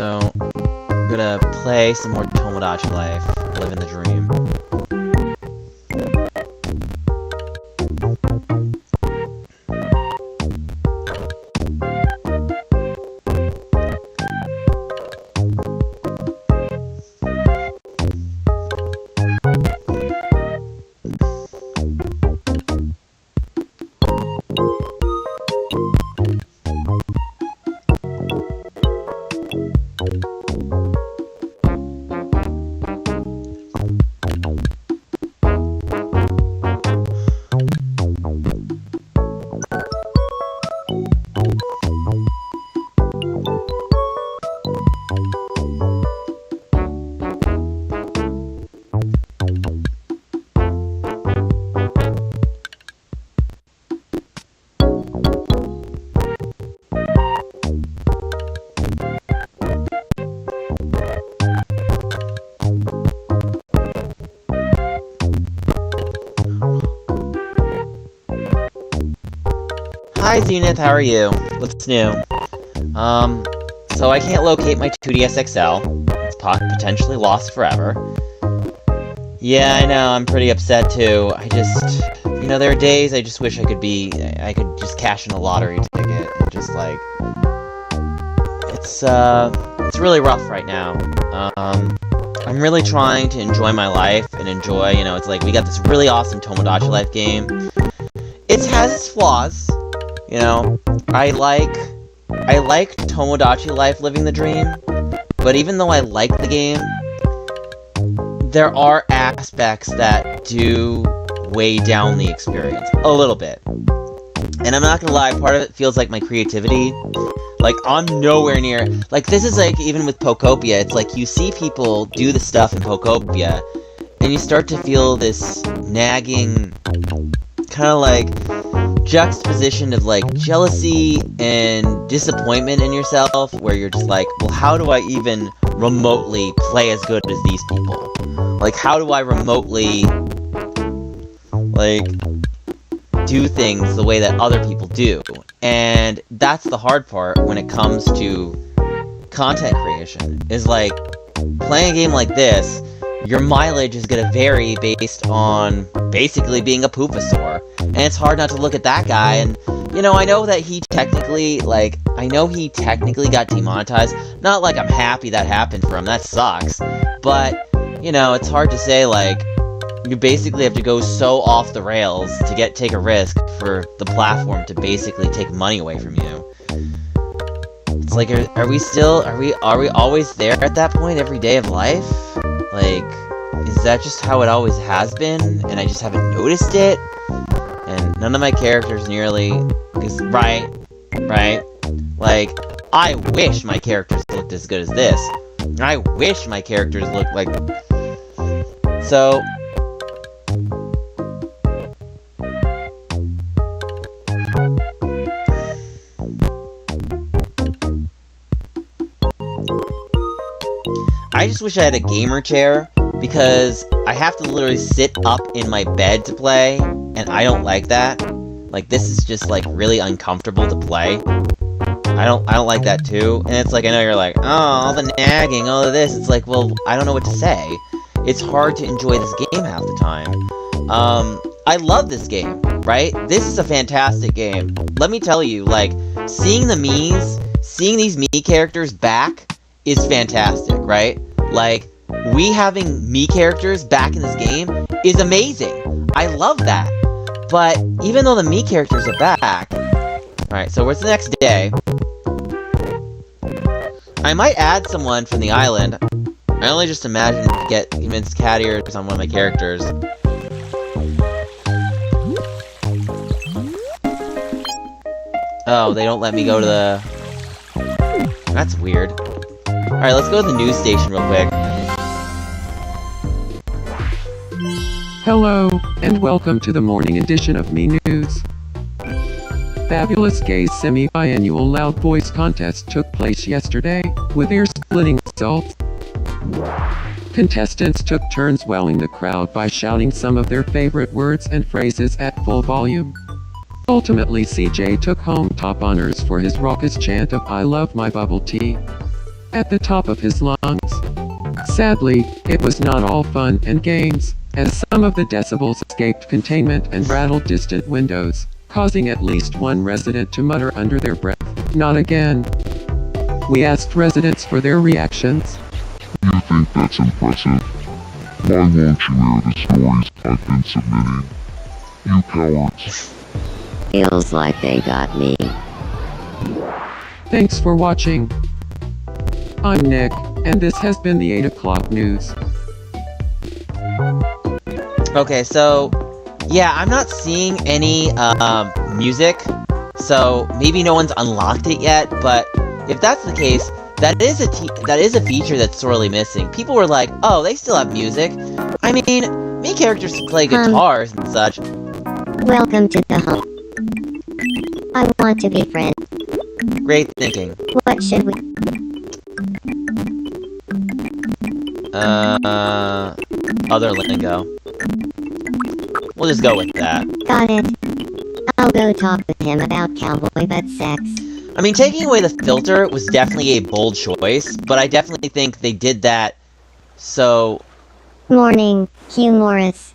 So, I'm gonna play some more Tomodachi Life, living the dream. Hi Zenith, how are you? What's new? So I can't locate my 2DS XL. It's potentially lost forever. Yeah, I know, I'm pretty upset too. There are days I just wish I could just cash in a lottery ticket and just it's really rough right now. I'm really trying to enjoy my life and enjoy, it's like we got this really awesome Tomodachi Life game. It has its flaws. I like Tomodachi Life living the dream, but even though I like the game, there are aspects that do weigh down the experience a little bit. And I'm not gonna lie, part of it feels like my creativity. Like, I'm nowhere near, this is even with Pokopia, it's like you see people do the stuff in Pokopia, and you start to feel this nagging, juxtaposition of jealousy and disappointment in yourself, where you're just like, well, how do I even remotely play as good as these people? How do I remotely do things the way that other people do? And that's the hard part when it comes to content creation, is playing a game like this, your mileage is going to vary based on basically being a poopasaur. And it's hard not to look at that guy and, I know that he technically, got demonetized. Not I'm happy that happened for him, that sucks. But, it's hard to say, you basically have to go so off the rails to take a risk for the platform to basically take money away from you. It's are we always there at that point every day of life? Is that just how it always has been, and I just haven't noticed it? And none of my characters nearly... Right. I wish my characters looked as good as this. I wish my characters looked like... So... I just wish I had a gamer chair, because I have to literally sit up in my bed to play, and I don't like that. This is just, really uncomfortable to play. I don't like that too, and it's I know you're oh, all the nagging, all of this, it's well, I don't know what to say. It's hard to enjoy this game half the time. I love this game, right? This is a fantastic game. Let me tell you, seeing the Miis, seeing these Mii characters back is fantastic, right? We having Mii characters back in this game is amazing. I love that. But even though the Mii characters are back... Alright, so what's the next day? I might add someone from the island. I only just imagine to get convinced cat ears on one of my characters. Oh, they don't let me go to the... That's weird. Alright, let's go to the news station real quick. Hello, and welcome to the morning edition of Me News. Fabulous Gay's semi-biannual Loud Voice contest took place yesterday, with ear-splitting results. Contestants took turns wowing the crowd by shouting some of their favorite words and phrases at full volume. Ultimately, CJ took home top honors for his raucous chant of "I love my bubble tea." at the top of his lungs. Sadly, it was not all fun and games, as some of the decibels escaped containment and rattled distant windows, causing at least one resident to mutter under their breath, "Not again." We asked residents for their reactions. You think that's impressive? Why won't you hear the stories I've been submitting? You cowards. Feels like they got me. Thanks for watching. I'm Nick, and this has been the 8 o'clock news. Okay, so yeah, I'm not seeing any music, so maybe no one's unlocked it yet. But if that's the case, that is a feature that's sorely missing. People were like, "Oh, they still have music." I mean, me characters play guitars and such. Welcome to the home. I want to be friends. Great thinking. What should we? Other lingo. We'll just go with that. Got it. I'll go talk with him about cowboy butt sex. I mean, taking away the filter was definitely a bold choice, but I definitely think they did that so... Morning, Hugh Morris.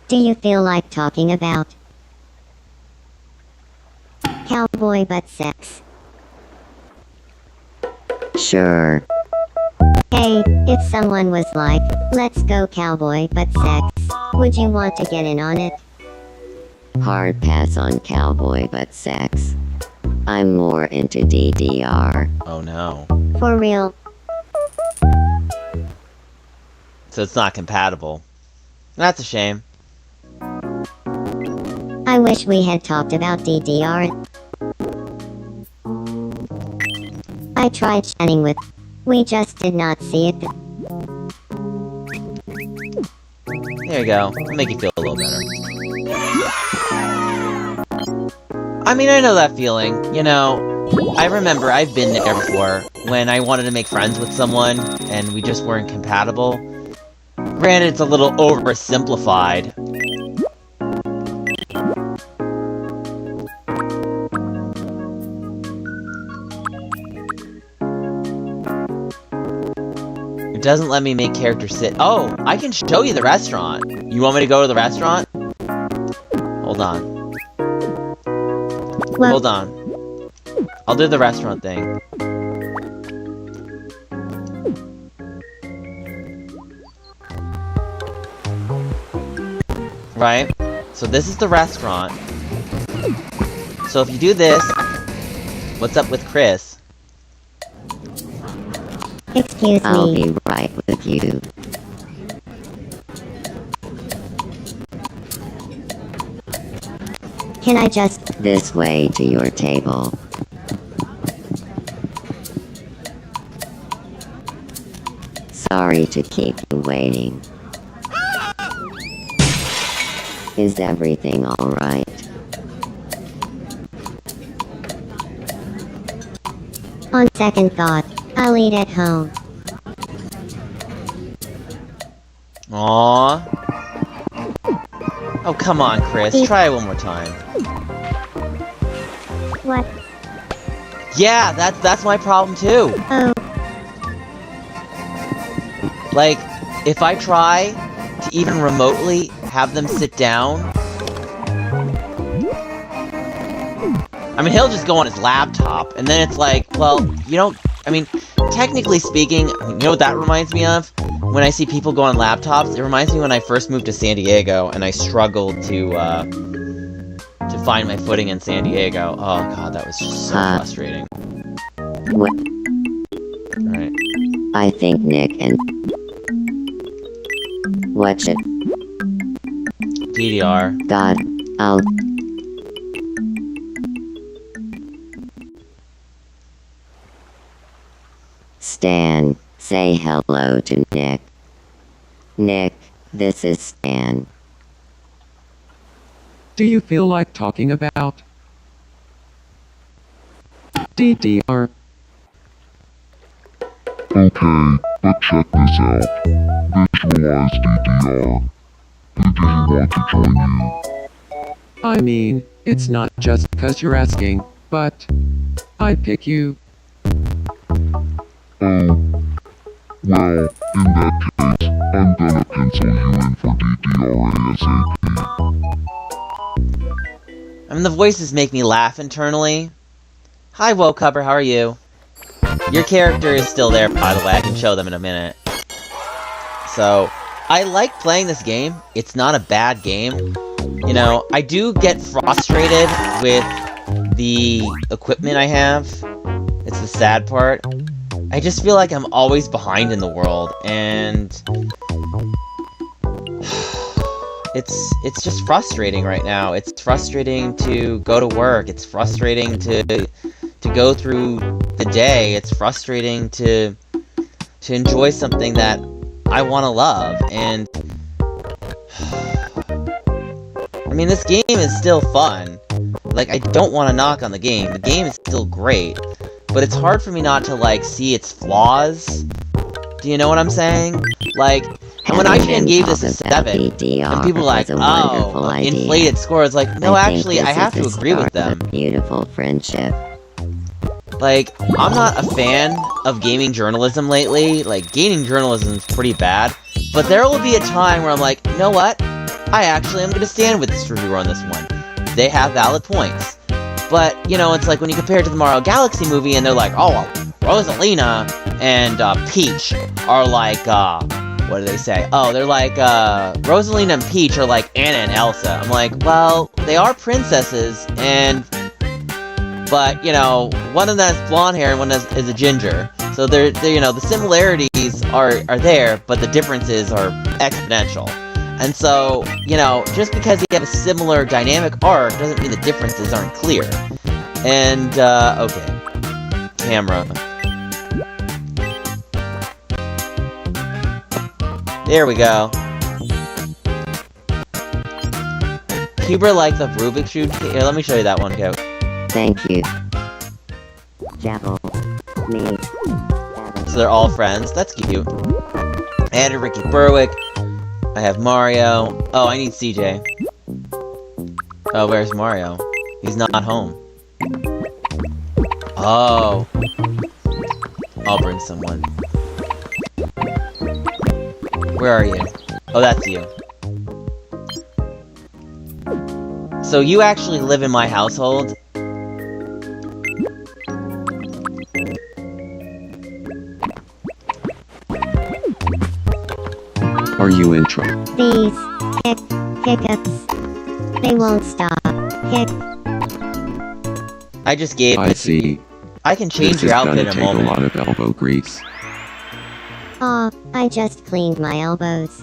Do you feel like talking about cowboy butt sex? Sure. Hey, if someone was like, "Let's go cowboy butt sex," would you want to get in on it? Hard pass on cowboy butt sex. I'm more into DDR. Oh no. For real. So it's not compatible. That's a shame. I wish we had talked about DDR. I tried chatting with. We just did not see it. There you go. It'll make you feel a little better. I mean, I know that feeling. You know, I remember I've been there before when I wanted to make friends with someone and we just weren't compatible. Granted, it's a little oversimplified. It doesn't let me make characters sit. Oh, I can show you the restaurant. You want me to go to the restaurant? Hold on. Well, Hold on. I'll do the restaurant thing. Right? So this is the restaurant. So if you do this, what's up with Chris? excuse me. I'll be right with you. Can I just this way to your table? Sorry to keep you waiting. Is everything alright? On second thought, I'll eat at home. Aww. Oh, come on, Chris. Try it one more time. What? Yeah, that's my problem too. Oh. Like, if I try to even remotely have them sit down, I mean, he'll just go on his laptop, and then it's like, well, you don't, I mean, technically speaking, you know what that reminds me of? When I see people go on laptops, it reminds me when I first moved to San Diego, and I struggled to find my footing in San Diego. Oh god, that was just so frustrating. What? Right. I think Nick and... Watch it. DDR. God, I'll... Stan, say hello to Nick. Nick, this is Stan. Do you feel like talking about DDR? Okay, but check this out. Visualize DDR. Who do you want to join you? I mean, it's not just because you're asking, but I'd pick you. Oh, well, in that case, I'm gonna pencil you in for DDR ASAP. I mean, the voices make me laugh internally. Hi, Wokubber, how are you? Your character is still there, by the way. I can show them in a minute. So, I like playing this game. It's not a bad game. You know, I do get frustrated with the equipment I have. It's the sad part. I just feel like I'm always behind in the world, and it's just frustrating right now. It's frustrating to go to work. It's frustrating to go through the day. It's frustrating to enjoy something that I want to love, and I mean, this game is still fun. Like, I don't want to knock on the game. The game is still great, but it's hard for me not to, like, see its flaws. Do you know what I'm saying? Like, and when I gave this a 7, and people were like, oh, inflated scores, like, no, actually, I have to agree with them. Beautiful friendship. Like, I'm not a fan of gaming journalism lately. Like, gaming journalism is pretty bad. But there will be a time where I'm like, you know what? I actually am going to stand with this reviewer on this one. They have valid points. But, you know, it's like when you compare it to the Mario Galaxy movie and they're like, oh, well, Rosalina and Peach are like, what do they say? Oh, they're like, Rosalina and Peach are like Anna and Elsa. I'm like, well, they are princesses, but, you know, one of them has blonde hair and one is a ginger. So they're, you know, the similarities are there, but the differences are exponential. And so, you know, just because you have a similar dynamic arc doesn't mean the differences aren't clear. And, okay. Camera. There we go. Huber liked the Rubik's Cube. Here, let me show you that one, Coke. Thank you. Javel. Me. So they're all friends. That's cute. I added Ricky Berwick. I have Mario. Oh, I need CJ. Oh, where's Mario? He's not home. Oh. I'll bring someone. Where are you? Oh, that's you. So you actually live in my household? Are you in trouble? These hiccups. They won't stop. I just gave I it to you. see. I can change This your is outfit in gonna a take moment. a lot of elbow grease. Aw, I just cleaned my elbows.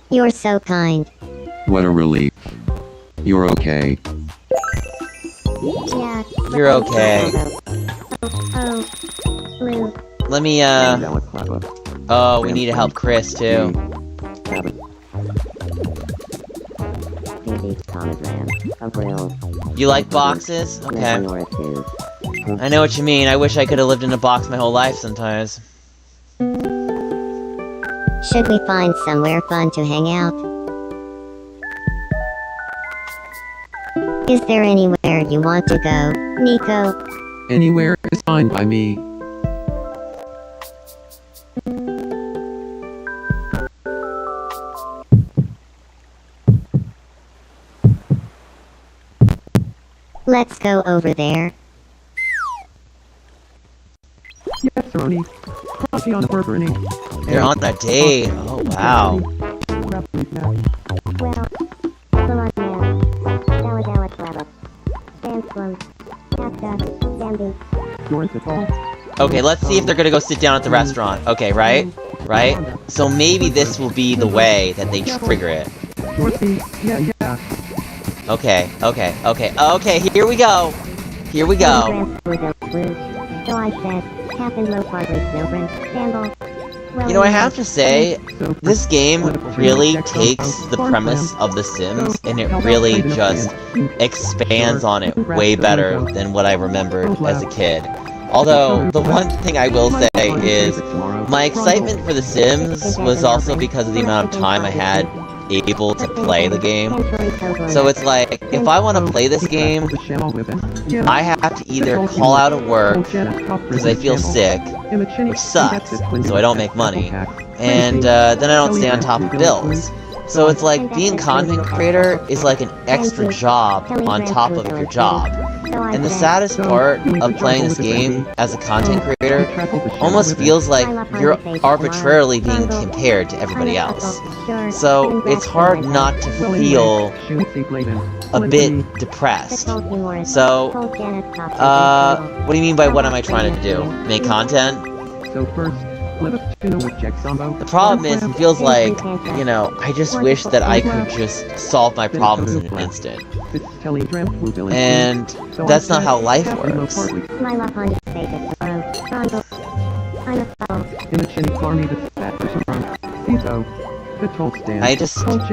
You're so kind. What a relief. You're okay. Yeah. You're okay. Oh. Blue. Let me, oh, we need to help Chris, too. You like boxes? Okay. I know what you mean. I wish I could have lived in a box my whole life sometimes. Should we find somewhere fun to hang out? Is there anywhere you want to go, Nico? Anywhere is fine by me. Let's go over there. Yes, Ronnie. Coffee on a burger. They're on a date. Oh, wow. Well, come on, man. Dawa Clabba. Sandstorm. Sandy. Okay, let's see if they're gonna go sit down at the restaurant. Okay, right? Right? So maybe this will be the way that they trigger it. Yeah. Okay, here we go. Here we go. So I said, Captain Low Hardly Snowbrin, Sandal. You know, I have to say, this game really takes the premise of The Sims, and it really just expands on it way better than what I remembered as a kid. Although, the one thing I will say is, my excitement for The Sims was also because of the amount of time I had able to play the game. So it's like, if I want to play this game, I have to either call out of work because I feel sick, which sucks, so I don't make money, and then I don't stay on top of bills. So it's like, being a content creator is like an extra job on top of your job. And the saddest part of playing this game as a content creator almost feels like you're arbitrarily being compared to everybody else. So it's hard not to feel a bit depressed. So, what do you mean by what am I trying to do? Make content? The problem is, it feels like, you know, I just wish that I could just solve my problems in an instant. And that's not how life works. I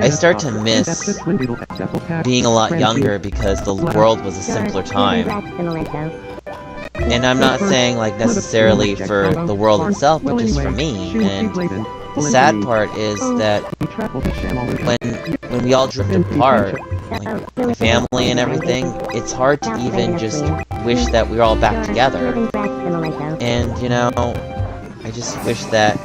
start to miss being a lot younger because the world was a simpler time. And I'm not saying, like, necessarily for the world itself, but just for me. And the sad part is that when we all drift apart, like my family and everything, it's hard to even just wish that we were all back together. And, you know, I just wish that...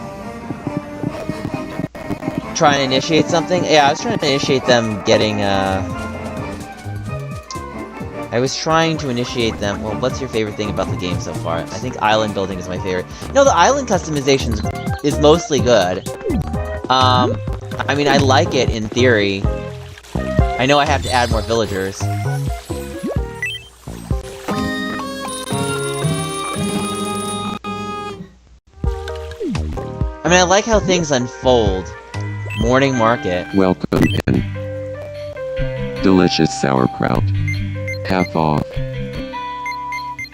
Trying to initiate something? Yeah, I was trying to initiate them getting, I was trying to initiate them. Well, what's your favorite thing about the game so far? I think island building is my favorite. No, the island customization is mostly good. I mean, I like it in theory. I know I have to add more villagers. I mean, I like how things unfold. Morning market. Welcome in. Delicious sauerkraut. Half off.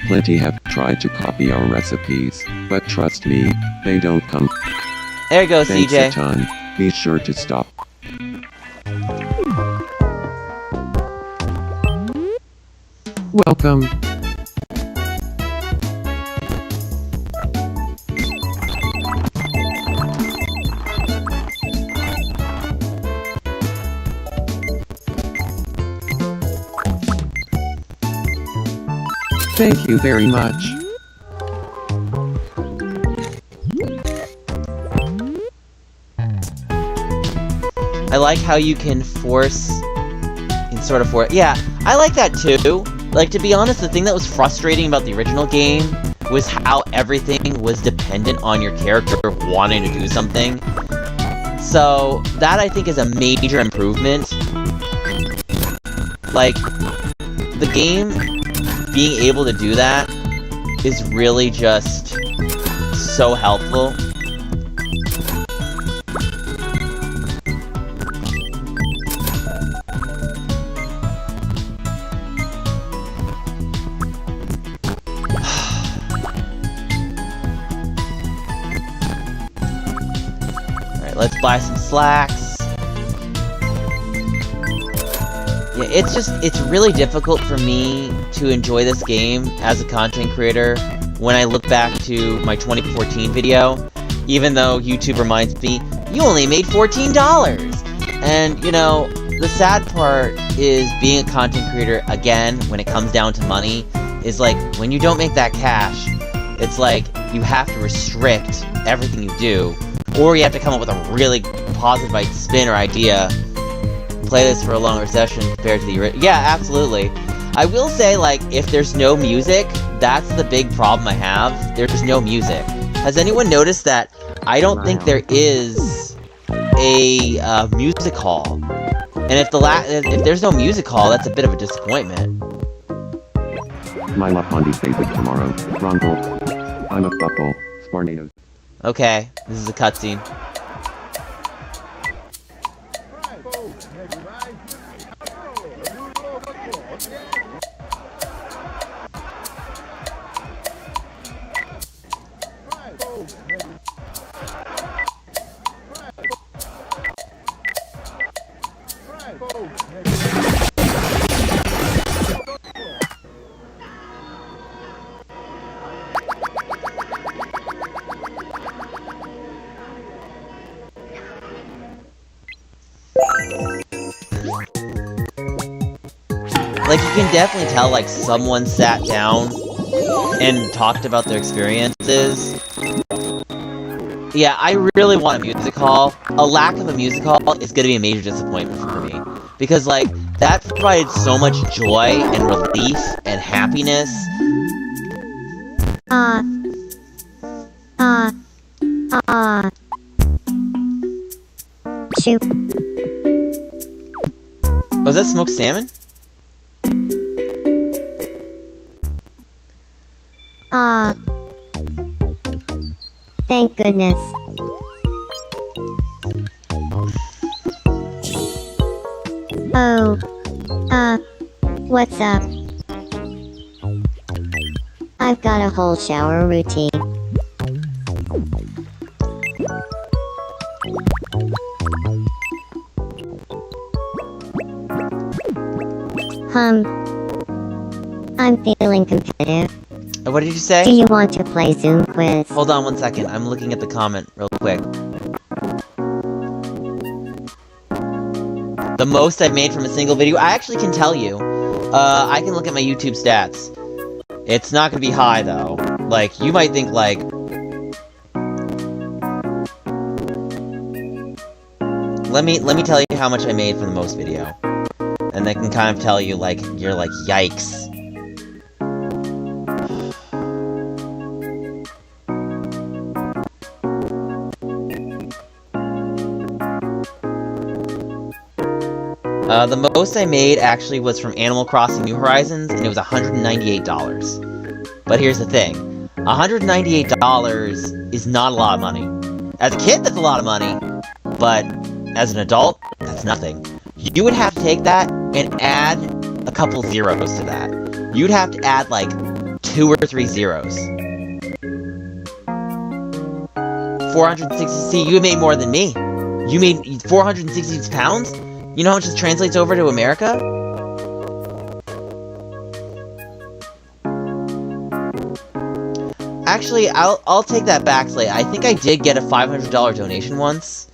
Plenty have tried to copy our recipes, but trust me, they don't come. There you go, Thanks CJ. a ton. Be sure to stop. Welcome. Thank you very much. I like how you can force... Yeah, I like that too. Like, to be honest, the thing that was frustrating about the original game was how everything was dependent on your character wanting to do something. So, that I think is a major improvement. Like, the game being able to do that is really just so helpful. Alright, let's buy some slacks. Yeah, it's really difficult for me to enjoy this game as a content creator when I look back to my 2014 video, even though YouTube reminds me, you only made $14! And, you know, the sad part is being a content creator, again, when it comes down to money, is like, when you don't make that cash, it's like, you have to restrict everything you do, or you have to come up with a really positive spin or idea, play this for a longer session compared to the original. Yeah, absolutely. I will say, like, if there's no music, that's the big problem I have. There's no music. Has anyone noticed that I don't think there is a music hall? And if there's no music hall, that's a bit of a disappointment. My Lapandi favorite tomorrow. Rumble. I'm a buckle. Sparnados. Okay, this is a cutscene. Like, you can definitely tell, like, someone sat down and talked about their experiences. Yeah, I really want a music hall. A lack of a music hall is gonna be a major disappointment for me. Because, like, that provided so much joy and relief and happiness. Shoot. Was that smoked salmon? Thank goodness. Oh. What's up? I've got a whole shower routine. I'm feeling competitive. What did you say? Do you want to play Zoom quiz? Hold on 1 second. I'm looking at the comment real quick. The most I've made from a single video? I actually can tell you. I can look at my YouTube stats. It's not gonna be high, though. Like, you might think, like... Let me tell you how much I made from the most video. And I can kind of tell you, like, you're like, yikes. The most I made actually was from Animal Crossing New Horizons, and it was $198. But here's the thing. $198 is not a lot of money. As a kid, that's a lot of money. But as an adult, that's nothing. You would have to take that and add a couple zeros to that. You'd have to add, like, 2 or 3 zeros. 460... See, you made more than me. You made 460 pounds? You know how much this translates over to America? Actually, I'll take that back slightly. I think I did get a $500 donation once.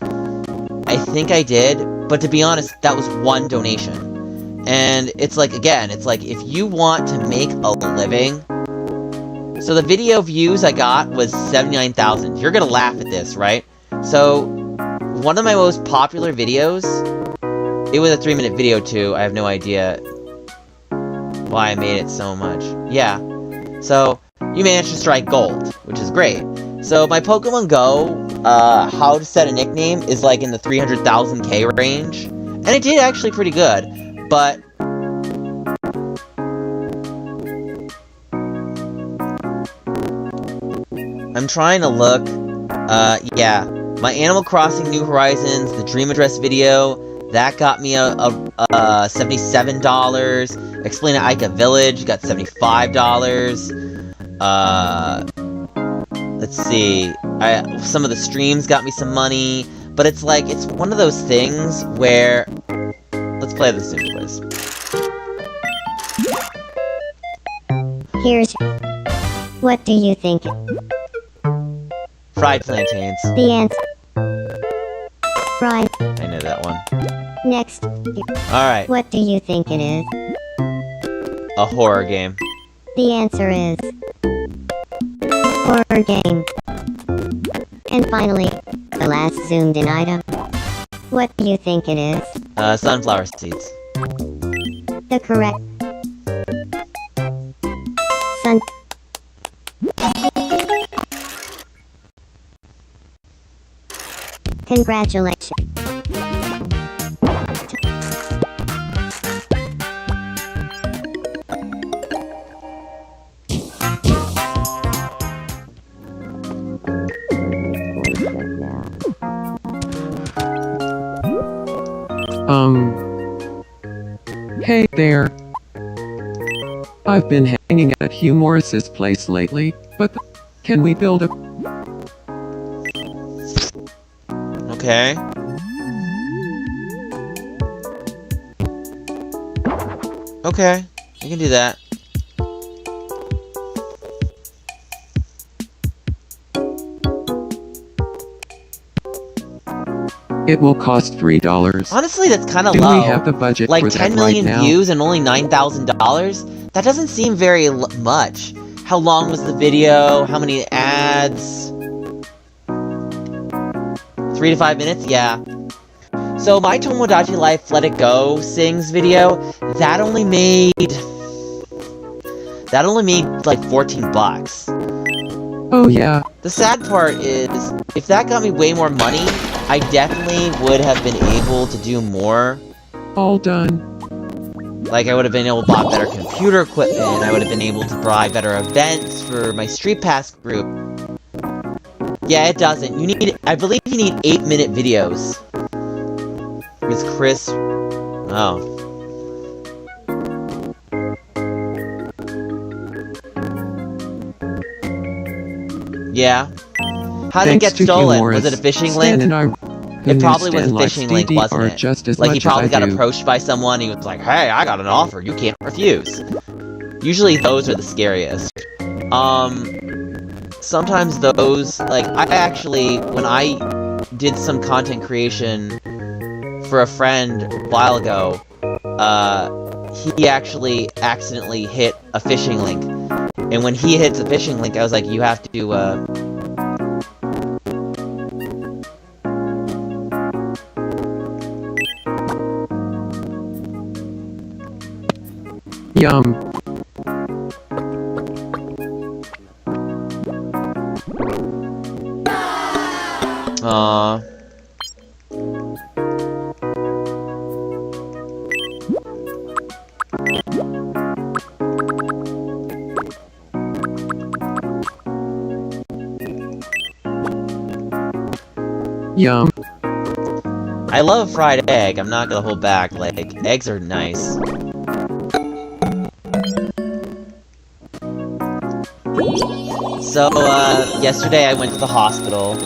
I think I did, but to be honest, that was one donation. And it's like, again, it's like, if you want to make a living... So the video views I got was 79,000. You're gonna laugh at this, right? So, one of my most popular videos... It was a 3-minute video, too. I have no idea why I made it so much. Yeah. So, you managed to strike gold, which is great. So, my Pokemon Go, how to set a nickname is like in the 300,000K range. And it did actually pretty good, but... I'm trying to look. Yeah. My Animal Crossing New Horizons, the Dream Address video... That got me a $77. Explain at Ica Village got $75. Let's see. Some of the streams got me some money, but it's like, it's one of those things where... Let's play the Zoom quiz. Here's... What do you think? Fried plantains. The answer... Fried. I know that one. Next. Alright. What do you think it is? A horror game. The answer is... Horror game. And finally, the last zoomed in item. What do you think it is? Sunflower seeds. The correct... Sun... Congratulations. Hey there. I've been hanging at Hugh Morris's place lately, but can we build a... Okay. Okay, we can do that. It will cost $3. Honestly, that's kind of Do low. we have the budget Like for that 10 million right now? views and only $9,000? That doesn't seem very much. How long was the video? How many ads? 3 to 5 minutes? Yeah. So my Tomodachi Life Let It Go sings video, that only made like 14 bucks. Oh yeah, The sad part is, if that got me way more money, I definitely would have been able to do more. all done. Like, I would have been able to buy better computer equipment, I would have been able to buy better events for my Street Pass group. Yeah, it doesn't. I believe you need 8-minute videos. It's Chris. Oh. Yeah. How did it Thanks get to you, stolen? Morris. Was it a phishing Stan link? and I, It probably was a phishing link, wasn't it? Just as Like, he much as probably I got do. approached by someone, he was like, hey, I got an offer, you can't refuse. Usually those are the scariest. Sometimes those, like, I actually, when I did some content creation for a friend a while ago, he actually accidentally hit a phishing link. And when he hits a phishing link, I was like, you have to, Yum. Aww. Yum. I love fried egg, I'm not gonna hold back, like, eggs are nice. So, yesterday I went to the hospital.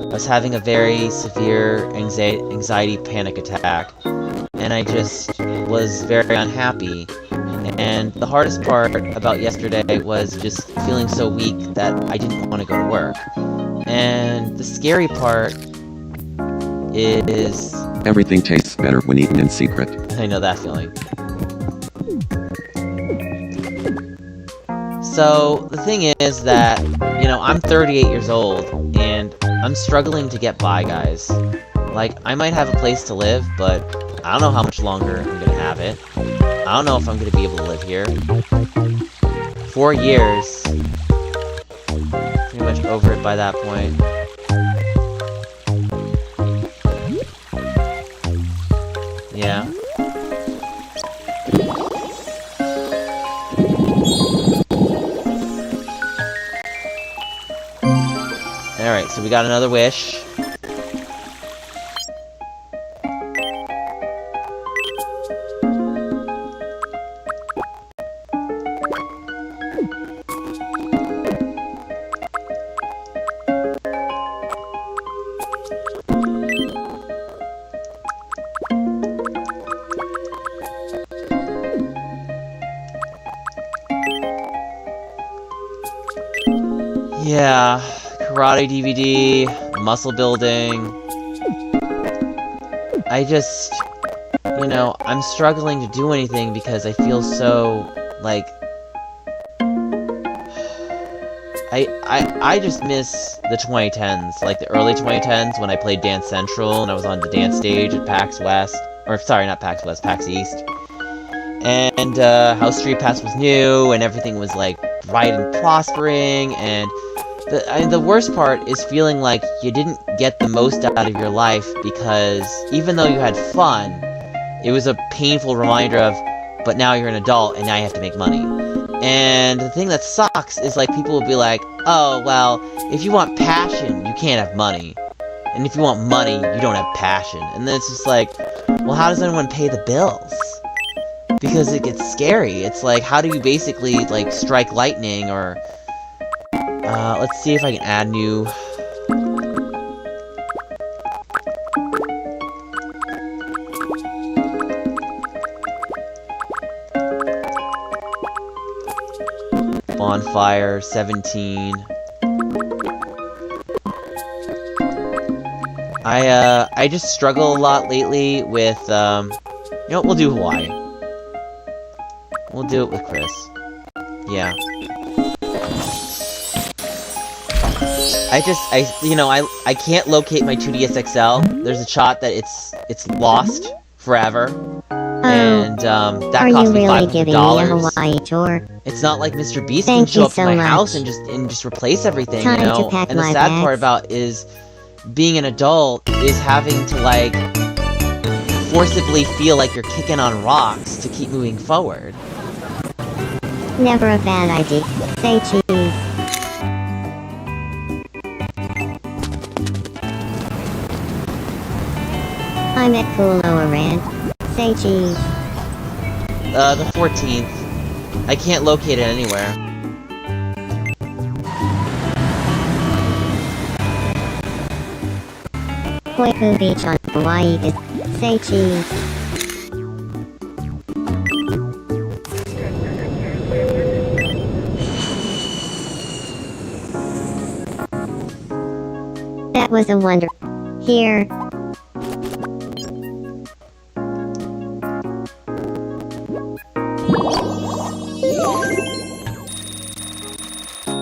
I was having a very severe anxiety panic attack, and I just was very unhappy. And the hardest part about yesterday was just feeling so weak that I didn't want to go to work. And the scary part is... Everything tastes better when eaten in secret. I know that feeling. So, the thing is that, you know, I'm 38 years old, and I'm struggling to get by, guys. Like, I might have a place to live, but I don't know how much longer I'm gonna have it. I don't know if I'm gonna be able to live here. 4 years. Pretty much over it by that point. Yeah. Alright, so we got another wish. Yeah, karate DVD, muscle building. I just, you know, I'm struggling to do anything because I feel so, like, I just miss the 2010s, like the early 2010s when I played Dance Central and I was on the dance stage at PAX West, or sorry, not PAX West, PAX East. And how Street Pass was new and everything was like bright and prospering, and the worst part is feeling like you didn't get the most out of your life because even though you had fun, it was a painful reminder of, but now you're an adult and now you have to make money. And the thing that sucks is like people will be like, oh, well, if you want passion, you can't have money. And if you want money, you don't have passion. And then it's just like, well, how does anyone pay the bills? Because it gets scary. It's like, how do you basically, like, strike lightning or... let's see if I can add new... Bonfire, 17... I just struggle a lot lately with, you know, we'll do Hawaii. We'll do it with Chris. Yeah. I can't locate my 2DS XL. There's a shot that it's lost forever. And, that cost me $500. Are you really giving me a Hawaii tour? It's not like Mr. Beast can show up to my house and just replace everything, you know? And the sad part about is being an adult is having to, like, forcibly feel like you're kicking on rocks to keep moving forward. Never a bad idea. Say cheese. I'm at Kualoa Ranch. Say cheese. The 14th. I can't locate it anywhere. Koiku Beach on Hawaii is... Say cheese. That was a wonder. Here.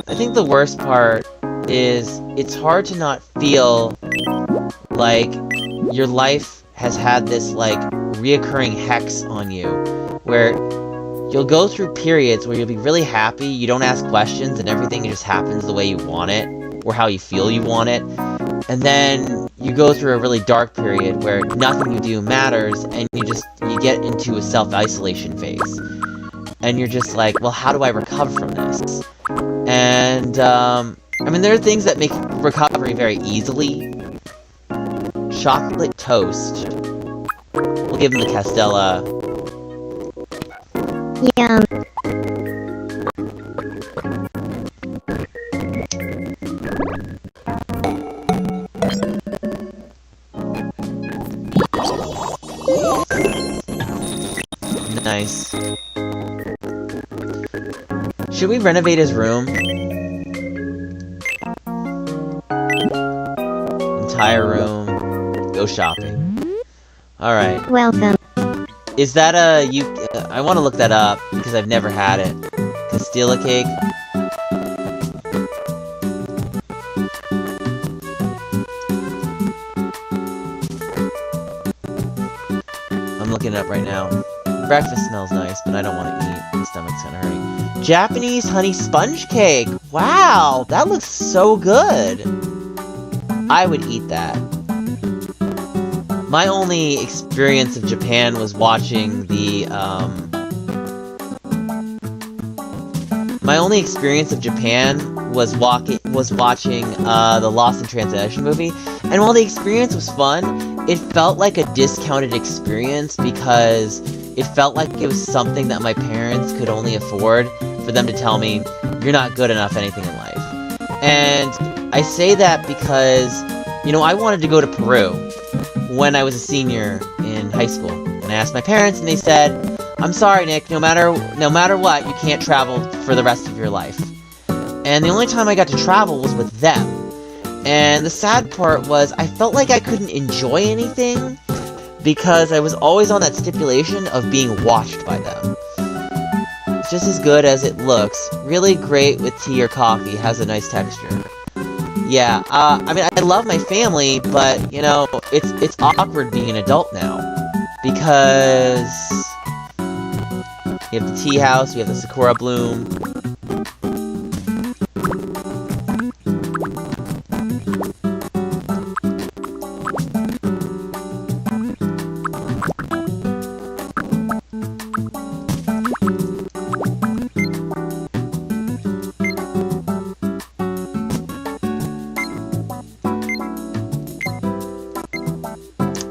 I think the worst part is it's hard to not feel like your life has had this, like, reoccurring hex on you, where you'll go through periods where you'll be really happy, you don't ask questions, and everything just happens the way you want it, or how you feel you want it, and then you go through a really dark period where nothing you do matters, and you get into a self-isolation phase. And you're just like, well, how do I recover from this? And, I mean, there are things that make recovery very easily. Chocolate toast. We'll give him the Castella. Yum. Nice. Should we renovate his room? Entire room. Go shopping. Alright. Welcome. Is that I want to look that up, because I've never had it. Castilla cake? I'm looking it up right now. Breakfast smells nice, but I don't want to eat. My stomach's kinda hurting. Japanese honey sponge cake! Wow! That looks so good! I would eat that. My only experience of Japan was watching the, My only experience of Japan was watching, the Lost in Translation movie, and while the experience was fun, it felt like a discounted experience because it felt like it was something that my parents could only afford for them to tell me, you're not good enough at anything in life. And I say that because, you know, I wanted to go to Peru when I was a senior in high school. And I asked my parents, and they said, I'm sorry, Nick, no matter what, you can't travel for the rest of your life. And the only time I got to travel was with them. And the sad part was, I felt like I couldn't enjoy anything because I was always on that stipulation of being watched by them. It's just as good as it looks. Really great with tea or coffee, has a nice texture. Yeah, I mean, I love my family, but, you know, it's awkward being an adult now. Because we have the tea house, we have the Sakura bloom.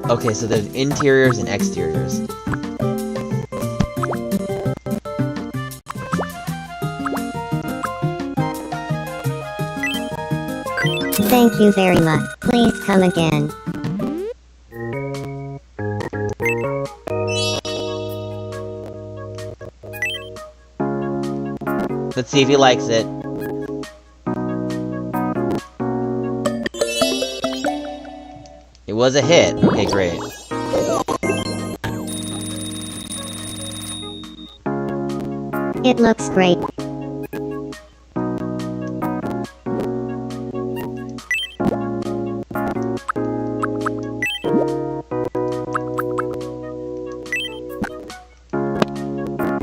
Okay, so there's interiors and exteriors. Thank you very much. Please come again. Let's see if he likes it. It was a hit. Okay, great. It looks great.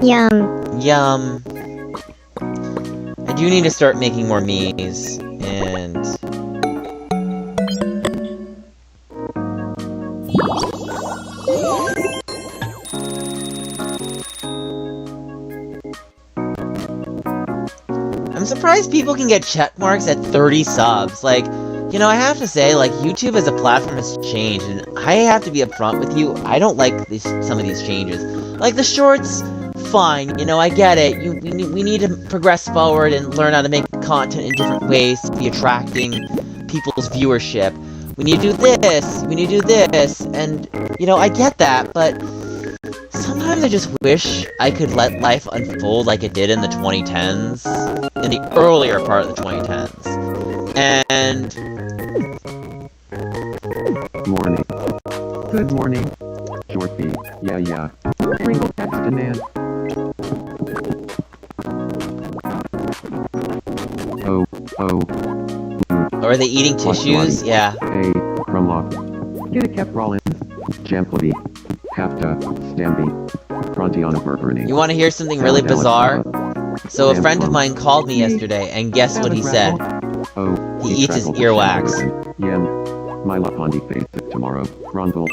Yum. Yum. I do need to start making more me's, and... I'm surprised people can get check marks at 30 subs. Like, you know, I have to say, like, YouTube as a platform has changed, and I have to be upfront with you, I don't like some of these changes. Like, the shorts, fine, you know, I get it. We need to progress forward and learn how to make content in different ways to be attracting people's viewership. We need to do this, we need to do this, and, you know, I get that, but sometimes I just wish I could let life unfold like it did in the 2010s, in the earlier part of the 2010s. And... Morning. Good morning. Shorty. Yeah. Sprinkle text demand. Oh. Or are they eating tissues? Yeah. Hey, Crumlock. Get a kept Rollins. Jamplaby. Hafta. Stamby. Frontiana Burberning. You want to hear something really bizarre? So a friend of mine called me yesterday, and guess what he said? Oh, He eats his earwax. Yem. My Lapondi face tomorrow. Rondel.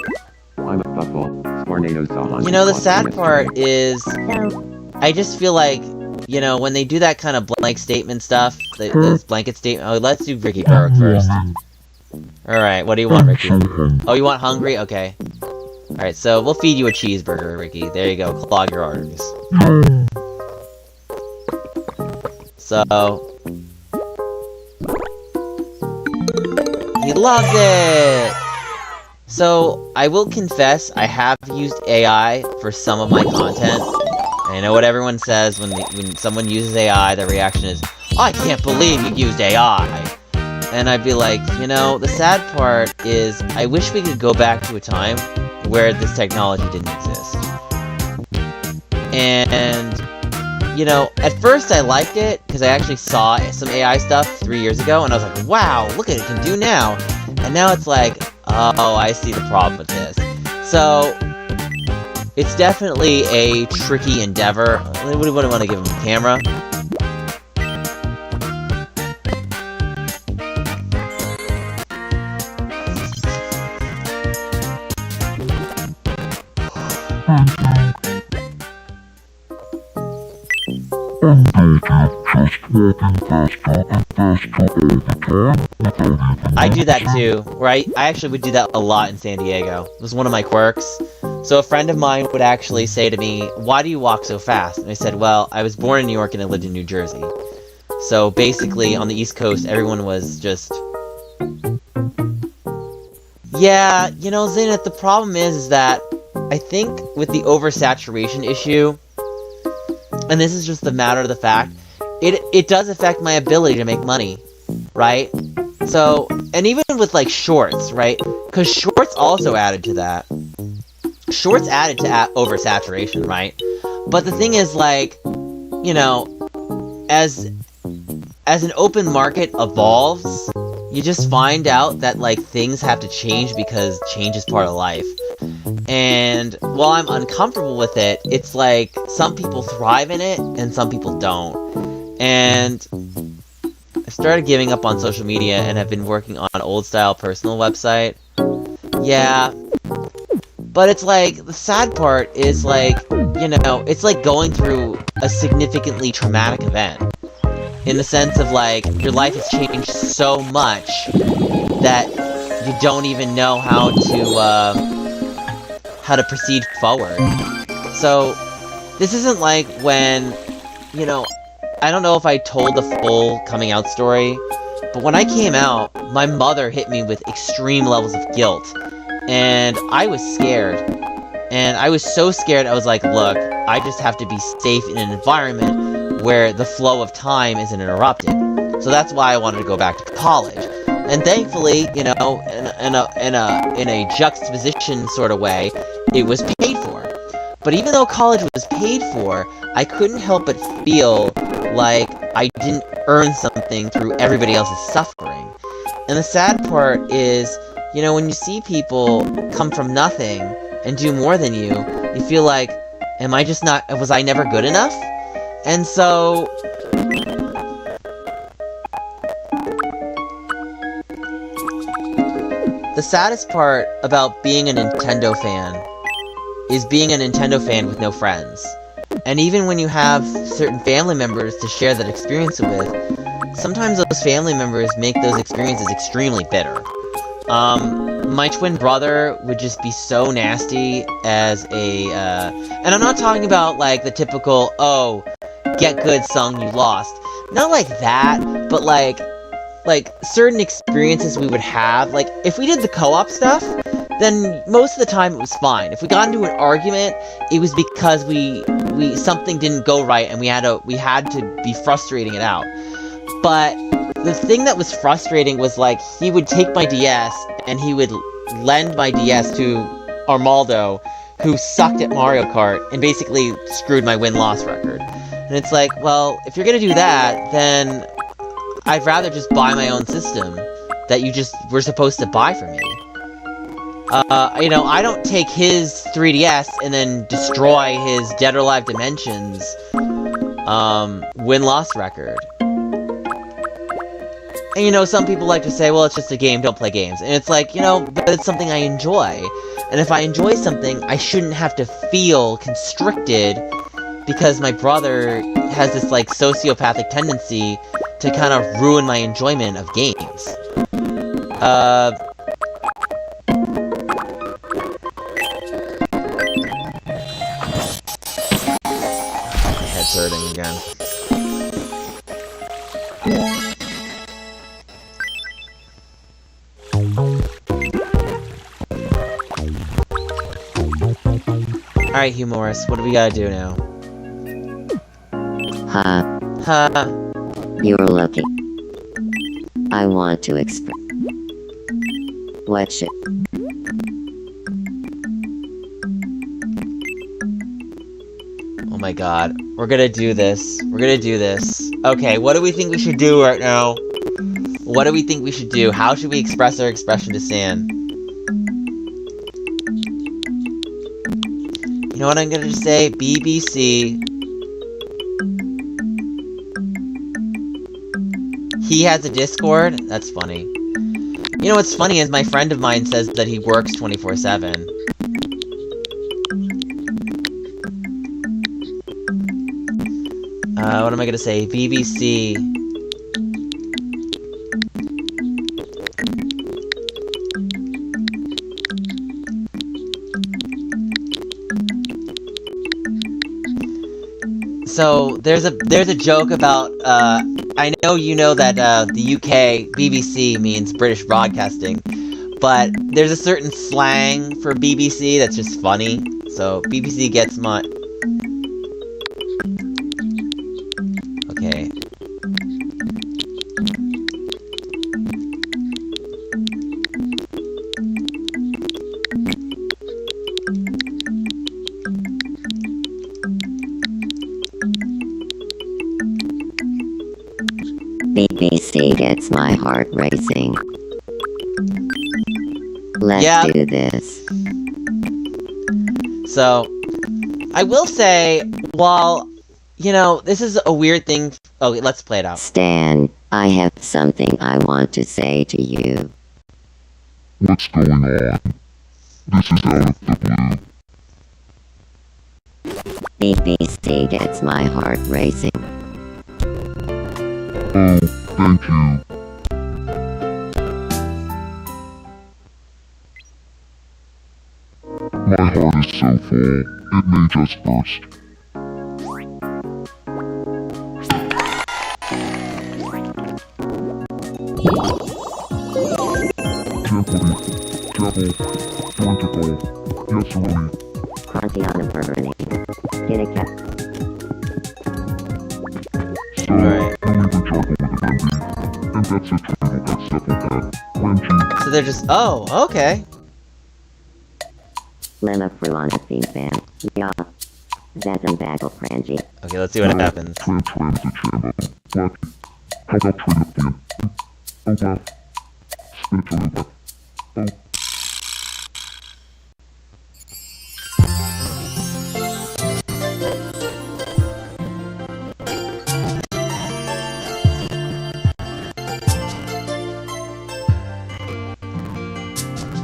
I'm a buffalo. Tornado Zahan. You know, the sad part is, So, I just feel like, you know, when they do that kind of blank statement stuff, those blanket statement. Oh, let's do Ricky Berg first. Alright, what do you want, Ricky? Oh, you want hungry? Okay. Alright, so we'll feed you a cheeseburger, Ricky. There you go, clog your arteries. So... he loved it! So, I will confess, I have used AI for some of my content. I know what everyone says when someone uses AI, the reaction is, oh, I can't believe you used AI! And I'd be like, you know, the sad part is, I wish we could go back to a time where this technology didn't exist. And, you know, at first I liked it, because I actually saw some AI stuff 3 years ago, and I was like, wow, look what it can do now! And now it's like, oh, I see the problem with this. So, it's definitely a tricky endeavor. What do you want to give him, a camera? I do that too, right? I actually would do that a lot in San Diego. It was one of my quirks. So a friend of mine would actually say to me, why do you walk so fast? And I said, well, I was born in New York and I lived in New Jersey. So basically, on the East Coast, everyone was just... Yeah, you know, Zenith, the problem is that I think with the oversaturation issue, and this is just the matter of the fact, it does affect my ability to make money, right? So, and even with, like, shorts, right? Because shorts also added to that. Shorts added to oversaturation, right? But the thing is, like, you know, as an open market evolves, you just find out that, like, things have to change because change is part of life. And while I'm uncomfortable with it, it's like some people thrive in it and some people don't. And I started giving up on social media and have been working on an old style personal website. Yeah. But it's like, the sad part is like, you know, it's like going through a significantly traumatic event. In the sense of like, your life has changed so much that you don't even know how to proceed forward. So, this isn't like when, you know, I don't know if I told the full coming out story, but when I came out, my mother hit me with extreme levels of guilt, and I was scared. And I was so scared, I was like, look, I just have to be safe in an environment where the flow of time isn't interrupted. So that's why I wanted to go back to college. And thankfully, you know, in a juxtaposition sort of way, it was paid for. But even though college was paid for, I couldn't help but feel like I didn't earn something through everybody else's suffering. And the sad part is, you know, when you see people come from nothing and do more than you feel like, was I never good enough? And so, the saddest part about being a Nintendo fan is being a Nintendo fan with no friends. And even when you have certain family members to share that experience with, sometimes those family members make those experiences extremely bitter. My twin brother would just be so nasty as and I'm not talking about, like, the typical, oh, get good song you lost. Not like that, but like, certain experiences we would have, like, if we did the co-op stuff, then most of the time it was fine. If we got into an argument, it was because something didn't go right and we had to be frustrating it out. But the thing that was frustrating was, like, he would take my DS and he would lend my DS to Armaldo, who sucked at Mario Kart and basically screwed my win-loss record. And it's like, well, if you're gonna do that, then I'd rather just buy my own system that you just were supposed to buy for me. You know, I don't take his 3DS and then destroy his Dead or Alive Dimensions win-loss record. And, you know, some people like to say, well, it's just a game, don't play games. And it's like, you know, but it's something I enjoy. And if I enjoy something, I shouldn't have to feel constricted because my brother has this, like, sociopathic tendency to kind of ruin my enjoyment of games. My head's hurting again. Alright, Humorous, what do we gotta do now? You're lucky. I want to express. What shit? Oh my god, we're gonna do this. We're gonna do this. Okay, what do we think we should do right now? What do we think we should do? How should we express our expression to San? You know what I'm gonna just say? BBC. He has a Discord? That's funny. You know what's funny is my friend of mine says that he works 24/7. What am I gonna say? BBC. So there's a joke about I know you know that the UK BBC means British Broadcasting, but there's a certain slang for BBC that's just funny. So BBC gets my okay. BBC gets my heart racing. Let's do this. So, I will say, while, you know, this is a weird thing. Oh, let's play it out. Stan, I have something I want to say to you. What's going on? This is out of the blue. BBC gets my heart racing. Oh, thank you. My heart is so full, it may just burst. Tentacle, yes, Rooney. Quantiana burning. Get a cat. So, Alright. you'll even juggle with a baby. And that's a turtle, that simple cat. So they're just, oh, okay. Lima Fruana Feedbam. Ja. Zatham Bagel Frangie. Okay, let's see what happens.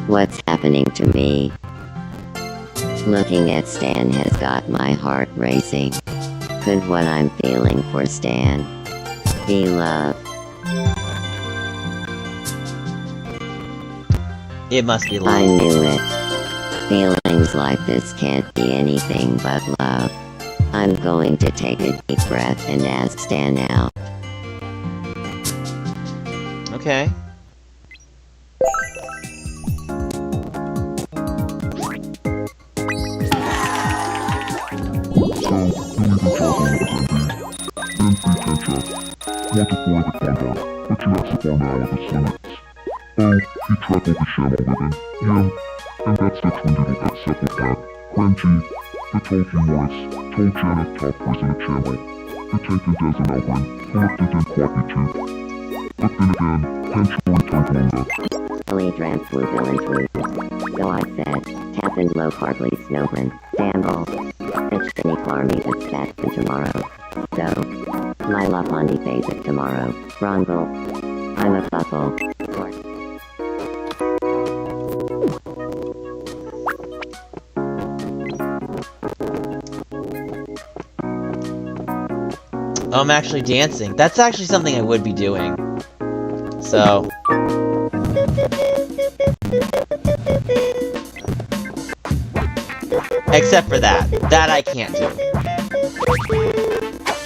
What's happening to me? Looking at Stan has got my heart racing. Could what I'm feeling for Stan be love? It must be I love. knew it. Feelings like this can't be anything but love. I'm going to take a deep breath and ask Stan out. Okay. Ellie drank blue bill and blue. So I said, Captain Low Hardly Snowbrin, Damble. Bitch Finny Clarmy that's back to tomorrow. So, my love Monday phase it tomorrow. Rongle. I'm a buckle. Oh, I'm actually dancing. That's actually something I would be doing. So. Except for that. That I can't do.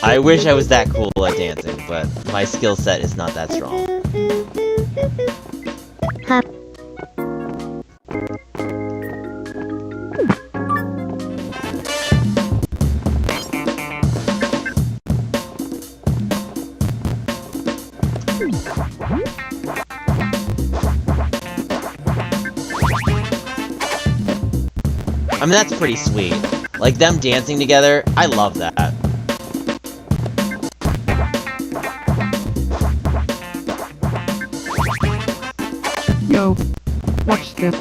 I wish I was that cool at dancing, but my skill set is not that strong. Huh. I mean, that's pretty sweet. Like, them dancing together, I love that. Yo, watch this.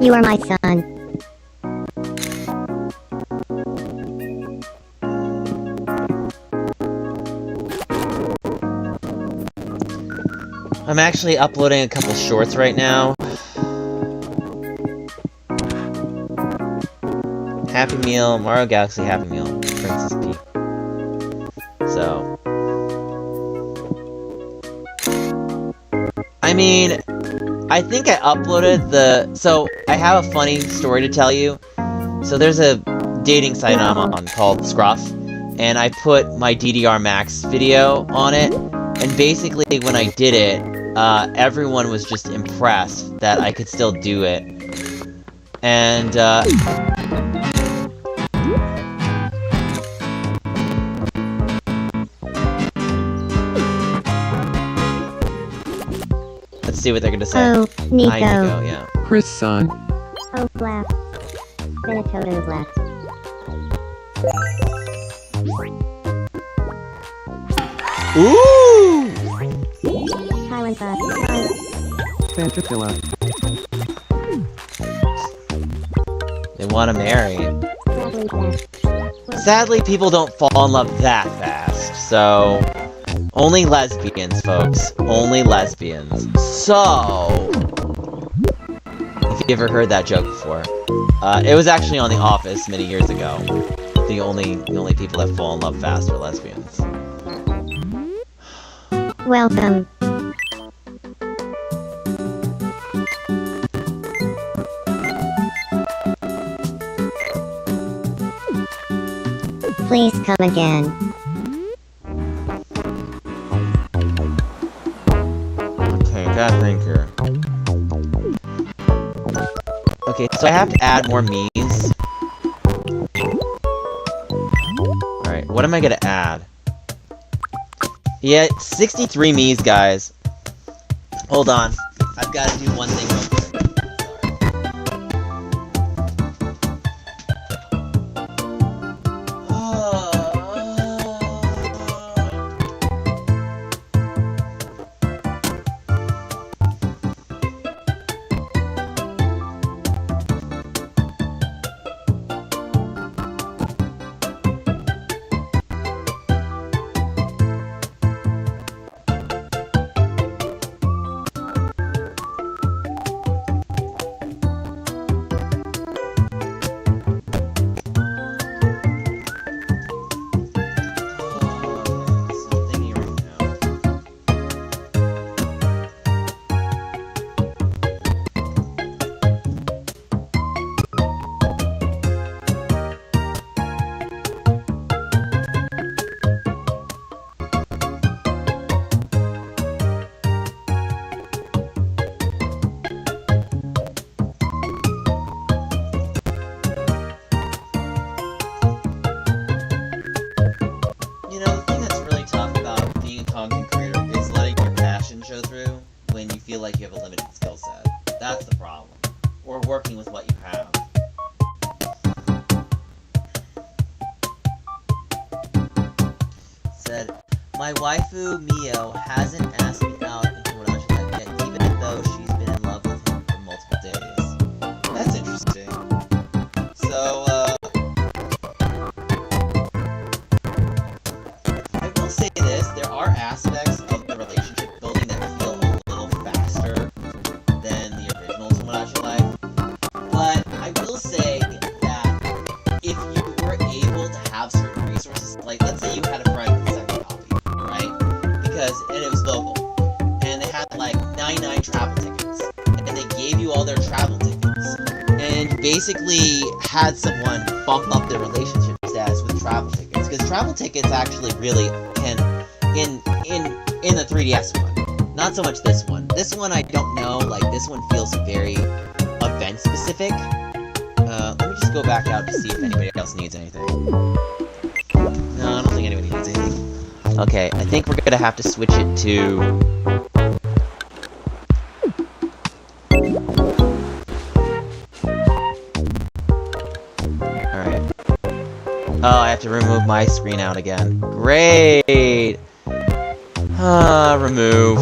You are my son. I'm actually uploading a couple shorts right now. Happy Meal, Mario Galaxy Happy Meal, Princess Peach. So. I mean, I think I uploaded the... So, I have a funny story to tell you. So there's a dating site I'm on called Scruff, and I put my DDR Max video on it, and basically when I did it, everyone was just impressed that I could still do it. And, let's see what they're gonna say. Oh, Nico. Hi, Nico, yeah. Chris son. Oh, laugh. Benetoto's laugh. Ooh! Highland Bus. Fantafilla. They want to marry. Sadly, people don't fall in love that fast, so... Only lesbians, folks. Only lesbians. So... If you ever heard that joke before. It was actually on The Office many years ago. The only people that fall in love fast are lesbians. Welcome. Please come again. Okay, gotta think here. Okay, so I have to add more me's. Alright, what am I gonna add? Yeah, 63 me's, guys. Hold on. I've gotta do one thing real quick. Like you have a limited skill set. That's the problem. Or working with what you have. Said, my waifu Mio hasn't asked me out in Tomodachi Life yet, even though she's been in love with him for multiple days. That's interesting. So, I will say this, there are aspects of the relationship building that feel a little faster than the original Tomodachi Life. But I will say that if you were able to have certain resources, like let's say you had a friend with a second copy, right? And it was local. And they had like 99 travel tickets. And they gave you all their travel tickets. And you basically had someone bump up their relationship status with travel tickets. Because travel tickets actually really can, in the 3DS one. Not so much this one. This one I don't know, like this one feels very event specific. Let me just go back out to see if anybody else needs anything. No, I don't think anybody needs anything. Okay, I think we're gonna have to switch it to... Alright. Oh, I have to remove my screen out again. Great! Remove.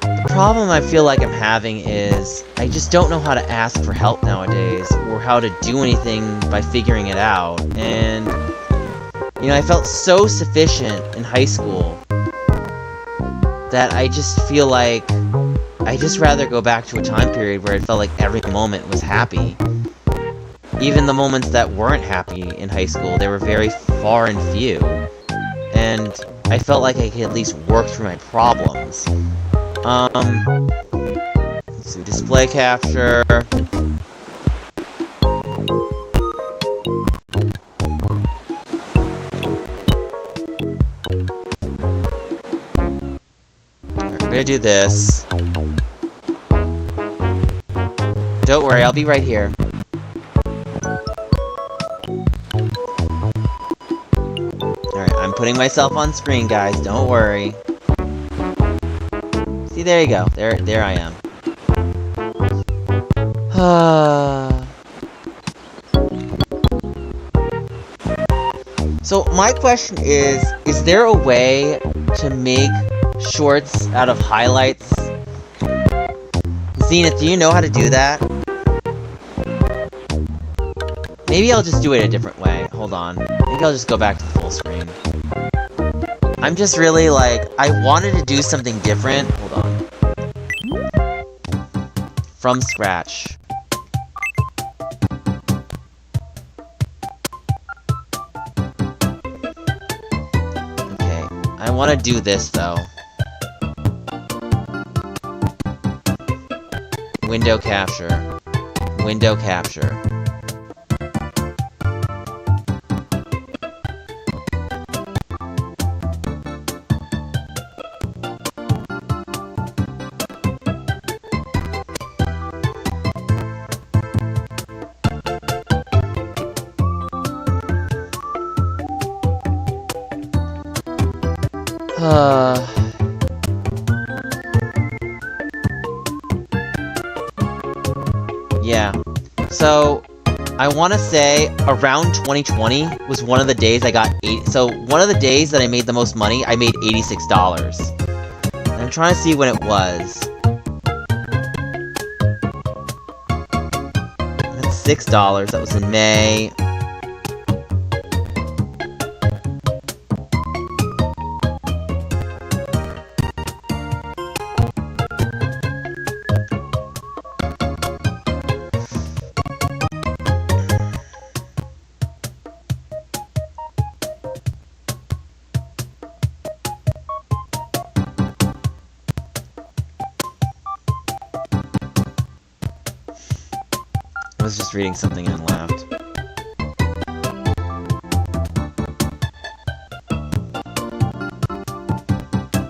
The problem I feel like I'm having is I just don't know how to ask for help nowadays, or how to do anything by figuring it out, and you know, I felt so sufficient in high school that I just feel like I just rather go back to a time period where I felt like every moment was happy. Even the moments that weren't happy in high school, they were very far and few. And I felt like I could at least work through my problems. Let's do display capture. I'm gonna do this. Don't worry, I'll be right here. Alright, I'm putting myself on screen, guys. Don't worry. See, there you go. There I am. So, my question is there a way to make shorts out of highlights? Zenith, do you know how to do that? Maybe I'll just do it a different way. Hold on. Maybe I'll just go back to the full screen. I'm just really like, I wanted to do something different. Hold on. From scratch. want to do this, though. Window capture. Window capture. Yeah. So, I want to say around 2020 was one of the days I got one of the days that I made the most money, I made $86. And I'm trying to see when it was. That's $6. That was in May. I was just reading something and laughed.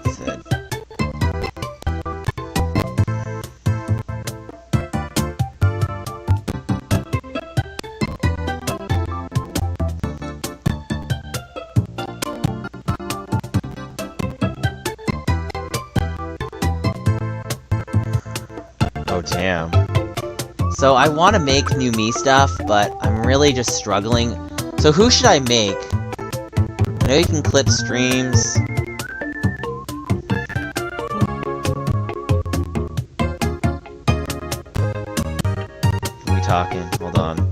Said. Oh, damn. So I want to make new me stuff, but I'm really just struggling. So who should I make? I know you can clip streams. Who are we talking? Hold on.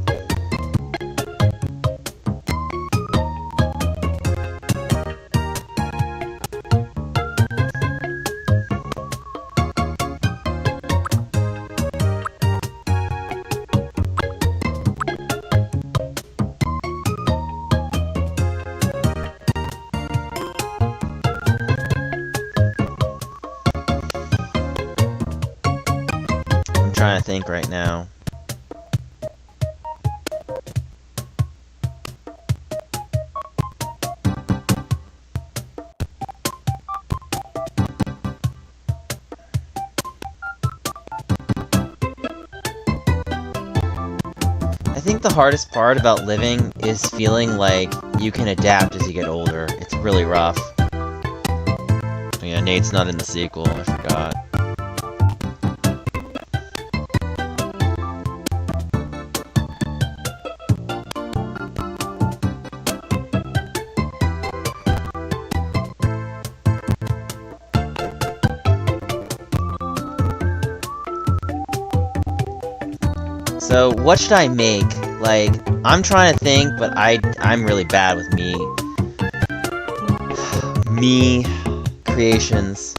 Trying to think right now. I think the hardest part about living is feeling like you can adapt as you get older. It's really rough. Oh yeah, Nate's not in the sequel, I forgot. So, what should I make? Like, I'm trying to think, but I'm really bad with me. Me creations.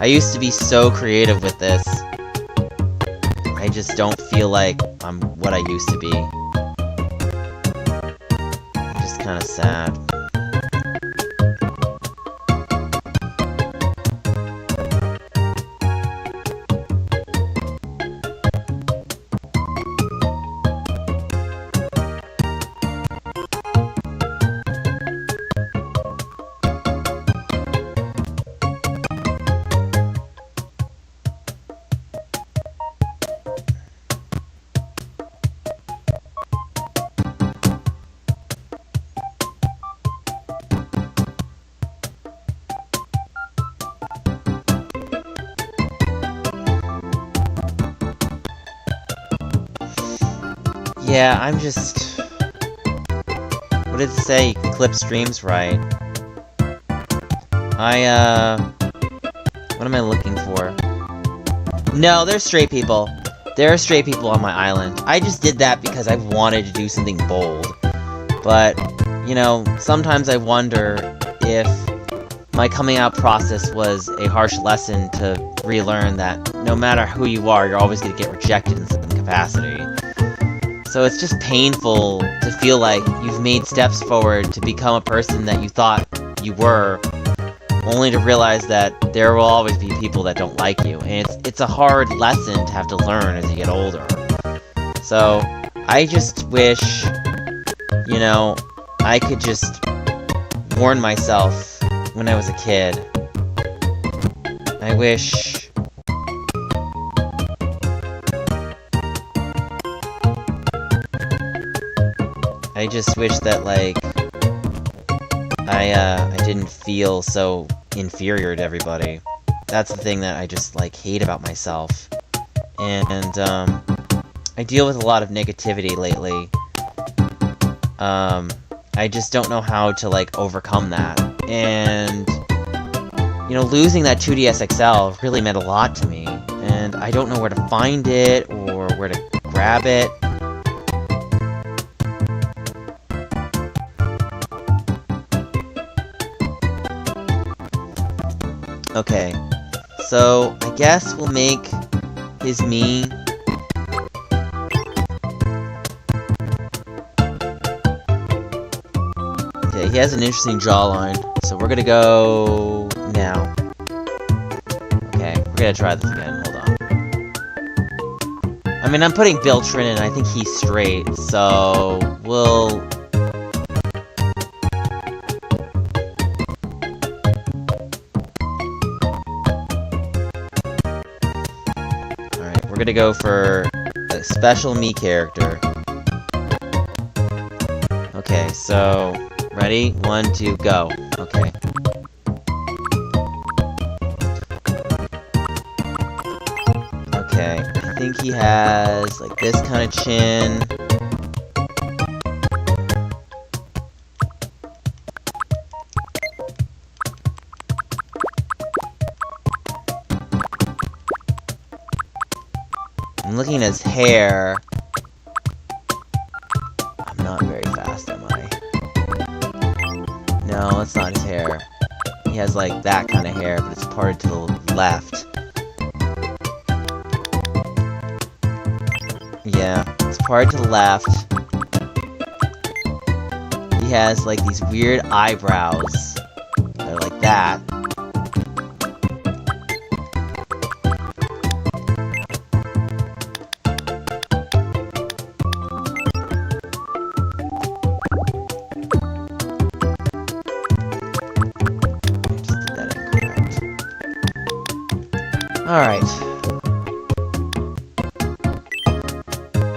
I used to be so creative with this. I just don't feel like I'm what I used to be. I'm just kind of sad. Yeah, I'm just... What did it say? You can clip streams right. What am I looking for? No, there's straight people. There are straight people on my island. I just did that because I wanted to do something bold. But, you know, sometimes I wonder if my coming out process was a harsh lesson to relearn that no matter who you are, you're always going to get rejected in some capacity. So it's just painful to feel like you've made steps forward to become a person that you thought you were, only to realize that there will always be people that don't like you, and it's a hard lesson to have to learn as you get older. So, I just wish, you know, I could just warn myself when I was a kid. I wish... I just wish that, like, I didn't feel so inferior to everybody. That's the thing that I just, like, hate about myself. And, I deal with a lot of negativity lately. I just don't know how to, like, overcome that. And, you know, losing that 2DS XL really meant a lot to me. And I don't know where to find it, or where to grab it. Okay, so I guess we'll make his me. Okay, he has an interesting jawline, so we're gonna go now. Okay, we're gonna try this again, hold on. I mean, I'm putting Bill Trin in, I think he's straight, so we'll... We're gonna go for a special me character. Okay, so ready? 1, 2, go. Okay. Okay, I think he has like this kind of chin. I'm looking at his hair. I'm not very fast, am I? No, that's not his hair. He has like that kind of hair, but it's parted to the left. Yeah, it's parted to the left. He has like these weird eyebrows. They're like that. Alright.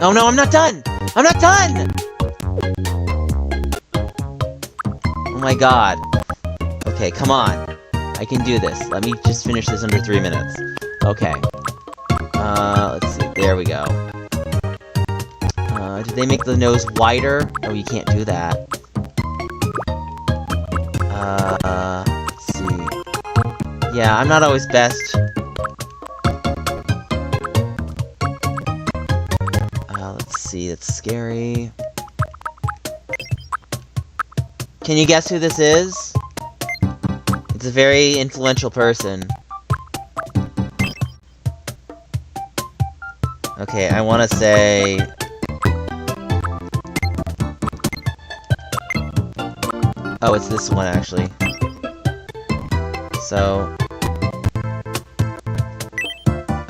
Oh no, I'm not done! I'm not done! Oh my god. Okay, come on. I can do this. Let me just finish this under 3 minutes. Okay. Let's see. There we go. Did they make the nose wider? Oh, you can't do that. Let's see. Yeah, I'm not always best. Let's see, it's scary. Can you guess who this is? It's a very influential person. Okay, I want to say... Oh, it's this one, actually. So...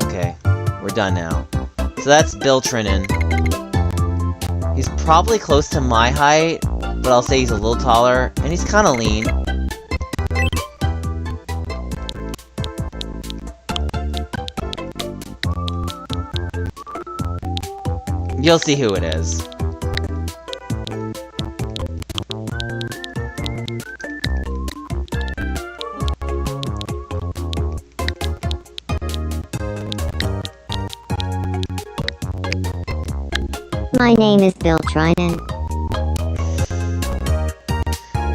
Okay, we're done now. So that's Bill Trinan. He's probably close to my height, but I'll say he's a little taller, and he's kind of lean. You'll see who it is. My name is Bill Trinan.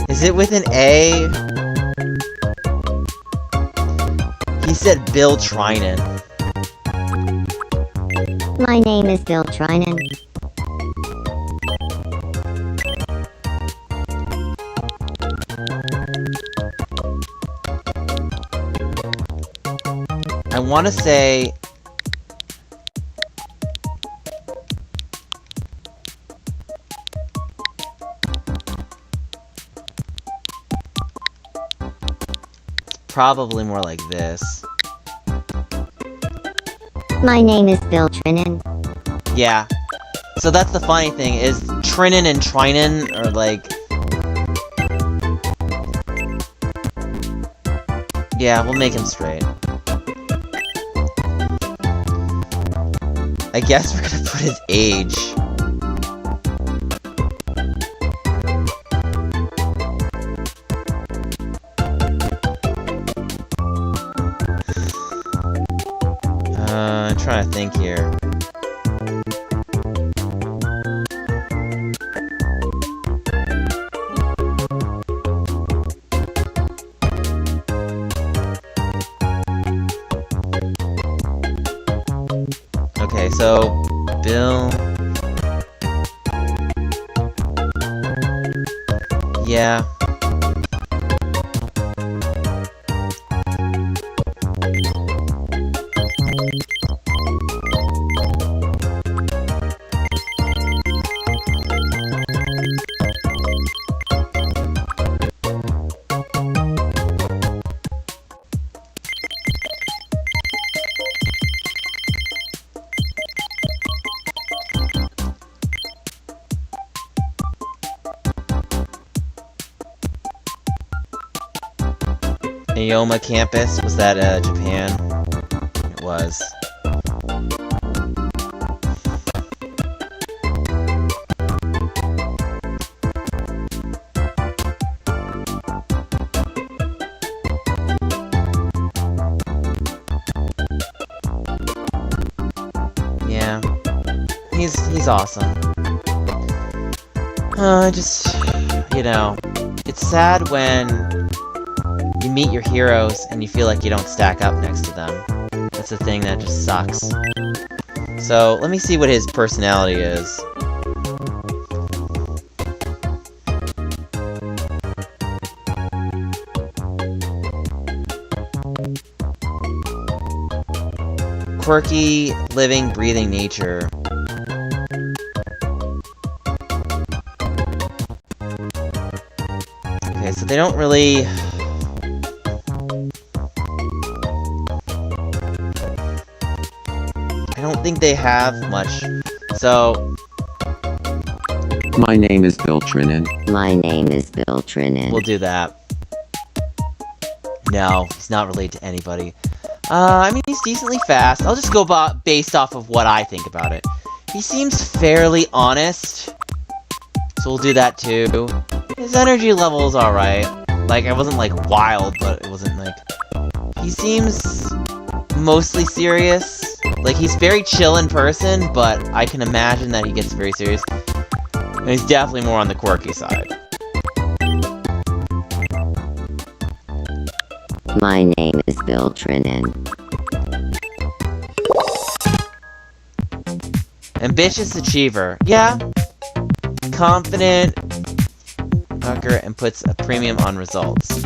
Is it with an A? He said Bill Trinan. My name is Bill Trinan. I want to say... probably more like this. My name is Bill Trinan. Yeah. So that's the funny thing, is Trinin and Trinin are like... Yeah, we'll make him straight. I guess we're gonna put his age. I'm trying to think here. Okay, so Bill. Yeah. Ayoma campus, was that Japan? It was. Yeah. He's awesome. Just, you know, it's sad when you meet your heroes and you feel like you don't stack up next to them. That's the thing that just sucks. So, let me see what his personality is. Quirky, living, breathing nature. Okay, so they don't really... I don't think they have much. So... My name is Bill Trinan. My name is Bill Trinan. we'll do that. No, he's not related to anybody. I mean, he's decently fast. I'll just go based off of what I think about it. He seems fairly honest. So we'll do that too. His energy level is alright. Like, I wasn't like wild, but it wasn't like... He seems mostly serious. Like, he's very chill in person, but I can imagine that he gets very serious. And he's definitely more on the quirky side. My name is Bill Trinan. Ambitious achiever. Yeah. Confident. Hooker and puts a premium on results.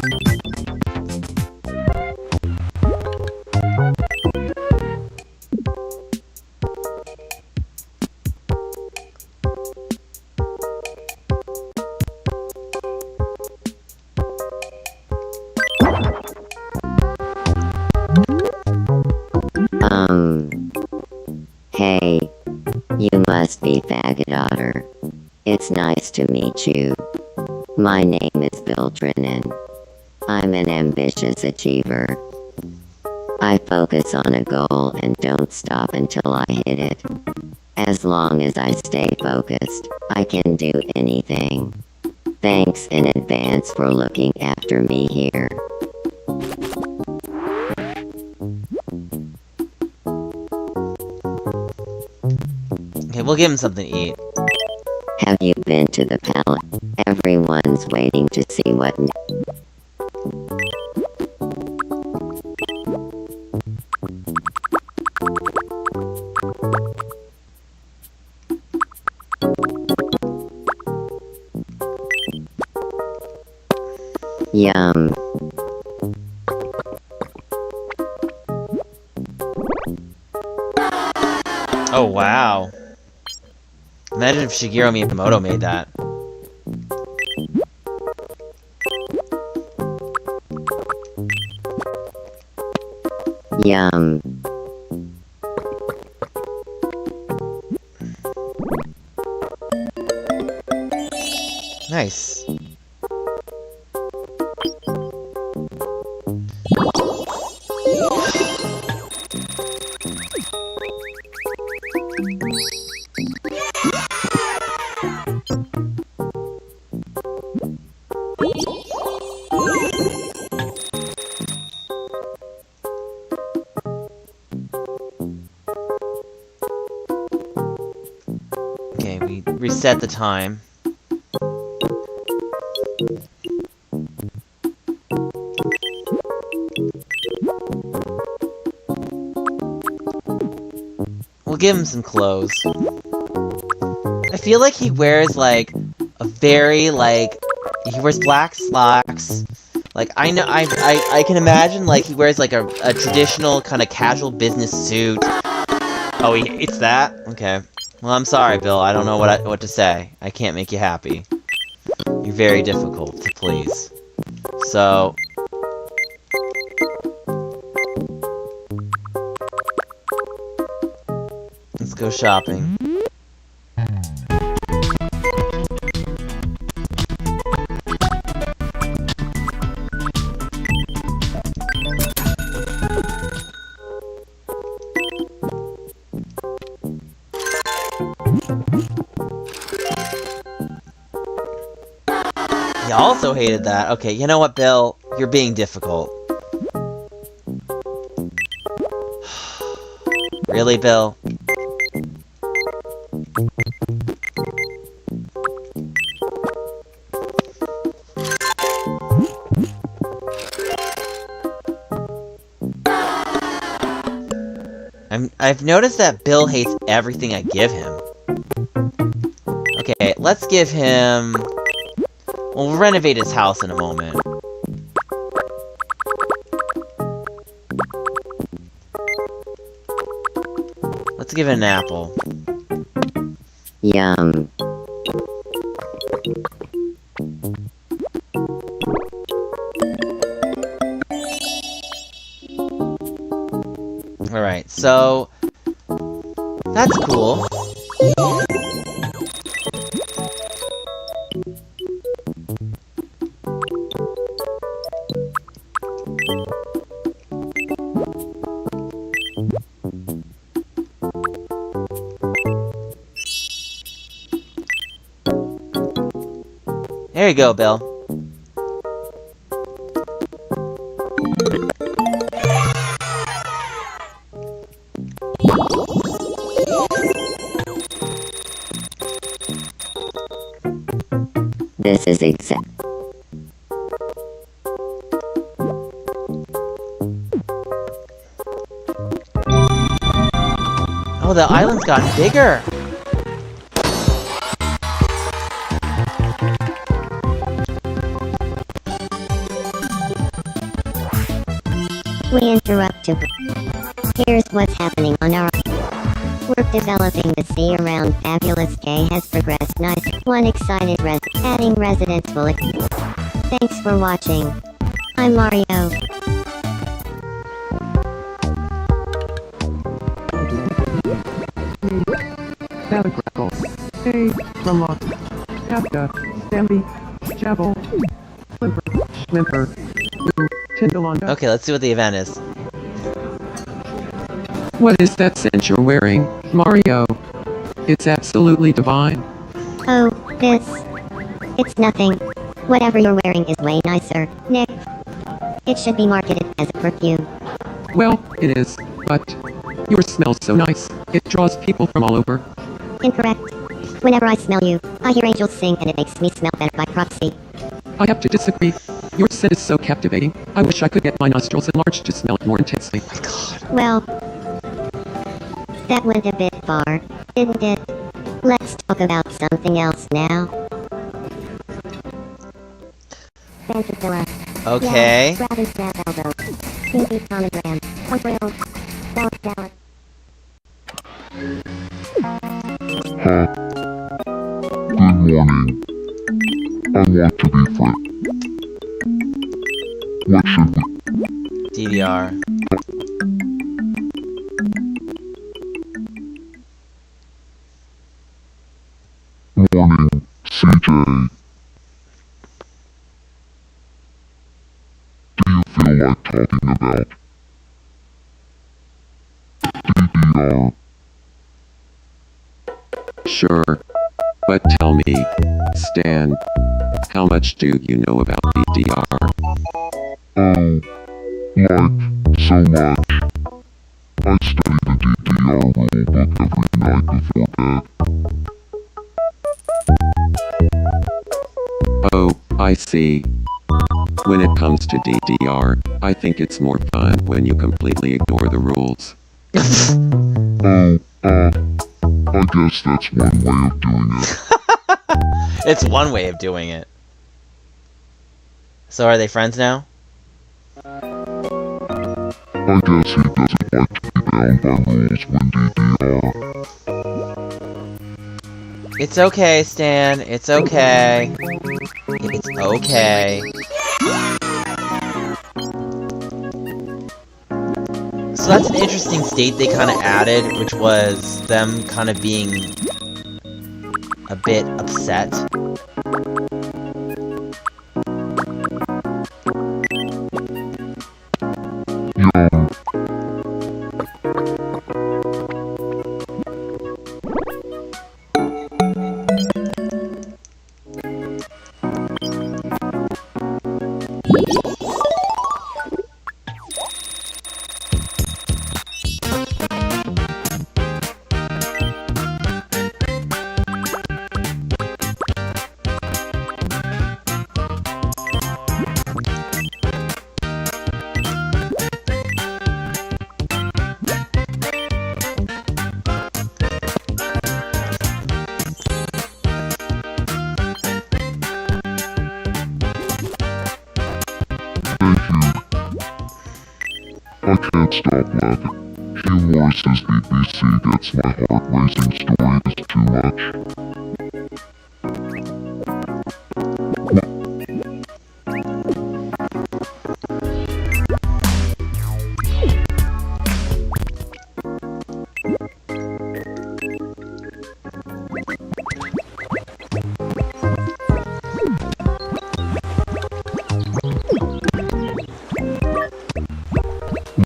Hey. You must be Faggot Otter. It's nice to meet you. My name is Bill Trinan. I'm an ambitious achiever. I focus on a goal and don't stop until I hit it. As long as I stay focused, I can do anything. Thanks in advance for looking after me here. Okay, we'll give him something to eat. Have you been to the palace? Everyone's waiting to see what... Yum. Oh, wow. Imagine if Shigeru Miyamoto made that. Yum. Nice. Okay, we reset the time. We'll give him some clothes. I feel like he wears, like, a very, like... He wears black slacks. Like, I know, I can imagine, like, he wears, like, a traditional kind of casual business suit. Oh, it's that? Okay. Well, I'm sorry, Bill. I don't know what to say. I can't make you happy. You're very difficult to please. So... let's go shopping. He also hated that. Okay, you know what, Bill? You're being difficult. Really, Bill? I've noticed that Bill hates everything I give him. Okay, let's give him... we'll renovate his house in a moment. Let's give it an apple. Yum. Alright, so... that's cool. There you go, Bill. This is exact. Oh, the island's gotten bigger! We interrupt to... Here's what's happening on our... Work developing the sea around Fabulous K has progressed nice. One excited adding residents will... Thanks for watching. I'm Mario. Crackle. Hey, Rumlock. Kafka. Stamby. Chapel. Whimper. Tindalonga. Okay, let's see what the event is. What is that scent you're wearing, Mario? It's absolutely divine. Oh, this... It's nothing. Whatever you're wearing is way nicer, Nick. It should be marketed as a perfume. Well, it is, but yours smells so nice. It draws people from all over. Incorrect. Whenever I smell you, I hear angels sing and it makes me smell better by proxy. I have to disagree. Your scent is so captivating. I wish I could get my nostrils enlarged to smell it more intensely. Oh my god. Well... that went a bit far, didn't it? Let's talk about something else now. Fantasilla. Okay. Yeah, grab and snap elbow. Pinky pomegram. Umbrella. Ballot ballot. Huh. Good morning. I want to be friends. What should we... DDR. Morning, CJ. Do you feel like talking about DDR? Sure. But tell me, Stan, how much do you know about DDR? Oh, like, so much. I study the DDR rulebook every night before bed. Oh, I see. When it comes to DDR, I think it's more fun when you completely ignore the rules. Oh, I guess that's one way of doing it. It's one way of doing it. So are they friends now? I guess he doesn't like to be bound by rules when DDR. It's okay, Stan. It's okay. It's okay. So that's an interesting state they kind of added, which was them kind of being a bit upset. Yo, thank you. I can't stop laughing. Humorous's BBC gets my heart-racing stories too much.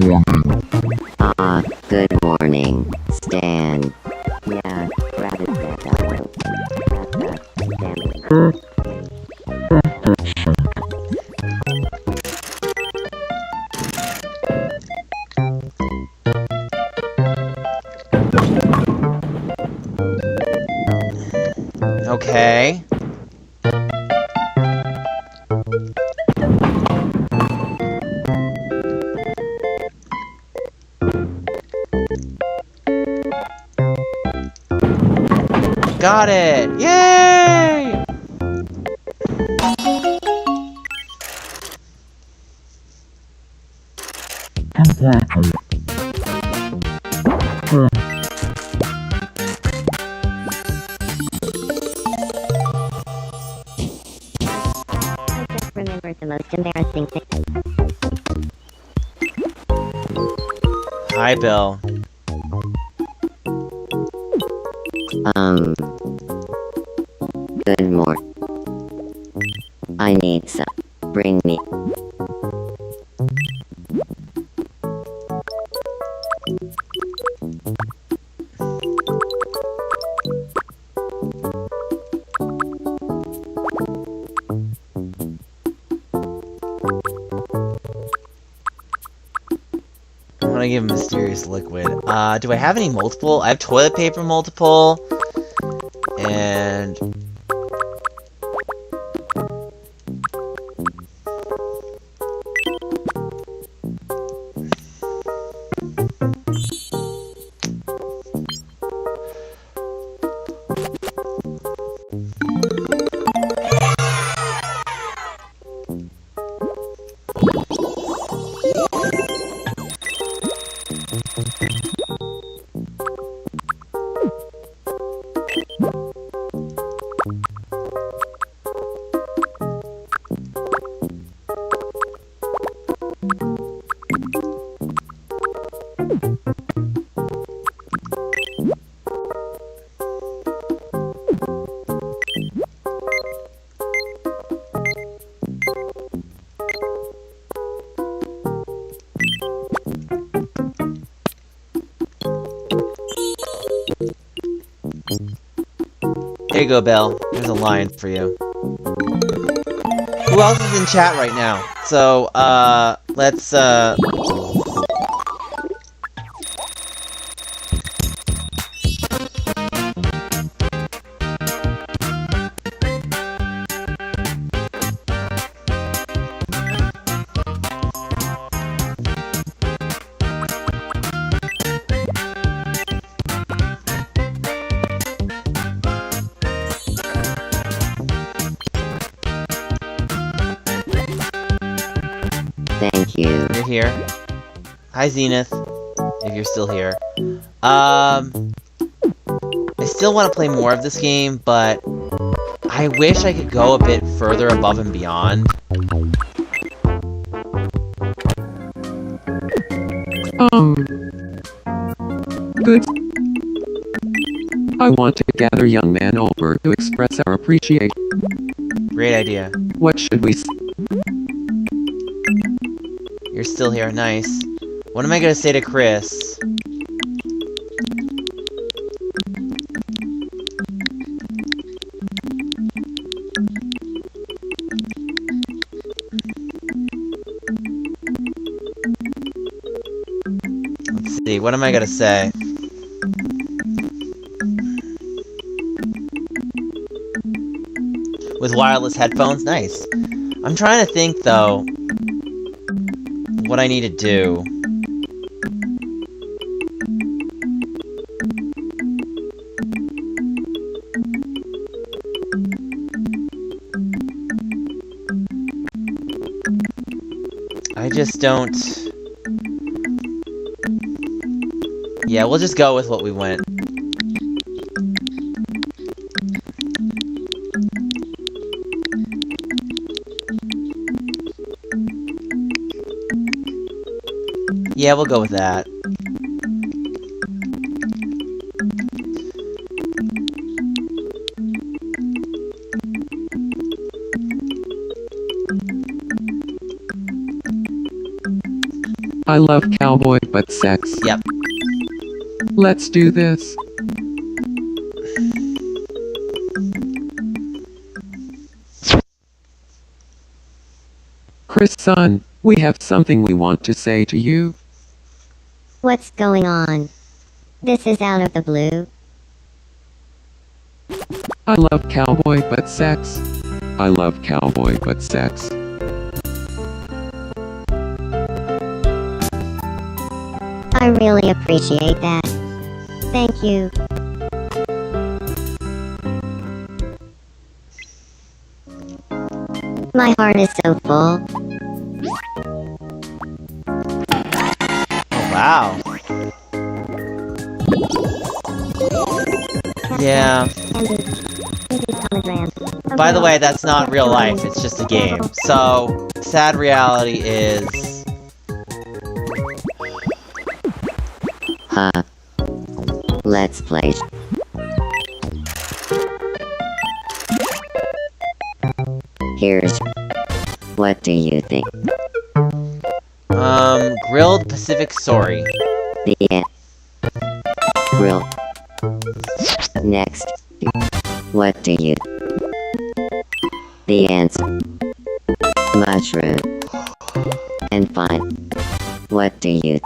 Morning. Good morning, Stan. Yeah, grab it Okay. Got it! Yay! remember the most embarrassing thing. Hi, Bill. Good morning. I need some. Bring me. I want to give him mysterious liquid. Do I have any multiple? I have toilet paper multiple. And... Here you go, Belle. There's a lion for you. Who else is in chat right now? So, let's, Thank you. You're here. Hi, Zenith. If you're still here. I still want to play more of this game, but I wish I could go a bit further above and beyond. Good. I want to gather young men over to express our appreciation. Great idea. What should we You're still here. Nice. What am I gonna say to Chris? Let's see. What am I gonna say? With wireless headphones? Nice. I'm trying to think, though, what I need to do. I just don't... Yeah, we'll just go with what we went. Yeah, we'll go with that. I love cowboy butt sex. Yep. Let's do this. Chris son, we have something we want to say to you. What's going on? This is out of the blue. I love cowboy butt sex. I love cowboy butt sex. I really appreciate that. Thank you. My heart is so full. Oh, wow. Yeah. By the way, that's not real life, it's just a game. So, sad reality is... Huh. Let's play. Here's... What do you think? Grilled Pacific Sorry. The end. Grill. Next. What do you... The answer. Mushroom. And fine. What do you...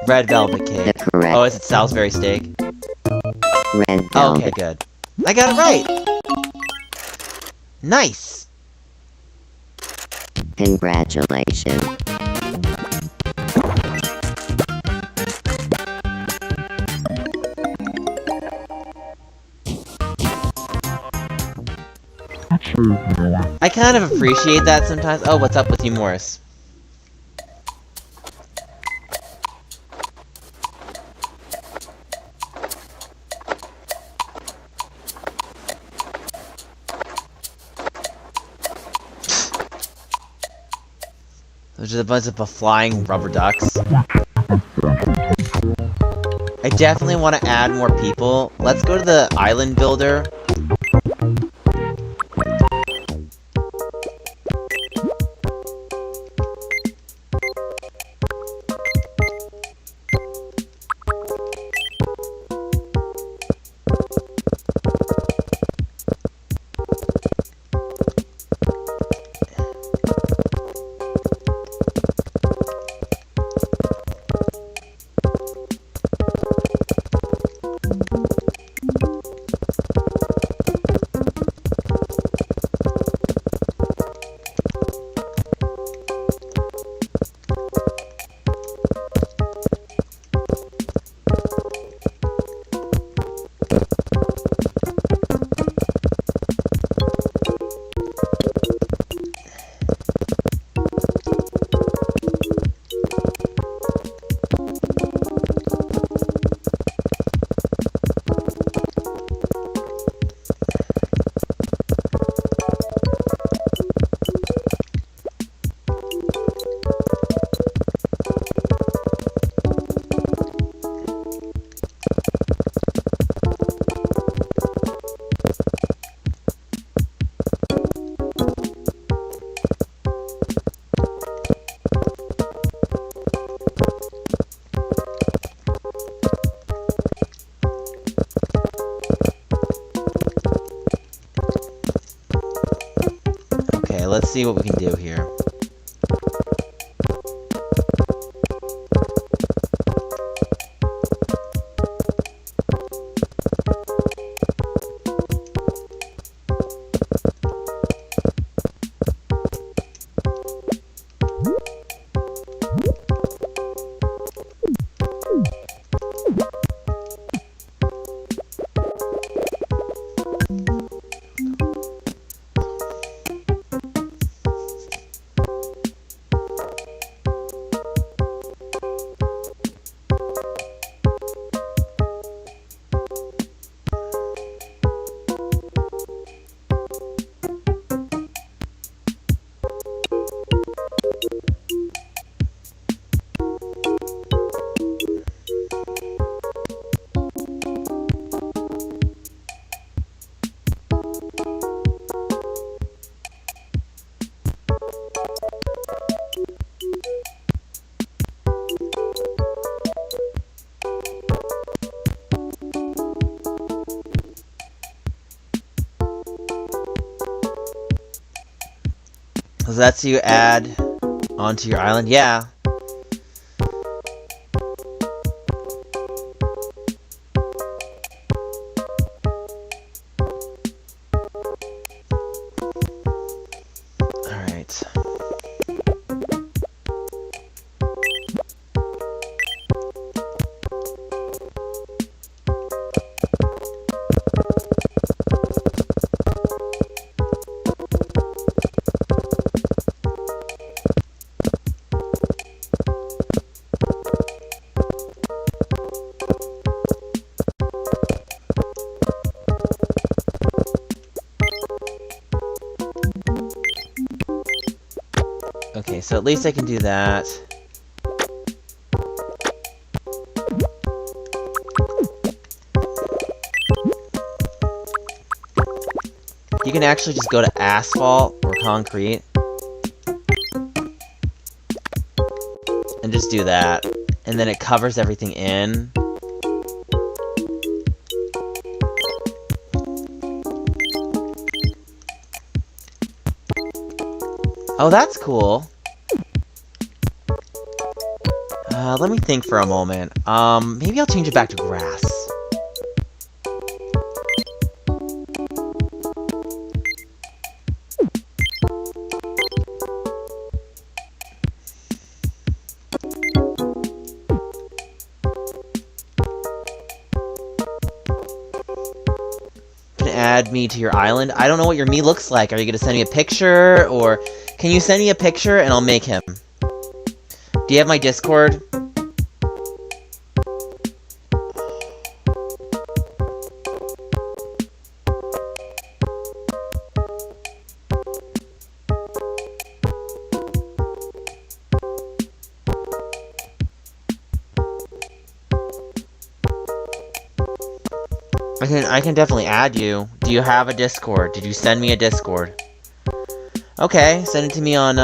Red Velvet Cake. The correct... Oh, is it Salisbury steak? Red Oh, okay, velvet. good. I got it right! Nice! Congratulations. I kind of appreciate that sometimes. Oh, what's up with you, Morris? There's just a bunch of flying rubber ducks. I definitely want to add more people. Let's go to the island builder. let's see what we can do here. So that's you add onto your island? Yeah. Alright. Okay, so at least I can do that. You can actually just go to asphalt or concrete and just do that, and then it covers everything in. Oh, that's cool. Let me think for a moment. Maybe I'll change it back to grass. Can add me to your island. I don't know what your me looks like. Are you gonna send me a picture, or can you send me a picture and I'll make him? Do you have my Discord? I can definitely add you. Do you have a Discord? Did you send me a Discord? Okay, send it to me on,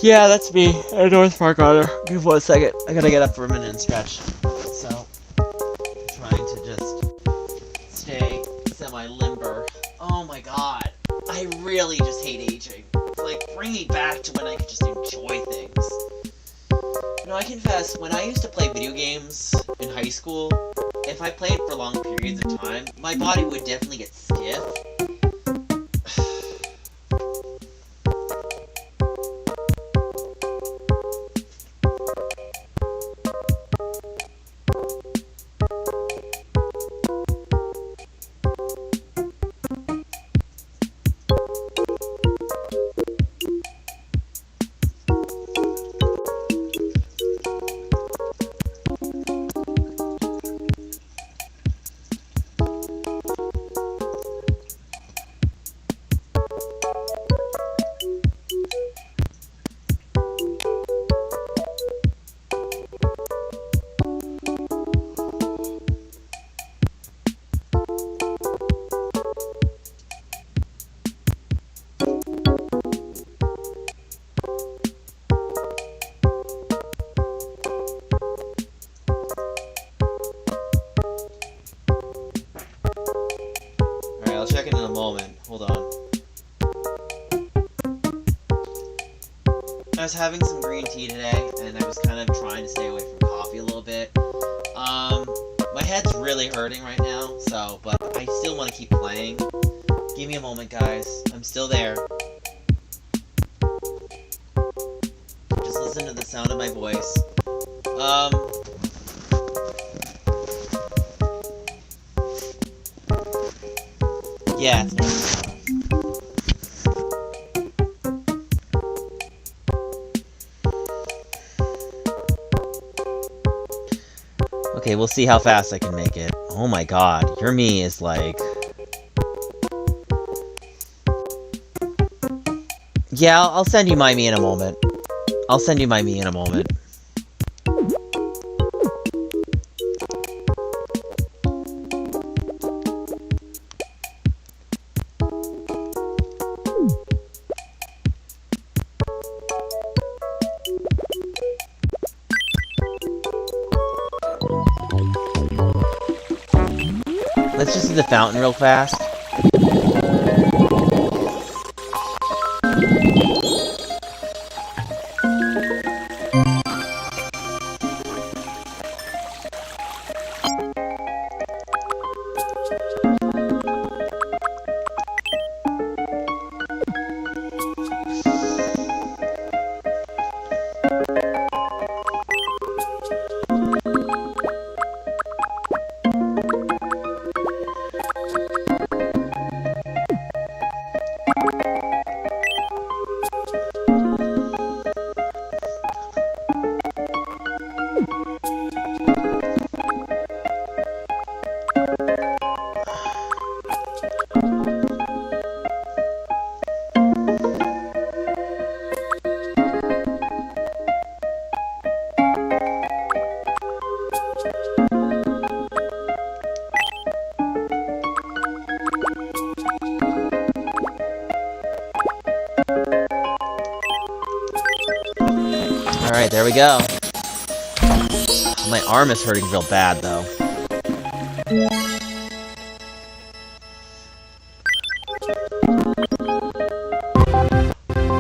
yeah, that's me at North Park Otter. Give me 1 second. I gotta get up for a minute and stretch. So, I'm trying to just stay semi-limber. Oh my god. I really just hate aging. Like, bring me back to when I could just enjoy things. No, I confess, when I used to play video games in high school, if I played for long periods of time, my body would definitely get stiff. I'll check in a moment. Hold on. I was having some green tea today, and I was kind of trying to stay away from coffee a little bit. My head's really hurting right now, but I still want to keep playing. Give me a moment, guys. I'm still there. Just listen to the sound of my voice. Yeah, it's not. Okay, we'll see how fast I can make it. Oh my god, your me is like... Yeah, I'll send you my me in a moment. I'll send you my me in a moment. Let's just see the fountain real fast. Alright, there we go. My arm is hurting real bad, though.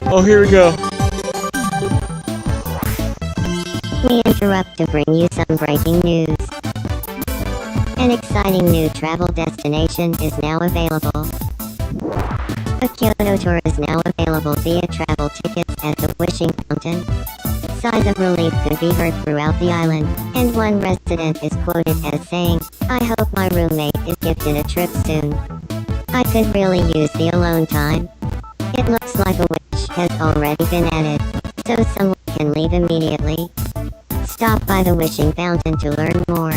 Oh, here we go. We interrupt to bring you some breaking news. An exciting new travel destination is now available. A Kyoto tour is now available via travel tickets at the Wishing Fountain. Sighs of relief could be heard throughout the island, and one resident is quoted as saying, "I hope my roommate is gifted a trip soon. I could really use the alone time." It looks like a wish has already been added, so someone can leave immediately. Stop by the Wishing Fountain to learn more.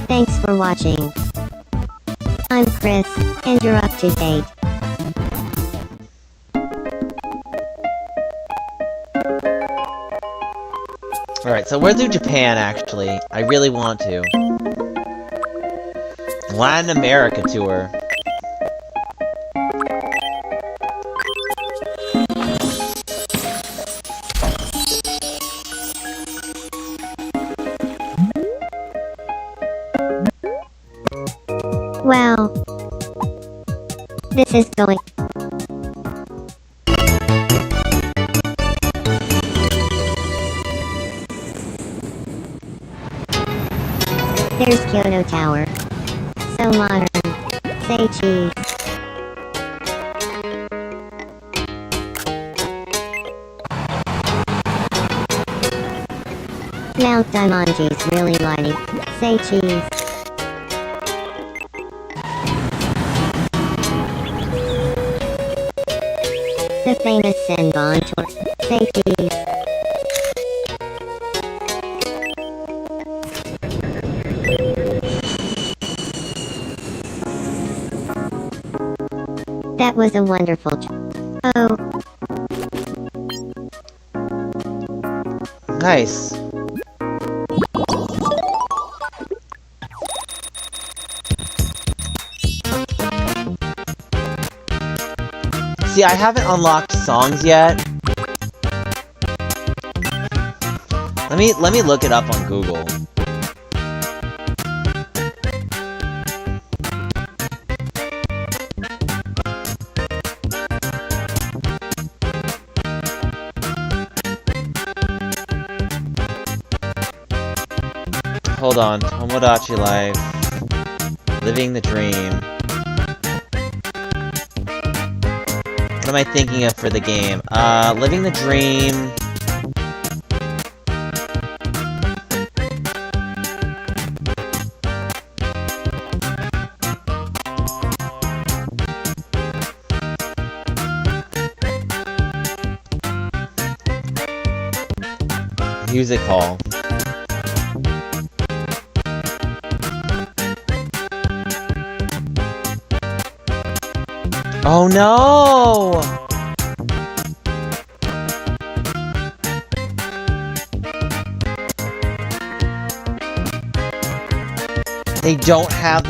Thanks for watching. I'm Chris, and you're up to date. Alright, so we're through Japan, actually. I really want to. Latin America tour. Wow. This is going... Here's Kyoto Tower. So modern. Say cheese. Mount Daimonji's really lighty. Say cheese. The famous Senbon tour. Say cheese. That was a wonderful Oh. Nice. See, I haven't unlocked songs yet. Let me look it up on Google. Hold on, Tomodachi Life, Living the Dream. What am I thinking of for the game? Living the Dream. Music Hall. Oh no! They don't have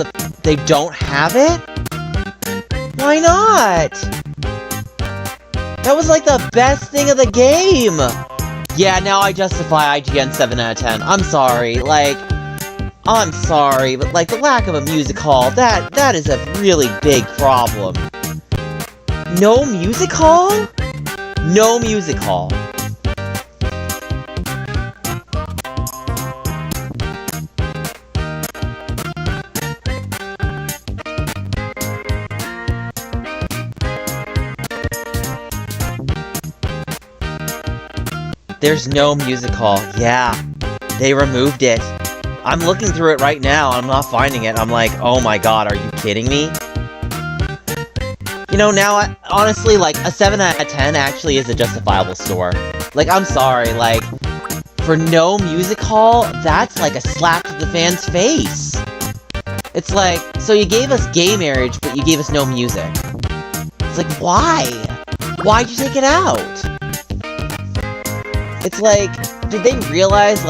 it? Why not? That was like the best thing of the game! Yeah, now I justify IGN 7 out of 10. I'm sorry, I'm sorry, but the lack of a music hall, that is a really big problem. No music hall? No music hall. There's no music hall. Yeah, they removed it. I'm looking through it right now. I'm not finding it. I'm like, oh my god, are you kidding me? You know, now, honestly, a 7 out of 10 actually is a justifiable score. I'm sorry, for no music hall, that's like a slap to the fan's face. It's so you gave us gay marriage, but you gave us no music. It's why? Why'd you take it out? It's did they realize,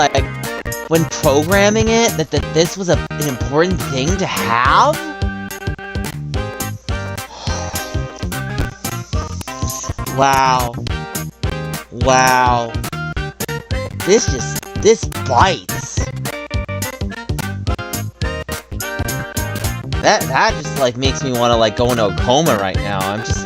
when programming it, that this was an important thing to have? Wow. Wow. This bites. That just, makes me want to, go into a coma right now. I'm just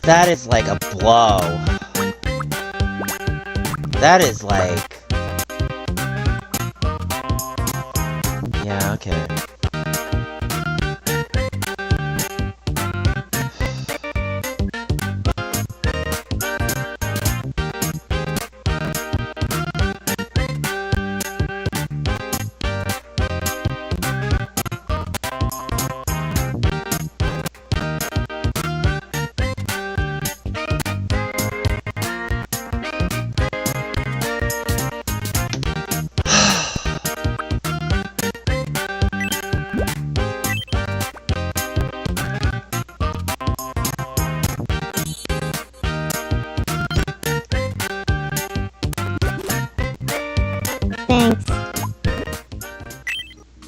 that is a blow. That is yeah, okay.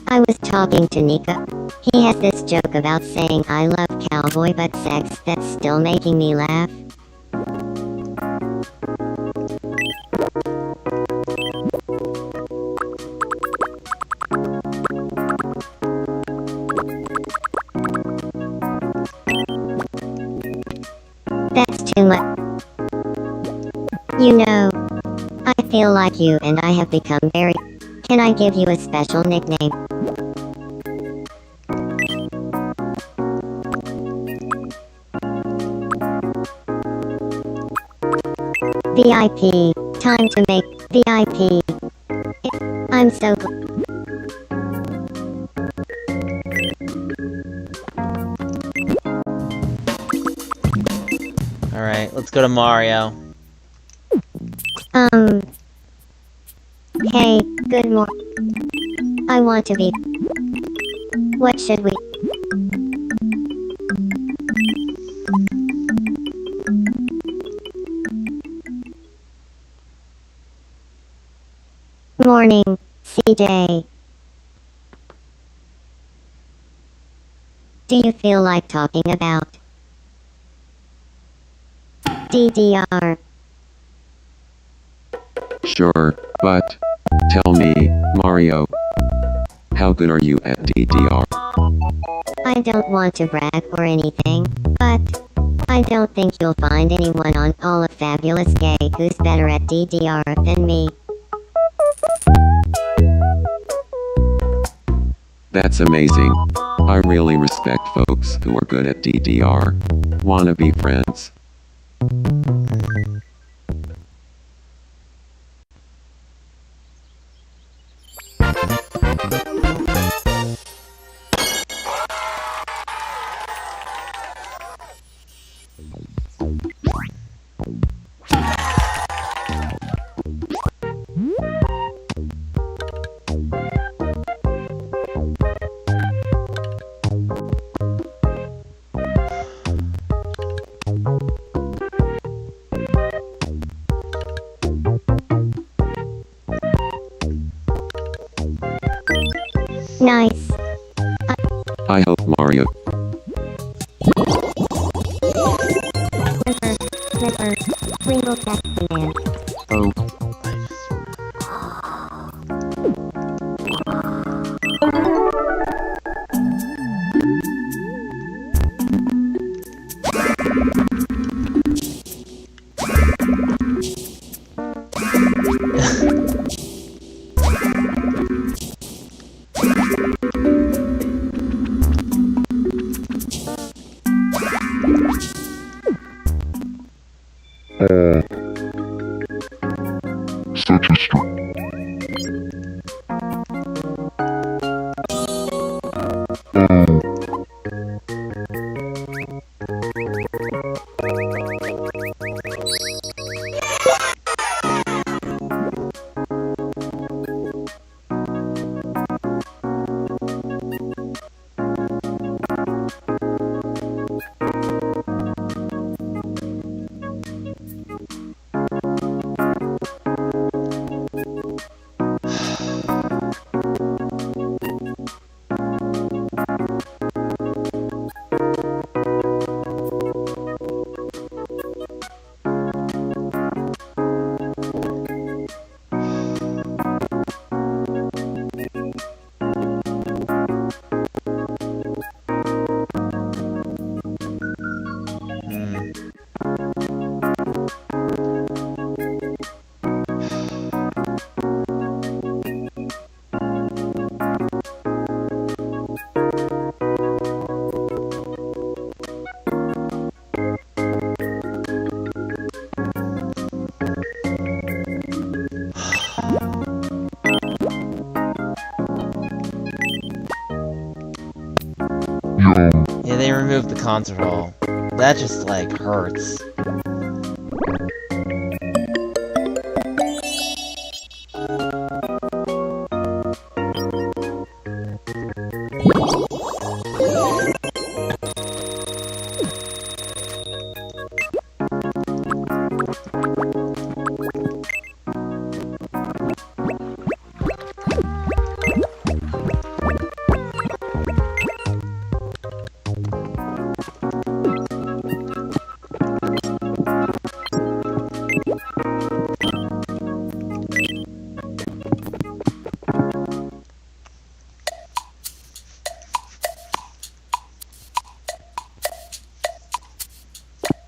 I was talking to Nika. He has this joke about saying I love cowboy butt sex that's still making me laugh. That's too much. You know, I feel like you and I have become very... Can I give you a special nickname? VIP. Time to make VIP. I'm so Alright, let's go to Mario. Hey, good morning. I want to be... What should we... Morning, CJ. Do you feel like talking about DDR? Sure, but tell me, Mario, how good are you at DDR? I don't want to brag or anything, but I don't think you'll find anyone on all of Fabulous Gay who's better at DDR than me. That's amazing. I really respect folks who are good at DDR. Wanna be friends? Nice. I hope Mario. Flipper. Wingle Tech Command. Oh, Such a Yeah, they removed the concert hall. That just, like, hurts.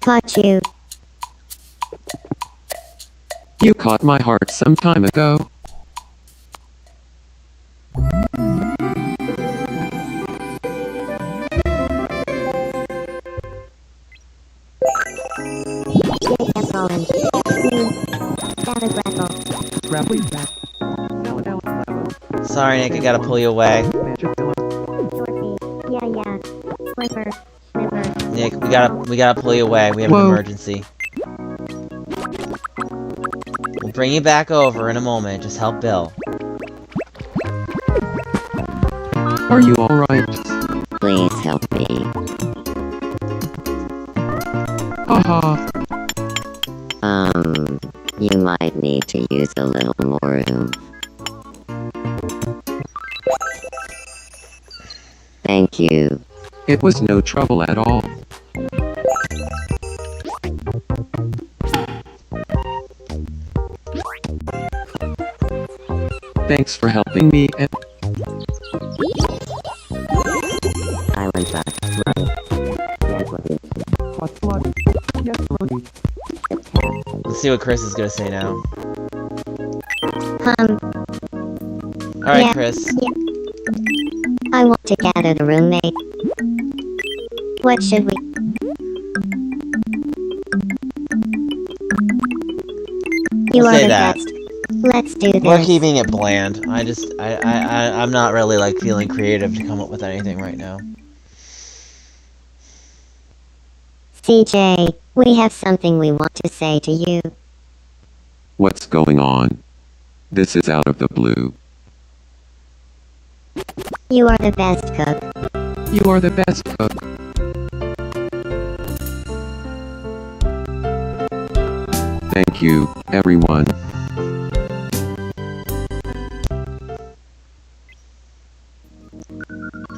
Caught you. You caught my heart some time ago. Kept rolling. Savage wrestle. Sorry, Nick, I gotta pull you away. Dorothy. Yeah. Slipper. Nick, we gotta pull you away. We have an Whoa. emergency. We'll bring you back over in a moment. Just help Bill. Are you alright? Please help me. Haha. You might need to use a little more room. Thank you. It was no trouble at all. Thanks for helping me and Island bus. Let's see what Chris is gonna say now. Alright, Yeah. Chris. I want to gather the roommate. What should we? You We'll are say the that. best. Let's do this. We're keeping it bland. I'm not really, like, feeling creative to come up with anything right now. CJ, we have something we want to say to you. what's going on? This is out of the blue. You are the best cook. You are the best cook. Thank you, everyone.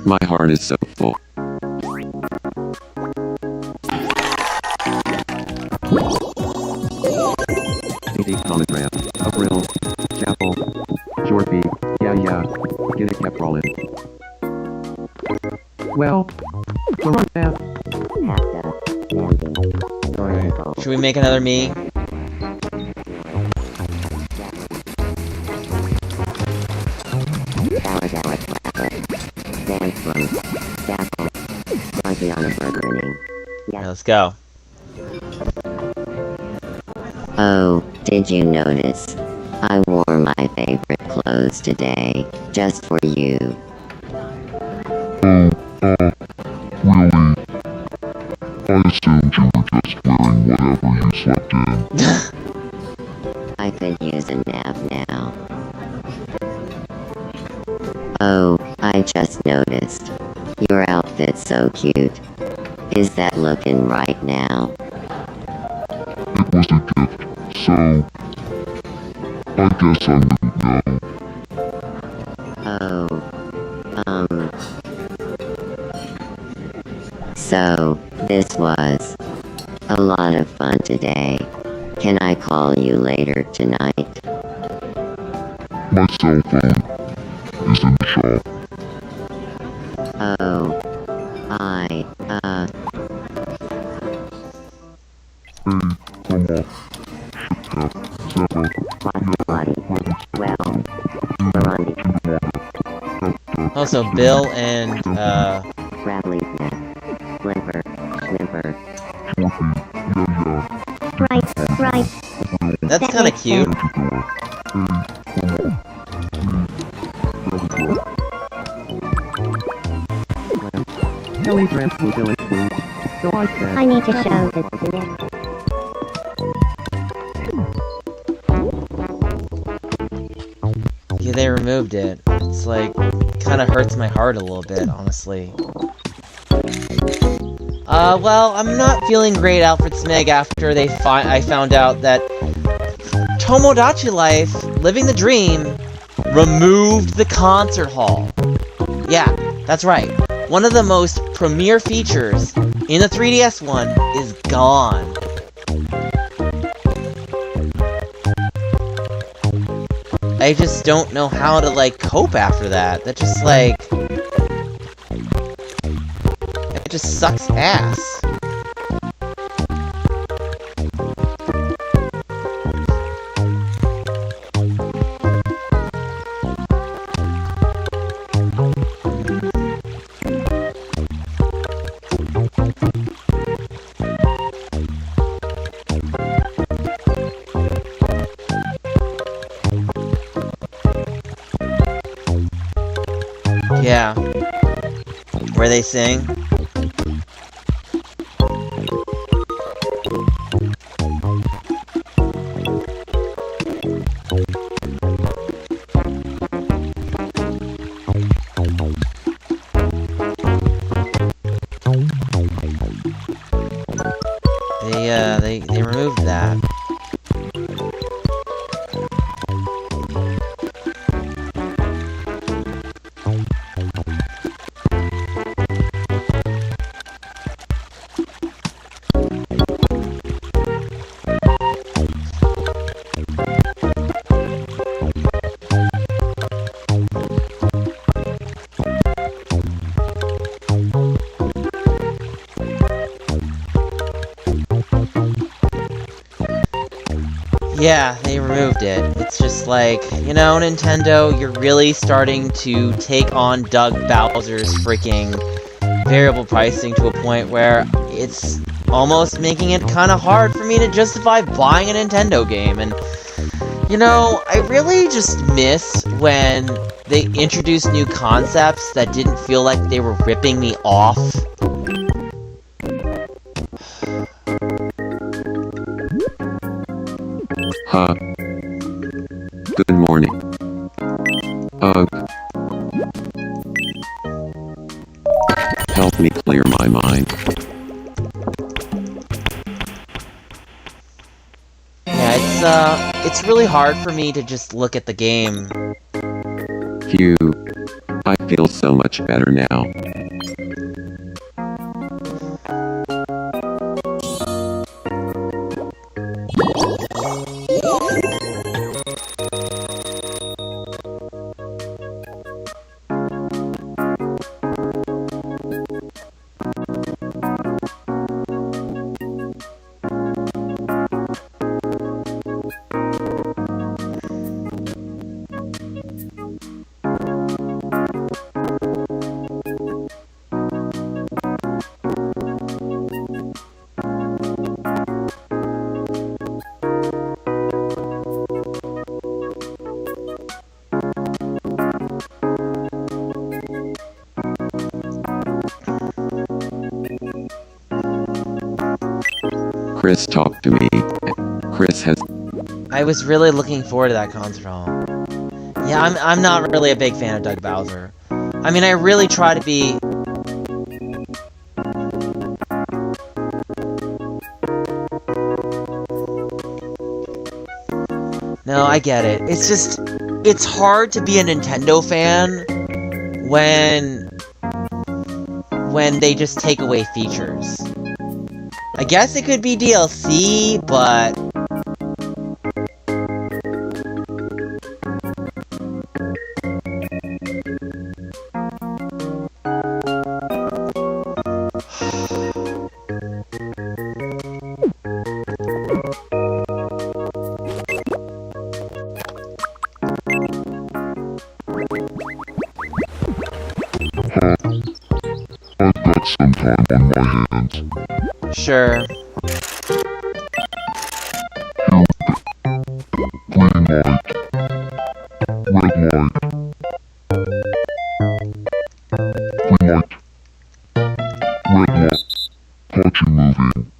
My heart is so full. CD Hologram, April, Chapel, Jorpy, yeah, get it kept rolling. Well, come on now. Should we make another me? Alright, let's go. Oh, did you notice? I wore my favorite clothes today, just for you. Really? I assumed you were just wearing whatever you slept in. I could use a nap now. Oh, I just noticed. Your outfit's so cute. Is that looking right now? It was a gift, so I guess I wouldn't know. So, this was a lot of fun today. Can I call you later tonight? My cell phone is in the shop. Oh, Hey, come on. Ship Zapper. well, we're on the Also, Bill and, Bradley Smith. Slimper. Jorpy, yeah. Right. that's kinda cute. Kelly dressed in village food, so I said, I need to show this to Nick. Yeah, they removed it. It's like, kinda hurts my heart a little bit, honestly. Well, I'm not feeling great, Alfred Smeg, after I found out that Tomodachi Life, Living the Dream, removed the concert hall. Yeah, that's right. One of the most premier features in the 3DS one is gone. I just don't know how to, like, cope after that. That just, like... It just sucks ass. Yeah. Where they sing. They removed that. Yeah, they removed it. It's just like, you know, Nintendo, you're really starting to take on Doug Bowser's freaking variable pricing to a point where it's almost making it kind of hard for me to justify buying a Nintendo game. And, you know, I really just miss when they introduced new concepts that didn't feel like they were ripping me off. Huh. Good morning. Ugh. Help me clear my mind. Yeah, it's really hard for me to just look at the game. Phew. I feel so much better now. Chris talked to me. Chris has... I was really looking forward to that console. Yeah, I'm not really a big fan of Doug Bowser. I mean, I really try to be... No, I get it. It's just... It's hard to be a Nintendo fan when they just take away features. I guess it could be DLC, but... I've got some time on my hands. Sure. Green light. Red light. Green light. Red light. Caught you moving.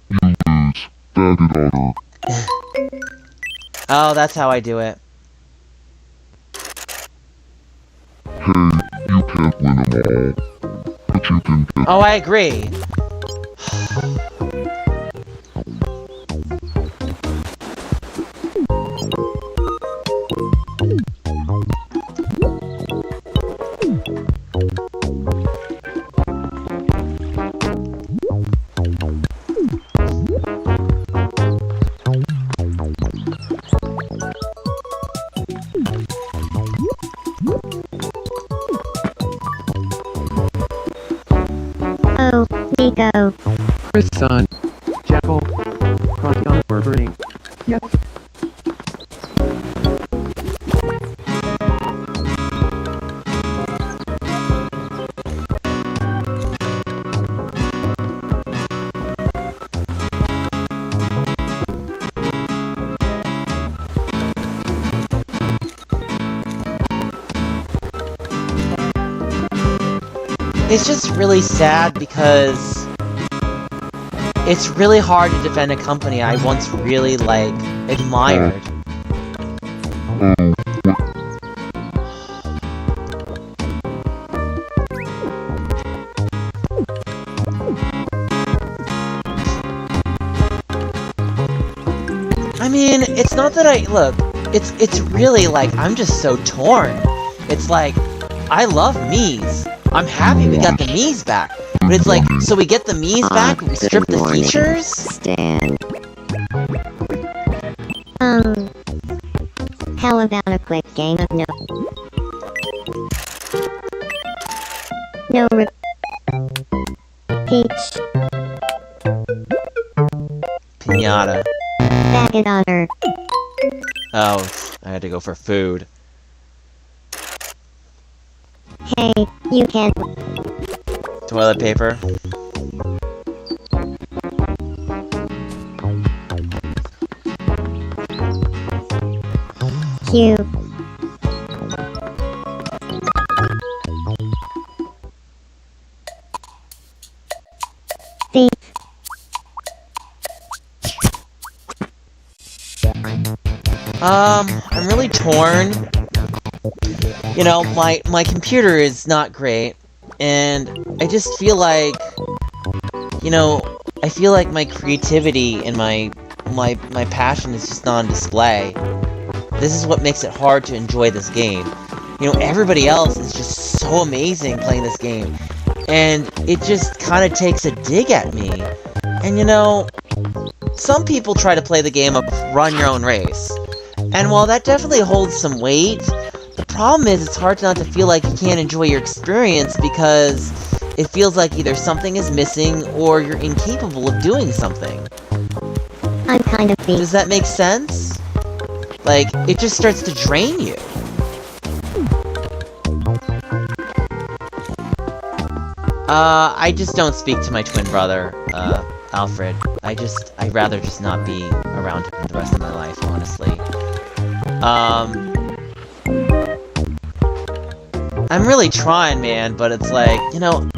You lose. Bagged otter. Oh, that's how I do it. Hey, you can't win them all. But you can get... Oh, I agree. Oh, me it's just really sad because it's really hard to defend a company I once really, like, admired. I mean, it's not that look, it's really like, I'm just so torn. It's like, I love Mii's. I'm happy we got the Mii's back. But it's like, so we get the Mii's back, we strip the features? Stan. How about a quick game of No Peach. Pinata. Back it otter. Oh, I had to go for food. Hey, you can. Toilet paper. Q. Thief. I'm really torn. You know, my computer is not great, and I just feel like, you know, I feel like my creativity and my passion is just not on display. This is what makes it hard to enjoy this game. You know, everybody else is just so amazing playing this game, and it just kind of takes a dig at me. And you know, some people try to play the game of run your own race, and while that definitely holds some weight, the problem is it's hard not to feel like you can't enjoy your experience because it feels like either something is missing or you're incapable of doing something. I'm kind of thief. Does that make sense? Like, it just starts to drain you. I just don't speak to my twin brother, Alfred. I'd rather just not be around him for the rest of my life, honestly. I'm really trying, man, but it's like, you know,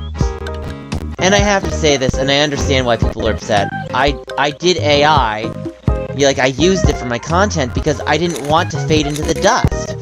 and I have to say this, and I understand why people are upset. I did AI, like, I used it for my content because I didn't want to fade into the dust.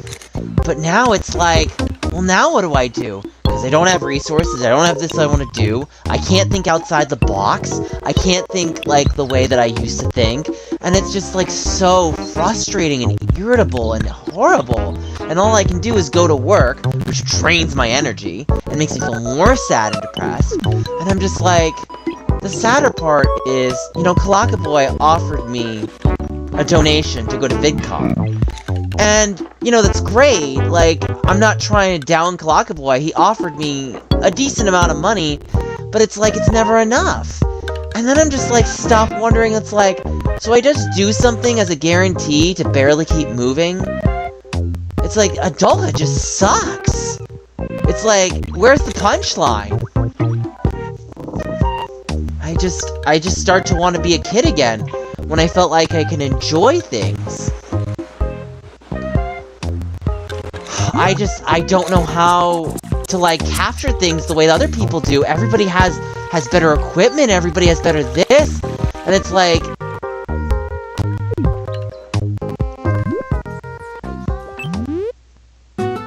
But now it's like, well, now what do I do? Because I don't have resources, I don't have this I want to do, I can't think outside the box, I can't think, like, the way that I used to think, and it's just, like, so frustrating and irritable and horrible, and all I can do is go to work, which drains my energy, and makes me feel more sad and depressed, and I'm just like, the sadder part is, you know, Kalakaboy offered me a donation to go to VidCon. And, you know, that's great, like, I'm not trying to down Kalakaboy, he offered me a decent amount of money, but it's like, it's never enough. And then I'm just like, stop wondering, it's like, so I just do something as a guarantee to barely keep moving? It's like, adulthood just sucks. It's like, where's the punchline? I just start to want to be a kid again, when I felt like I can enjoy things. I don't know how to, like, capture things the way that other people do. Everybody has better equipment, everybody has better this, and it's like...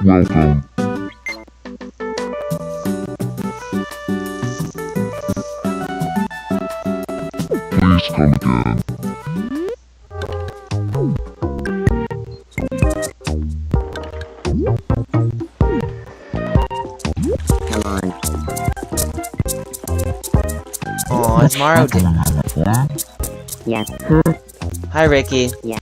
Welcome. Please come again. Come on. Aw, is Mario... Yes. Hi, Ricky. Yeah.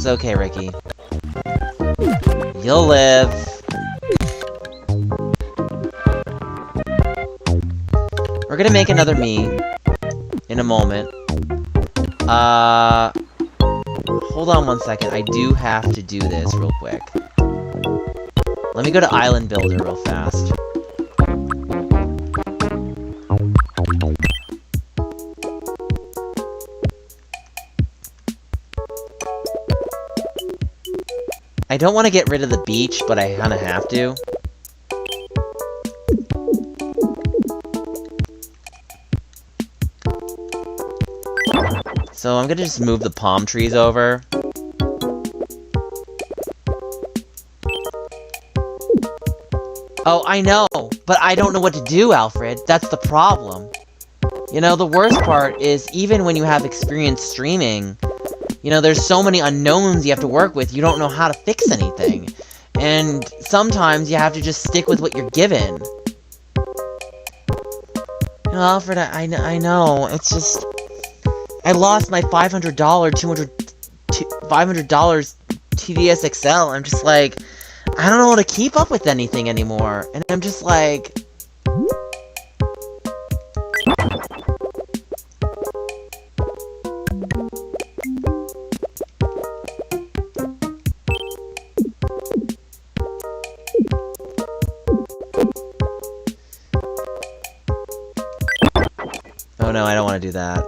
It's okay, Ricky. You'll live. We're gonna make another me in a moment. Hold on one second. I do have to do this real quick. Let me go to Island Builder real fast. I don't want to get rid of the beach, but I kind of have to. So I'm gonna just move the palm trees over. Oh, I know, but I don't know what to do, Alfred. That's the problem. You know, the worst part is even when you have experience streaming, you know, there's so many unknowns you have to work with, you don't know how to fix anything. And sometimes you have to just stick with what you're given. You know, Alfred, I know, it's just... I lost my $500 TDS XL. I'm just like, I don't know how to keep up with anything anymore. And I'm just like... Oh no, I don't want to do that.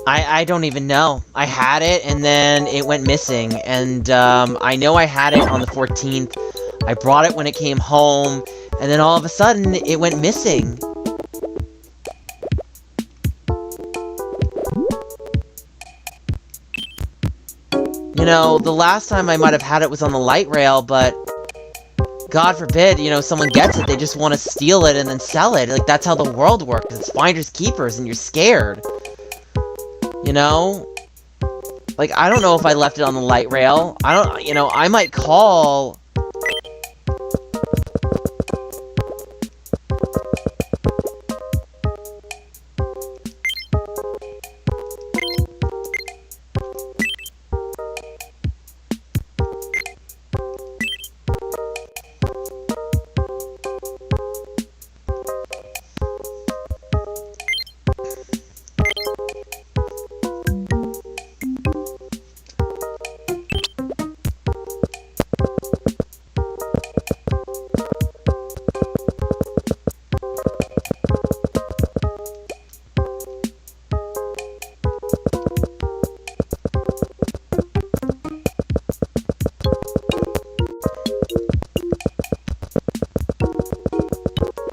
I don't even know. I had it, and then it went missing, and I know I had it on the 14th. I brought it when it came home, and then all of a sudden, it went missing. You know, the last time I might have had it was on the light rail, but... God forbid, you know, someone gets it, they just want to steal it and then sell it. Like, that's how the world works. It's finders keepers, and you're scared. You know? Like, I don't know if I left it on the light rail. I don't, you know, I might call...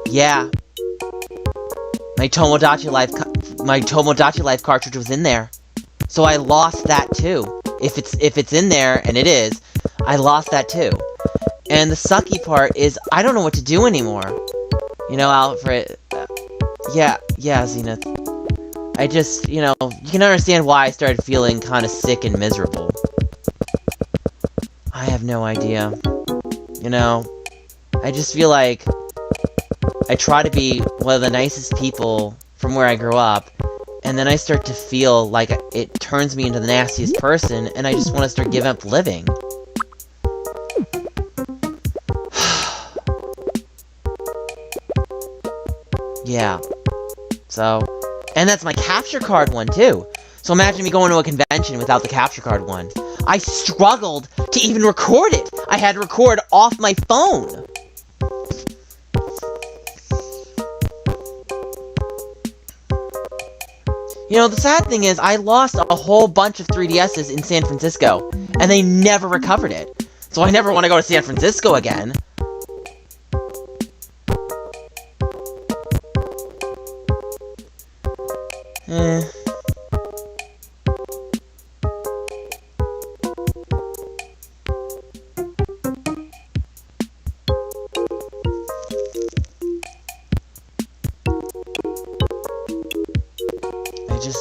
Yeah. My Tomodachi Life cartridge was in there. So I lost that too. If it's in there, and it is, I lost that too. And the sucky part is I don't know what to do anymore. You know, Alfred. Yeah, Zenith. I just, you know, you can understand why I started feeling kind of sick and miserable. I have no idea. You know, I just feel like I try to be one of the nicest people from where I grew up, and then I start to feel like it turns me into the nastiest person, and I just want to start giving up living. Yeah. So, and that's my capture card one, too. So imagine me going to a convention without the capture card one. I struggled to even record it. I had to record off my phone. You know, the sad thing is, I lost a whole bunch of 3DSs in San Francisco, and they never recovered it. So I never want to go to San Francisco again.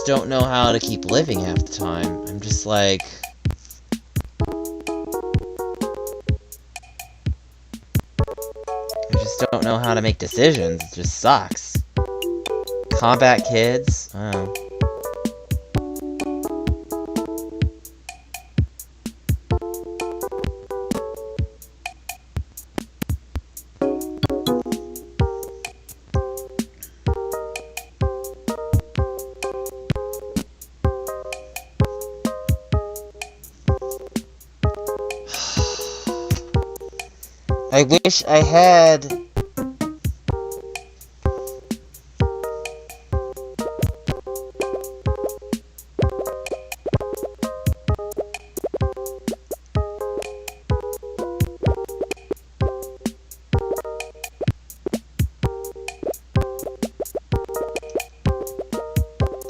just don't know how to keep living half the time. I'm just like... I just don't know how to make decisions. It just sucks. Combat kids? Oh. I wish I had...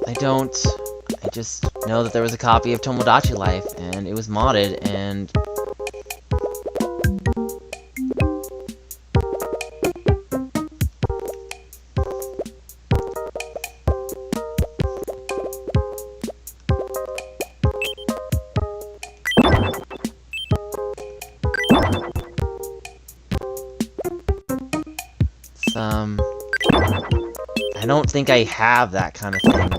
I just know that there was a copy of Tomodachi Life, and it was modded, and... I don't think I have that kind of thing.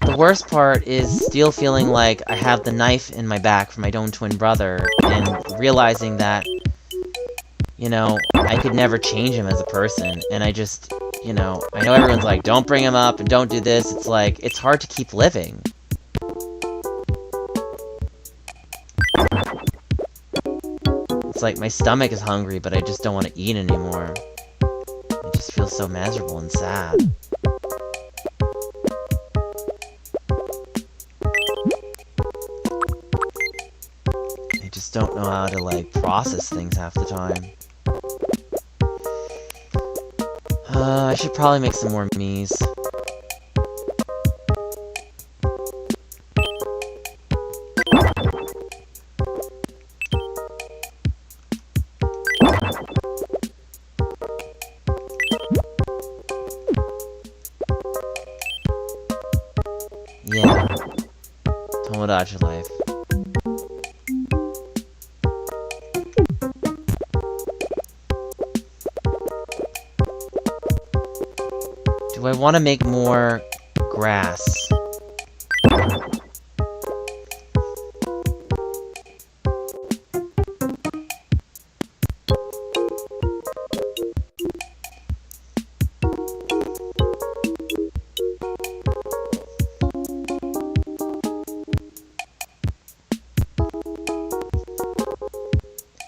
The worst part is still feeling like I have the knife in my back from my own twin brother, and realizing that, you know, I could never change him as a person, and I just, you know, I know everyone's like, don't bring him up and don't do this. It's like, it's hard to keep living. It's like my stomach is hungry, but I just don't want to eat anymore. It just feels so miserable and sad. I just don't know how to, like, process things half the time. I should probably make some more memes. Yeah. Tomodachi Life. Do I want to make more grass?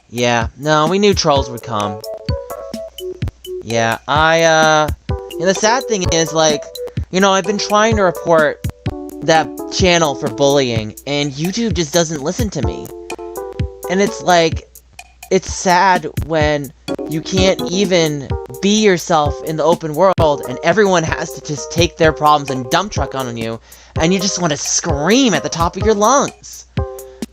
Yeah, no, we knew trolls would come. Yeah, and the sad thing is, like, you know, I've been trying to report that channel for bullying, and YouTube just doesn't listen to me. And it's like, it's sad when you can't even be yourself in the open world, and everyone has to just take their problems and dump truck on you, and you just want to scream at the top of your lungs.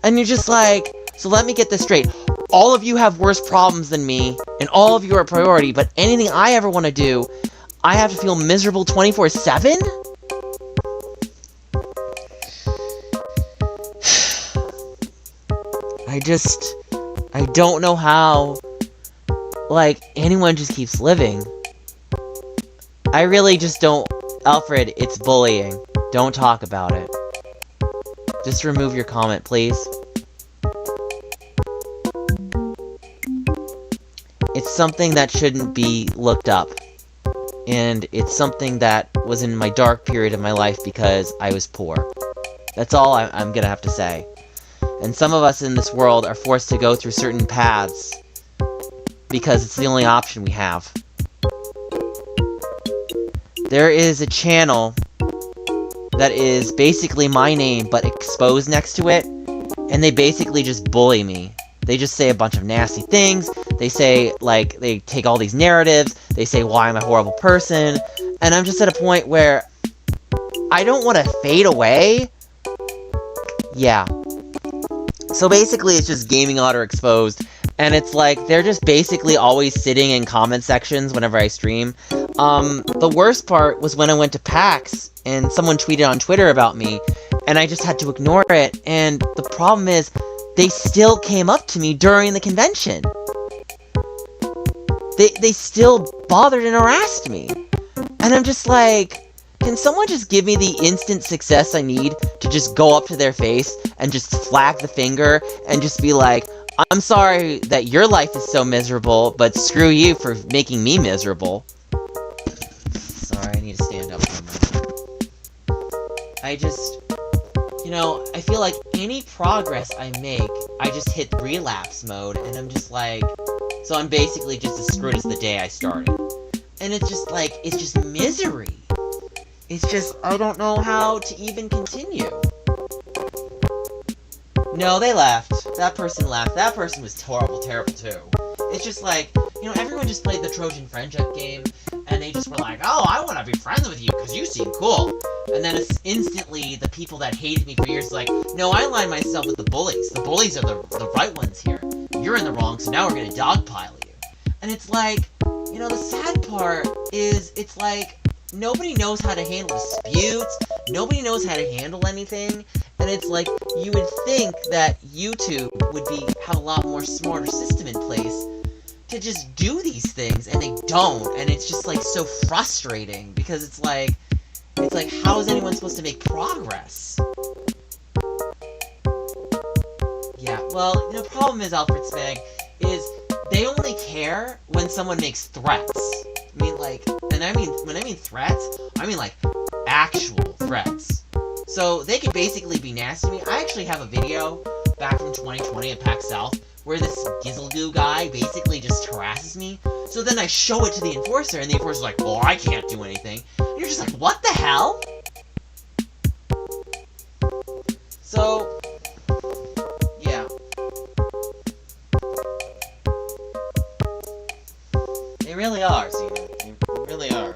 And you're just like, so let me get this straight. All of you have worse problems than me, and all of you are a priority, but anything I ever want to do, I have to feel miserable 24/7? I don't know how, like, anyone just keeps living. I really just don't... Alfred, it's bullying. Don't talk about it. Just remove your comment, please. It's something that shouldn't be looked up. And it's something that was in my dark period of my life because I was poor. That's all I'm gonna have to say. And some of us in this world are forced to go through certain paths because it's the only option we have. There is a channel that is basically my name but exposed next to it, and they basically just bully me. They just say a bunch of nasty things. They say, like, they take all these narratives. They say why I'm a horrible person. And I'm just at a point where I don't want to fade away. Yeah. So basically, it's just Gaming Otter Exposed And it's like, they're just basically always sitting in comment sections whenever I stream. The worst part was when I went to PAX, and someone tweeted on Twitter about me, and I just had to ignore it, and the problem is, they still came up to me during the convention. They still bothered and harassed me. And I'm just like, can someone just give me the instant success I need to just go up to their face and just flag the finger and just be like, I'm sorry that your life is so miserable, but screw you for making me miserable. Sorry, I need to stand up for a moment. I just, I feel like any progress I make, I just hit relapse mode, and I'm just like, so I'm basically just as screwed as the day I started. And it's just like, it's just misery. It's just, I don't know how to even continue. No, they left. That person left. That person was terrible too. It's just like, everyone just played the Trojan Friendship game, and they just were like, oh, I want to be friends with you because you seem cool. And then it's instantly the people that hated me for years like, no, I align myself with the bullies. The bullies are the right ones here. You're in the wrong, so now we're going to dogpile you. And it's like, the sad part is, it's like, nobody knows how to handle disputes, nobody knows how to handle anything, and it's like, you would think that YouTube would have a lot more smarter system in place to just do these things, and they don't, and it's just like so frustrating, because it's like, how is anyone supposed to make progress? Yeah, well, the problem is, Alfred Smeg, is they only care when someone makes threats. I mean, like, when I mean threats, I mean, like, actual threats. So, they could basically be nasty to me. I actually have a video back from 2020 at PAX South where this Gizzlegoo guy basically just harasses me. So then I show it to the enforcer, and the enforcer's like, well, I can't do anything. And you're just like, what the hell? So, yeah. They really are, Zena. They really are.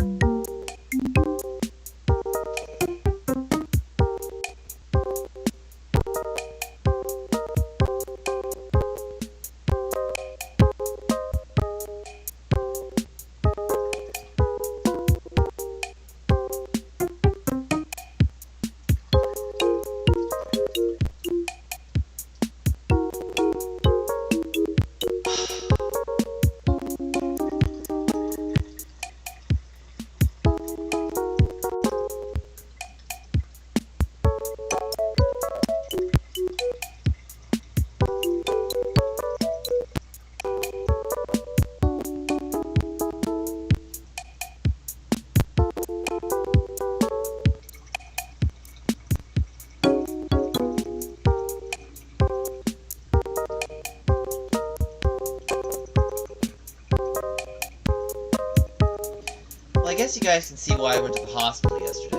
Well, I guess you guys can see why I went to the hospital yesterday.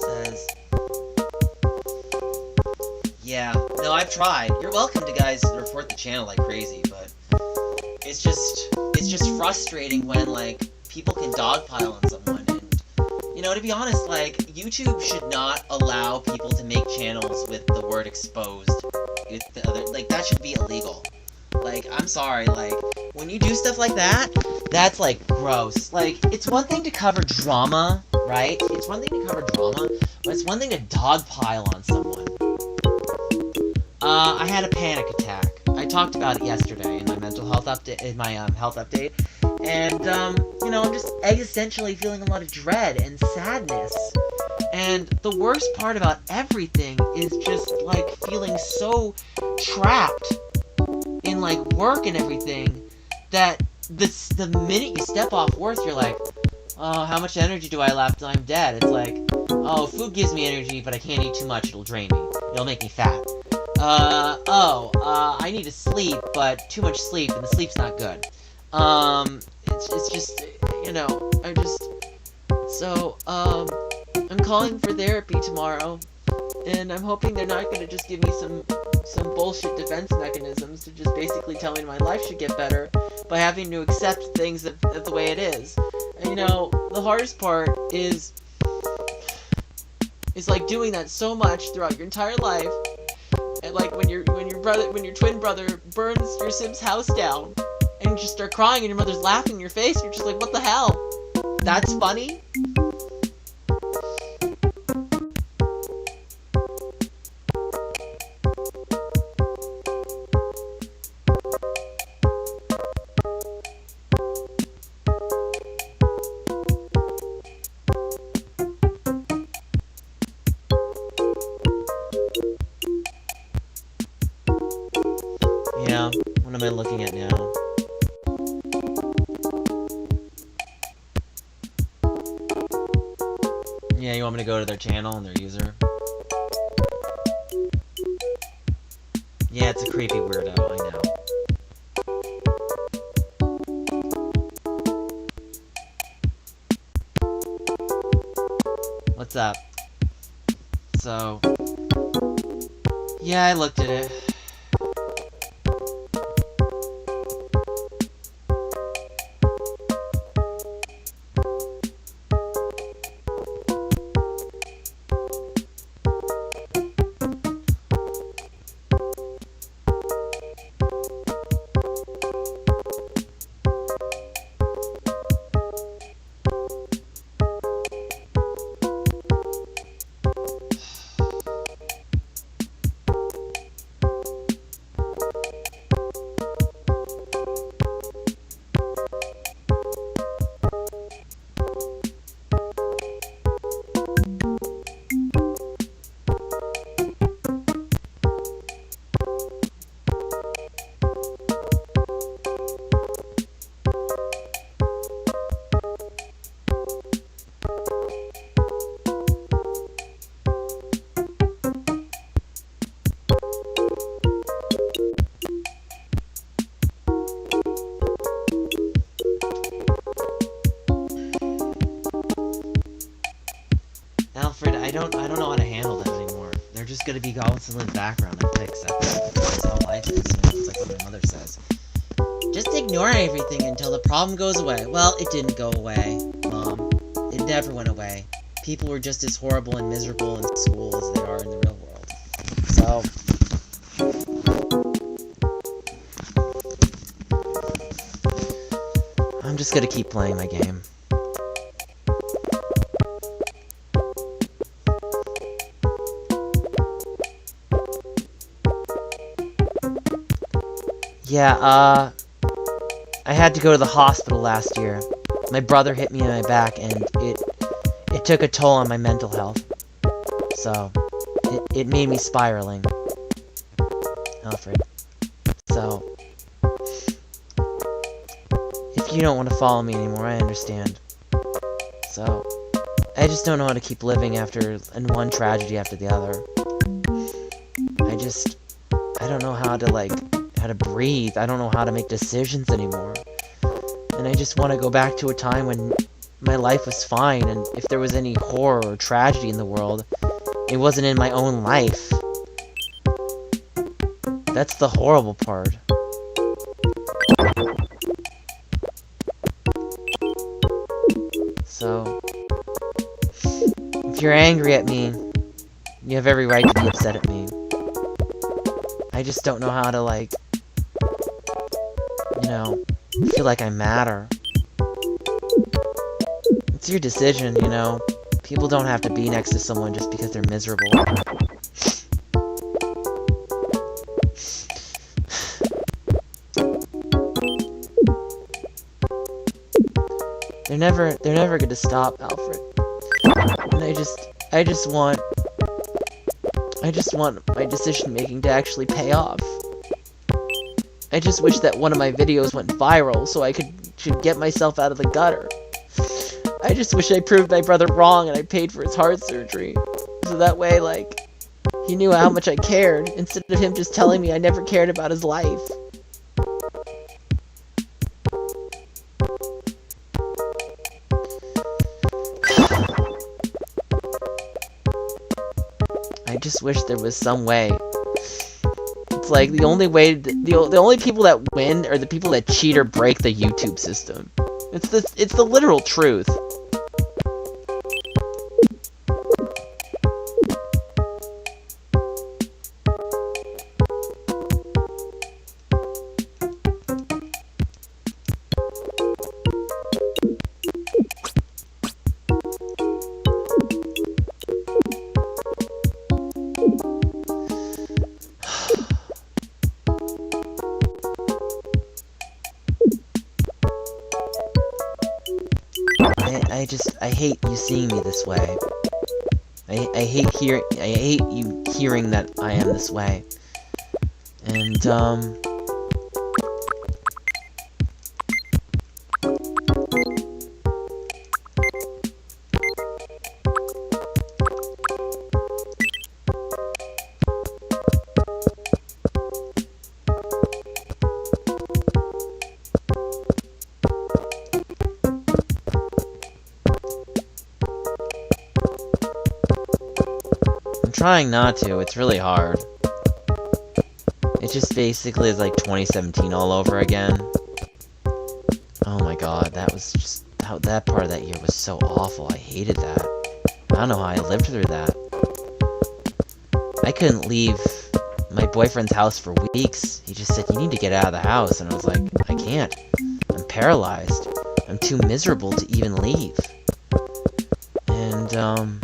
Says, yeah, no, I've tried. You're welcome to guys report the channel like crazy, but it's just frustrating when, like, people can dogpile on someone, and, to be honest, like, YouTube should not allow people to make channels with the word exposed. Like, that should be illegal. Like, I'm sorry, like, when you do stuff like that, that's, like, gross. Like, it's one thing to cover drama, right? It's one thing to cover drama, but it's one thing to dogpile on someone. I had a panic attack. I talked about it yesterday in my mental health update, health update, and, I'm just existentially feeling a lot of dread and sadness. And the worst part about everything is just, like, feeling so trapped in, like, work and everything, that the minute you step off work, you're like, oh, how much energy do I have left? I'm dead. It's like, oh, food gives me energy, but I can't eat too much, it'll drain me. It'll make me fat. I need to sleep, but too much sleep, and the sleep's not good. It's just, I'm calling for therapy tomorrow. And I'm hoping they're not going to just give me some bullshit defense mechanisms to just basically tell me my life should get better by having to accept things that the way it is. And you know, the hardest part is like doing that so much throughout your entire life. And like when your twin brother burns your Sim's house down and you just start crying and your mother's laughing in your face, you're just like, what the hell? That's funny? Yeah, what am I looking at now? Yeah, you want me to go to their channel and their user? Yeah, it's a creepy weirdo, I know. What's up? So, yeah, I looked at it. Alfred, I don't know how to handle that anymore. They're just gonna be constantly in the background. I have to accept that. That's how life is. You know? It's like what my mother says. Just ignore everything until the problem goes away. Well, it didn't go away, Mom. It never went away. People were just as horrible and miserable in school as they are in the real world. So... I'm just gonna keep playing my game. Yeah, I had to go to the hospital last year. My brother hit me in my back, and it took a toll on my mental health. So, it made me spiraling. Alfred. So, if you don't want to follow me anymore, I understand. So, I just don't know how to keep living and one tragedy after the other. I don't know how to breathe. I don't know how to make decisions anymore. And I just want to go back to a time when my life was fine, and if there was any horror or tragedy in the world, it wasn't in my own life. That's the horrible part. So, if you're angry at me, you have every right to be upset at me. I just don't know how to, feel like I matter. It's your decision, you know. People don't have to be next to someone just because they're miserable. They're never gonna stop, Alfred. And I just want my decision making to actually pay off. I just wish that one of my videos went viral so I could get myself out of the gutter. I just wish I proved my brother wrong and I paid for his heart surgery. So that way, he knew how much I cared, instead of him just telling me I never cared about his life. just wish there was some way. It's like the only way, the only people that win are the people that cheat or break the YouTube system. It's the literal truth. I hate you seeing me this way. I hate you hearing that I am this way. And, trying not to, it's really hard. It just basically is like 2017 all over again. Oh my god, that was just, that part of that year was so awful. I hated that. I don't know how I lived through that. I couldn't leave my boyfriend's house for weeks. He just said, you need to get out of the house, and I was like, I can't. I'm paralyzed. I'm too miserable to even leave. And,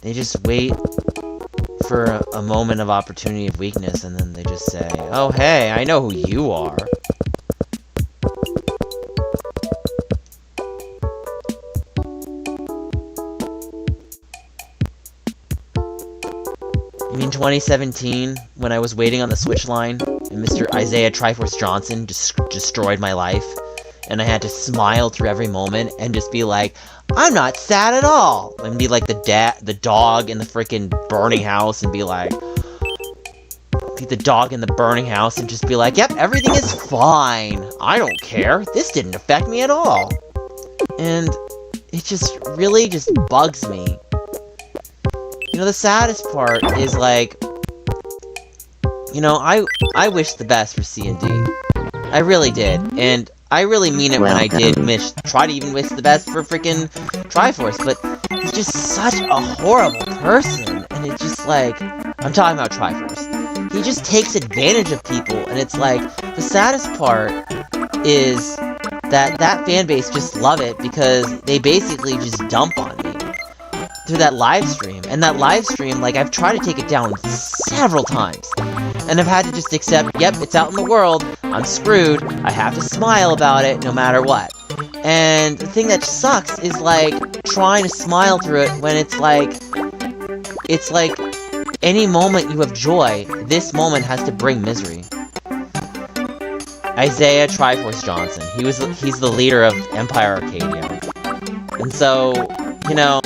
they just wait for a moment of opportunity of weakness, and then they just say, oh hey, I know who you are. You mean 2017, when I was waiting on the switch line, and Mr. Isaiah Triforce Johnson just destroyed my life, and I had to smile through every moment, and just be like, I'm not sad at all! And be like the dog in the freaking burning house, and be like, be the dog in the burning house, and just be like, yep, everything is fine. I don't care. This didn't affect me at all. And it just really just bugs me. You know, the saddest part is, like, you know, I wish the best for C&D. I really did, and I really mean it when I did try to even wish the best for freaking Triforce, but he's just such a horrible person, and it's just like, I'm talking about Triforce. He just takes advantage of people, and it's like, the saddest part is that fan base just love it because they basically just dump on me through that live stream. And that live stream, like, I've tried to take it down several times, and I've had to just accept, yep, it's out in the world, I'm screwed, I have to smile about it no matter what. And the thing that sucks is, like, trying to smile through it when it's like, any moment you have joy, this moment has to bring misery. Isaiah Triforce Johnson, he's the leader of Empire Arcadia. And so, you know,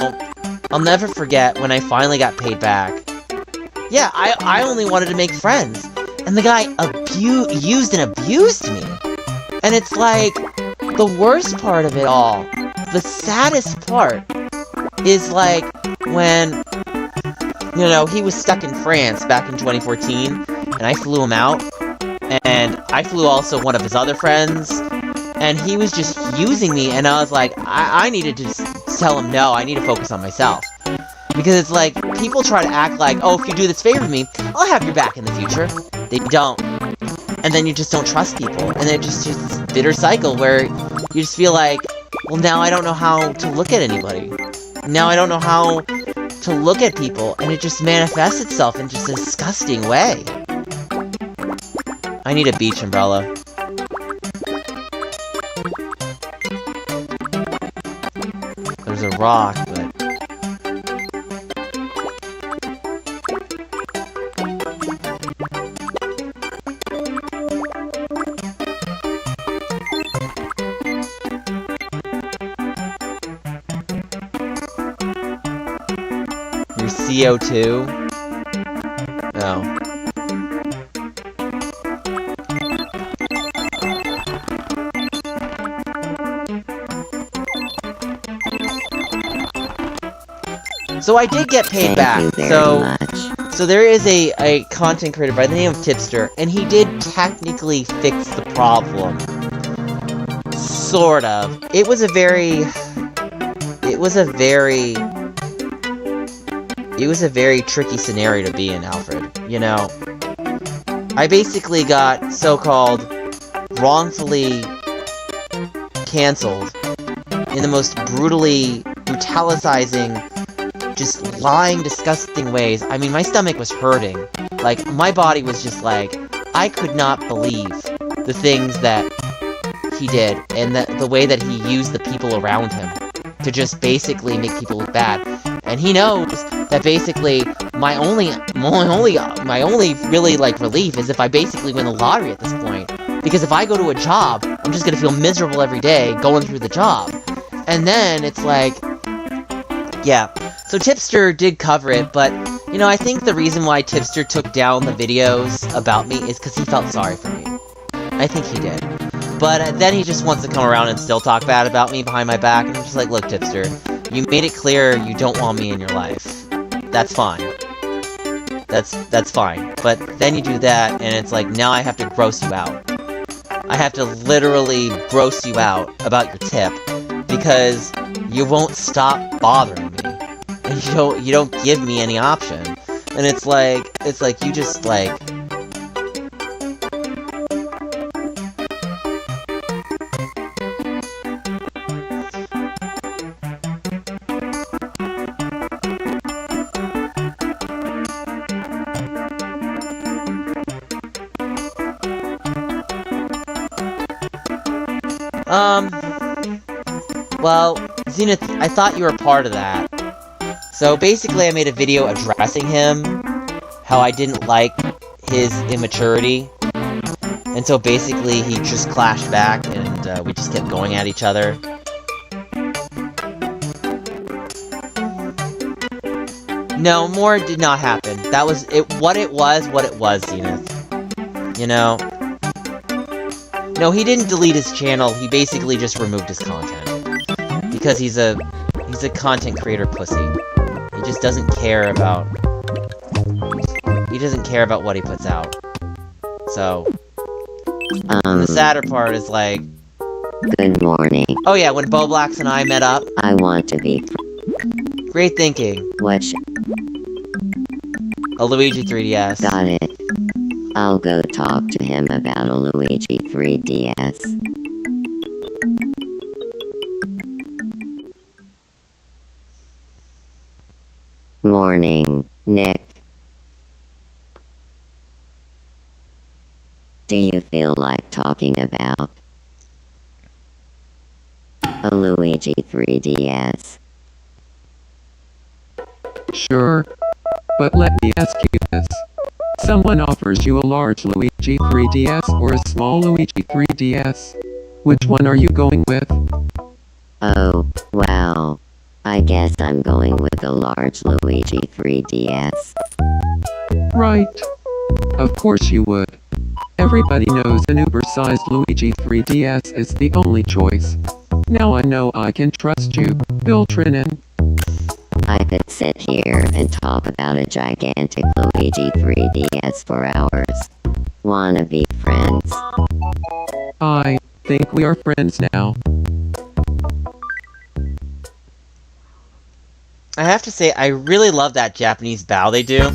I'll never forget when I finally got paid back. Yeah, I only wanted to make friends, and the guy used and abused me. And it's like, the worst part of it all, the saddest part, is like, when, you know, he was stuck in France back in 2014, and I flew him out, and I flew also one of his other friends, and he was just using me, and I was like, I needed to just tell him, no, I need to focus on myself. Because it's like, people try to act like, oh, if you do this favor for me, I'll have your back in the future. They don't. And then you just don't trust people. And it's just this bitter cycle where you just feel like, well, now I don't know how to look at anybody. Now I don't know how to look at people, and it just manifests itself in just a disgusting way. I need a beach umbrella. There's a rock, but... CO2? Oh. So I did get paid back. So there is a content creator by the name of Tipster, and he did technically fix the problem. Sort of. It was a very tricky scenario to be in, Alfred. You know, I basically got so-called wrongfully canceled in the most brutalicizing, just lying, disgusting ways. I mean, my stomach was hurting. Like, my body was just like, I could not believe the things that he did, and the way that he used the people around him to just basically make people look bad. And he knows that basically my only really, like, relief is if I basically win the lottery at this point. Because if I go to a job, I'm just gonna feel miserable every day going through the job. And then it's like, yeah. So Tipster did cover it, but, you know, I think the reason why Tipster took down the videos about me is because he felt sorry for me. I think he did. But then he just wants to come around and still talk bad about me behind my back, and I'm just like, look, Tipster, you made it clear you don't want me in your life. That's fine. That's fine. But then you do that, and it's like, now I have to gross you out. I have to literally gross you out about your tip, because you won't stop bothering me. And you don't give me any option. And it's like you just, like... Well, Zenith, I thought you were part of that. So basically I made a video addressing him, how I didn't like his immaturity, and so basically he just clashed back, and we just kept going at each other. No, more did not happen. That was it. What it was, Zenith. You know? No, he didn't delete his channel, he basically just removed his content. Because he's a content creator pussy. He just doesn't care about... He doesn't care about what he puts out. So... the sadder part is like... Good morning. Oh yeah, when Boblax and I met up... I want to be... Great thinking. What A Luigi 3DS. Got it. I'll go talk to him about a Luigi 3DS. Morning, Nick. Do you feel like talking about a Luigi 3DS? Sure. But let me ask you this. Someone offers you a large Luigi 3DS or a small Luigi 3DS. Which one are you going with? Oh, wow. I guess I'm going with a large Luigi 3DS. Right. Of course you would. Everybody knows an uber-sized Luigi 3DS is the only choice. Now I know I can trust you, Bill Trinan. I could sit here and talk about a gigantic Luigi 3DS for hours. Wanna be friends? I think we are friends now. I have to say, I really love that Japanese bow they do.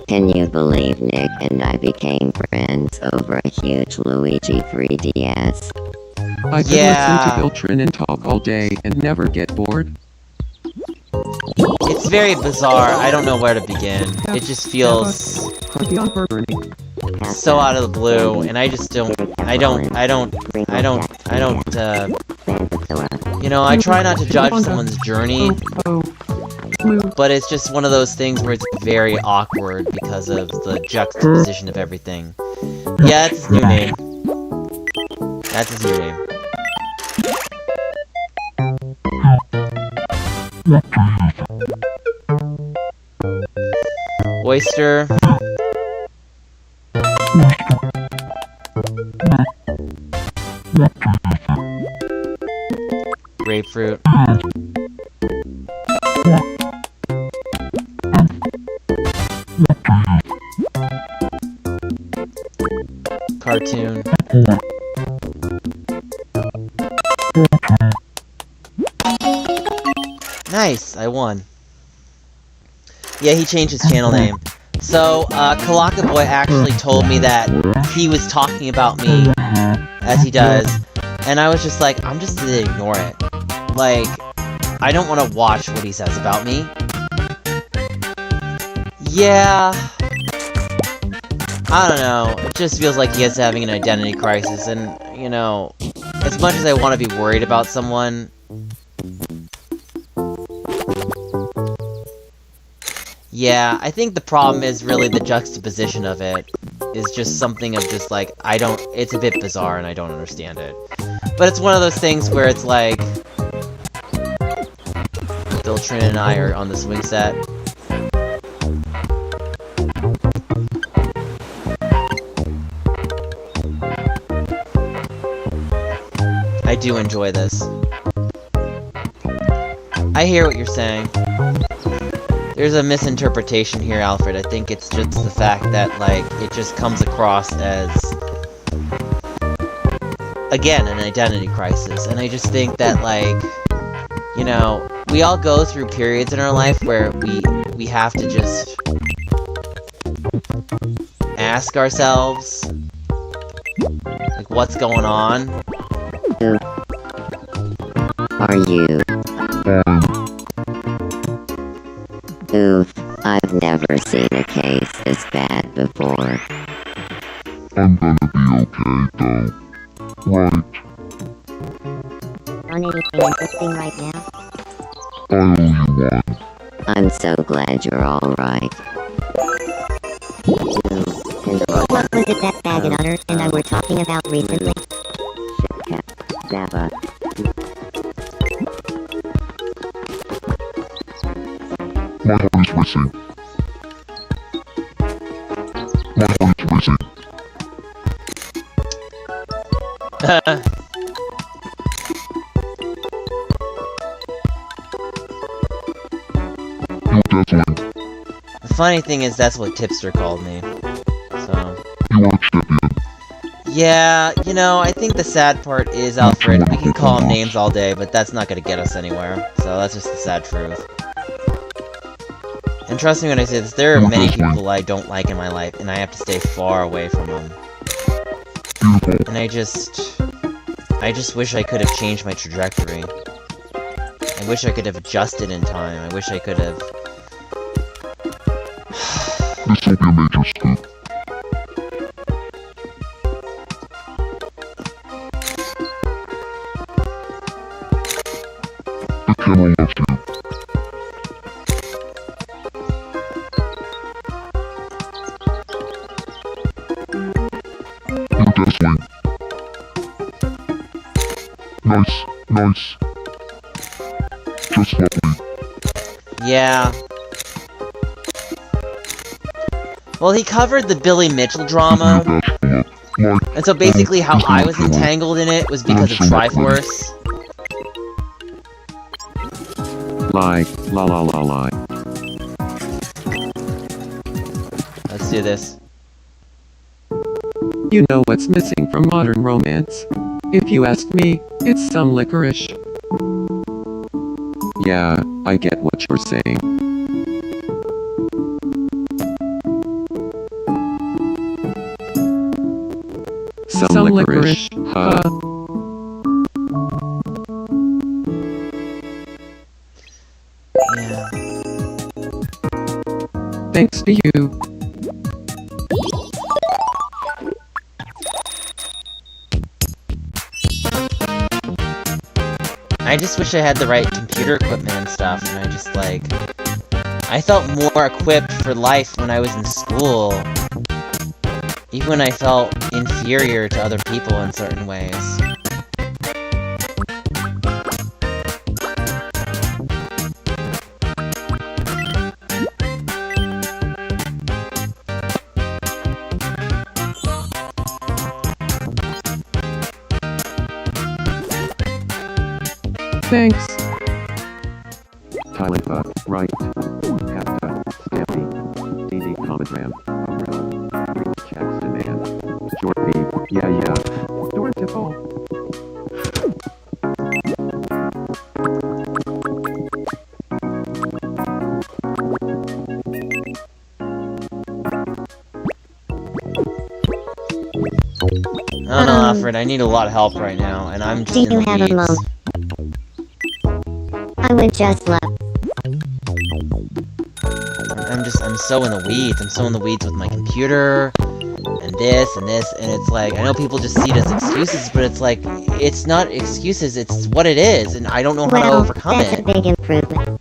Can you believe Nick and I became friends over a huge Luigi 3DS? I could listen to Bill Trinan talk all day and never get bored. It's very bizarre. I don't know where to begin. It just feels so out of the blue, and I just don't, you know, I try not to judge someone's journey, but it's just one of those things where it's very awkward because of the juxtaposition of everything. Yeah, that's his new name. That's his new name. Oyster. Grapefruit. Cartoon. Nice, I won. Yeah, he changed his channel name. So, Kalaka Boy actually told me that he was talking about me, as he does, and I was just like, I'm just gonna ignore it. Like, I don't want to watch what he says about me. Yeah... I don't know, it just feels like he is having an identity crisis, and, you know, as much as I want to be worried about someone... Yeah, I think the problem is really the juxtaposition of it. Is just something of just like, it's a bit bizarre and I don't understand it. But it's one of those things where it's like... Diltrin and I are on the swing set. I do enjoy this. I hear what you're saying. There's a misinterpretation here, Alfred. I think it's just the fact that, like, it just comes across as, again, an identity crisis. And I just think that, like, you know, we all go through periods in our life where we have to just ask ourselves, like, what's going on? Who are you? Oof, I've never seen a case this bad before. I'm gonna be okay, though. Right. On anything interesting right now? I owe you one. I'm so glad you're alright. What was it that Bag and Otter and I were talking about recently? Zappa. My heart is racing. My heart is racing. You're dazzling. The funny thing is, that's what Tipster called me. So. You are a champion. Yeah, you know, I think the sad part is, Alfred, we can call him names all day, but that's not gonna get us anywhere. So that's just the sad truth. And trust me when I say this, there are many people I don't like in my life, and I have to stay far away from them. And I just wish I could have changed my trajectory. I wish I could have adjusted in time. I wish I could have... This will be a major scoop. The camera loves you. You're dazzling. Nice, nice. Just lovely. Yeah. Well, he covered the Billy Mitchell drama, and so basically how I was entangled in it was because of Triforce. Lie, la la la lie. Let's do this. You know what's missing from modern romance? If you ask me, it's some licorice. Yeah, I get what you're saying. Some licorice, huh? Yeah. Thanks to you. I just wish I had the right computer equipment and stuff, and I just, like... I felt more equipped for life when I was in school. Even when I felt inferior to other people in certain ways. Thanks. Tylenka, right. Hapta, Stampy. DD Comogram, Umbrella. Checks demand. Jorpy, yeah. Door tipple. I don't know, Alfred, I need a lot of help right now, and I'm just Do in you the have a weeds. moment? I would just love. I'm so in the weeds. I'm so in the weeds with my computer, and this, and it's like, I know people just see it as excuses, but it's like, it's not excuses, it's what it is, and I don't know how to Well, overcome that's it. a big improvement.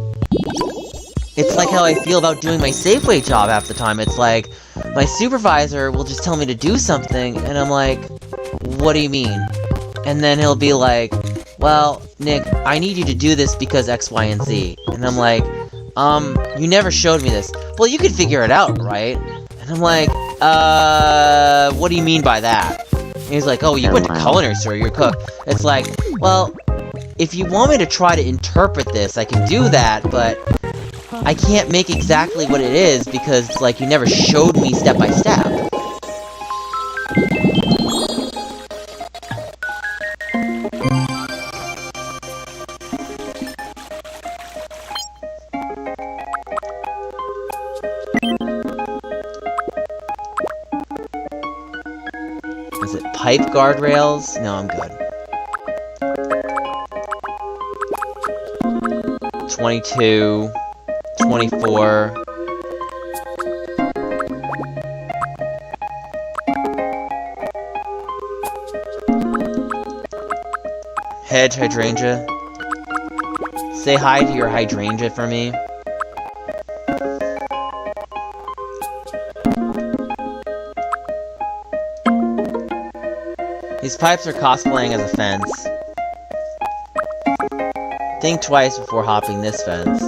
It's like how I feel about doing my Safeway job half the time. It's like, my supervisor will just tell me to do something, and I'm like, what do you mean? And then he'll be like, well, Nick, I need you to do this because X, Y, and Z. And I'm like, you never showed me this. Well, you could figure it out, right? And I'm like, what do you mean by that? And he's like, oh, you went to culinary store, you're a cook. It's like, well, if you want me to try to interpret this, I can do that, but I can't make exactly what it is because, like, you never showed me step by step. Is it pipe guardrails? No, I'm good. 22, 24. Hedge hydrangea. Say hi to your hydrangea for me. These pipes are cosplaying as a fence. Think twice before hopping this fence.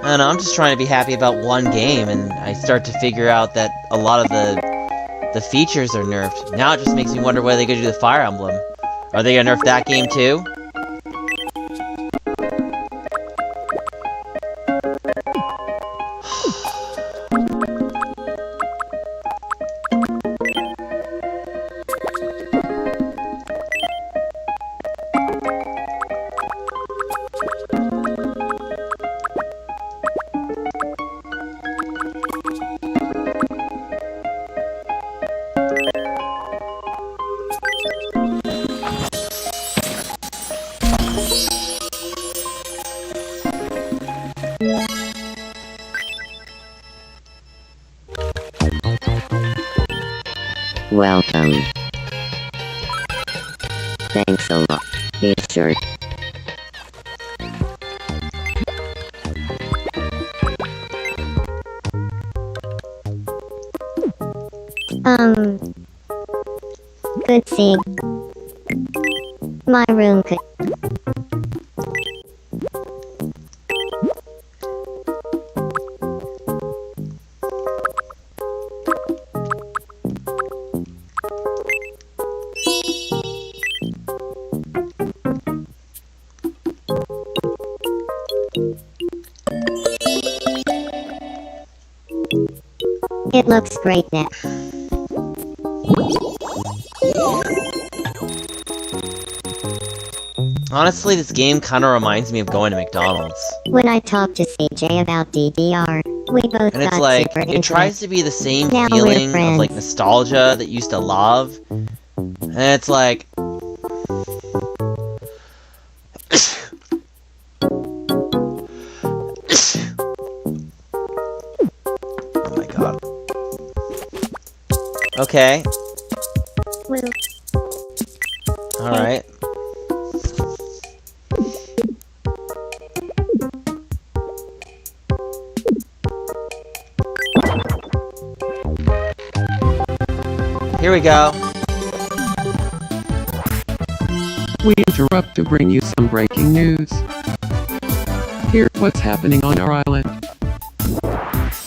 I don't know, I'm just trying to be happy about one game, and I start to figure out that a lot of the features are nerfed. Now it just makes me wonder whether they're gonna do the Fire Emblem. Are they gonna nerf that game too? Welcome. Thanks a lot. Be sure. Good seeing. My room could. It looks great now. Honestly, this game kind of reminds me of going to McDonald's. When I talked to CJ about DDR, we both And it's got like, super it into tries to be the same Now we're feeling of, friends. like, nostalgia that you used to love. And it's like... Oh my god. Okay. Woo. Alright. Here we go. We interrupt to bring you some breaking news. Here's what's happening on our island.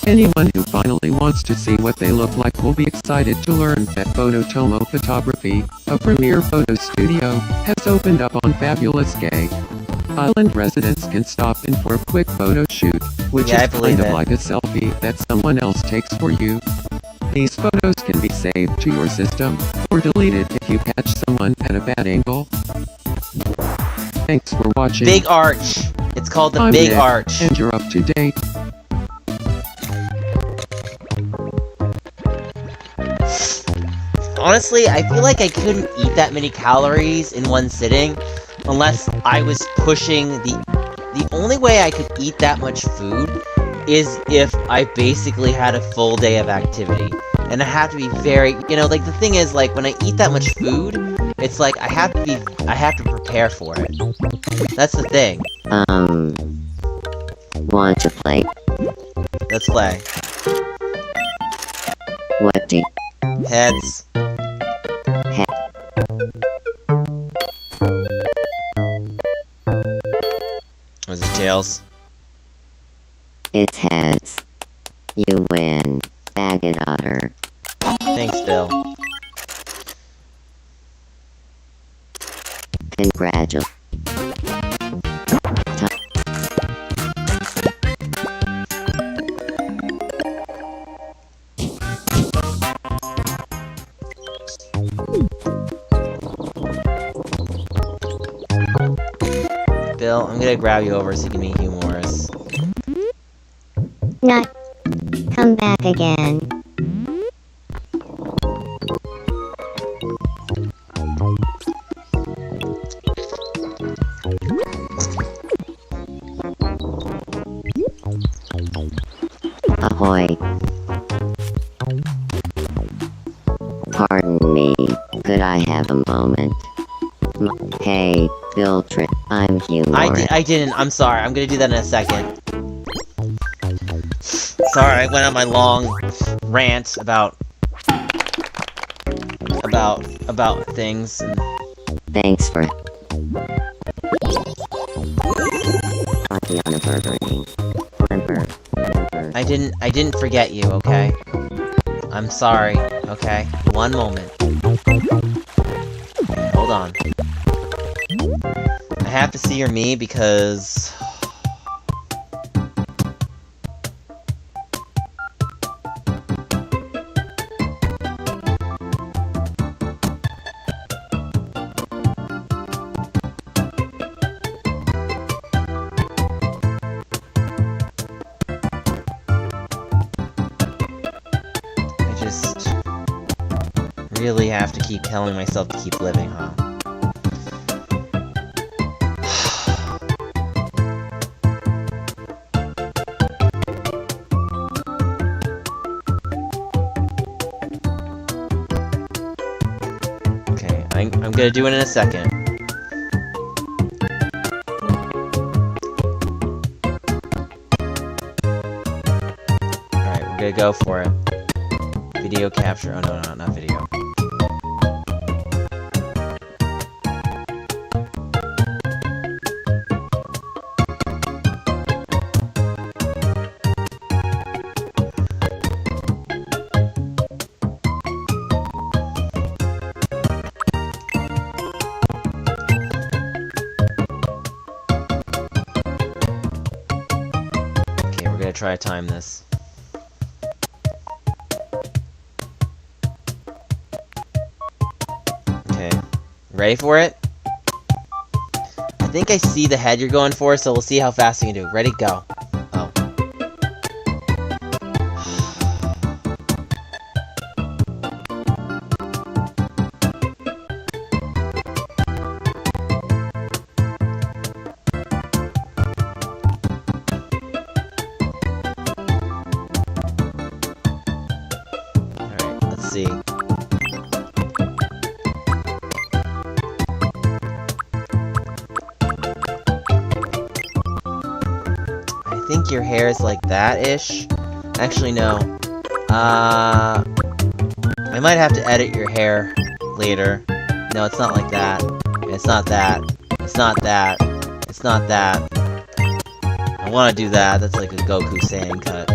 Anyone who finally wants to see what they look like will be excited to learn that Phototomo Photography, a premier photo studio, has opened up on fabulous Gay. Island residents can stop in for a quick photo shoot, which Yeah, I is believe kind of it. like a selfie that someone else takes for you. These photos can be saved to your system, or deleted if you catch someone at a bad angle. Thanks for watching. Big Arch. It's called the I'm Big Nick, Arch. and you're up to date. Honestly, I feel like I couldn't eat that many calories in one sitting unless I was pushing the only way I could eat that much food is if I basically had a full day of activity. And I have to be very, like the thing is, like when I eat that much food, it's like I have to prepare for it. That's the thing. Want to play? Let's play. What do Heads. Was it tails? It's heads. You win. Bag it, Otter. Thanks, Bill. Congratulations. Bill, I'm gonna grab you over so you can be humorous. Not. Come back again. Ahoy. Pardon me, could I have a moment? Hey, Bill I'm humorous. I didn't. I'm sorry. I'm gonna do that in a second. Sorry, I went on my long rant about things. And Thanks for... on a burgering. I didn't forget you. Okay. I'm sorry. Okay. One moment. Hold on. I have to see your me because. Really have to keep telling myself to keep living, huh? Okay, I'm gonna do it in a second. Alright, we're gonna go for it. Video capture. Oh no, not video. Okay, we're gonna try to time this. Okay, ready for it? I think I see the head you're going for, so we'll see how fast you can do. Ready, go. Oh. Alright, let's see. think your hair is like that-ish. Actually, no. I might have to edit your hair later. No, it's not like that. It's not that. It's not that. It's not that. I want to do that. That's like a Goku Saiyan cut.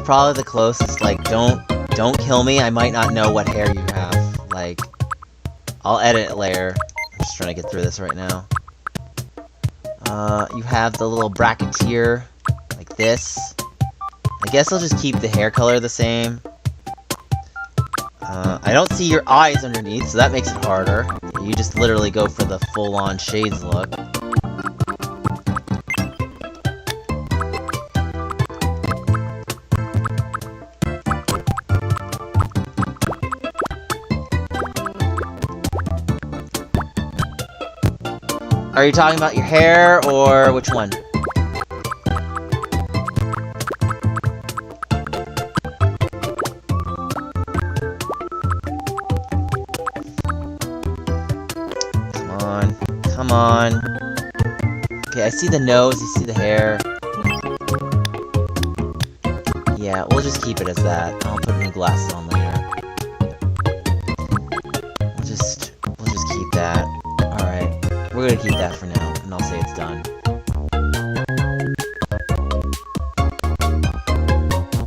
Probably the closest. Like, don't kill me. I might not know what hair you have. Like, I'll edit it later. I'm just trying to get through this right now. You have the little bracketeer, like this. I guess I'll just keep the hair color the same. I don't see your eyes underneath, so that makes it harder. You just literally go for the full-on shades look. Are you talking about your hair, or which one? Come on. Come on. Okay, I see the nose, you see the hair. Yeah, we'll just keep it as that. I'll put new glasses on later. We'll just keep that. Alright. We're gonna keep that for now, and I'll say it's done.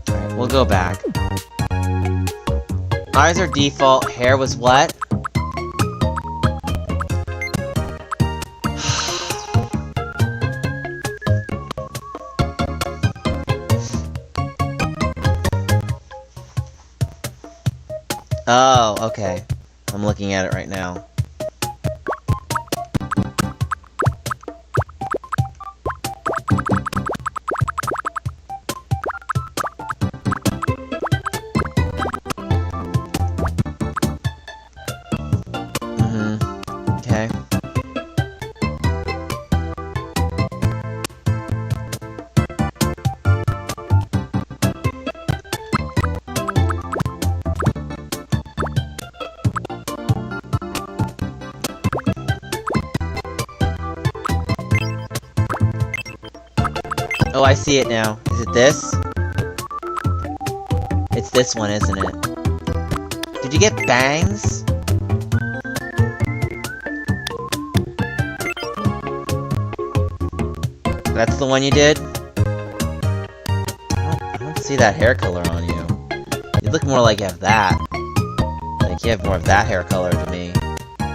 Alright, we'll go back. Eyes are default, hair was what? Oh, okay. I'm looking at it right now. Okay. Oh, I see it now. Is it this? It's this one, isn't it? Did you get bangs? That's the one you did? I don't see that hair color on you. You look more like you have that. Like you have more of that hair color to me.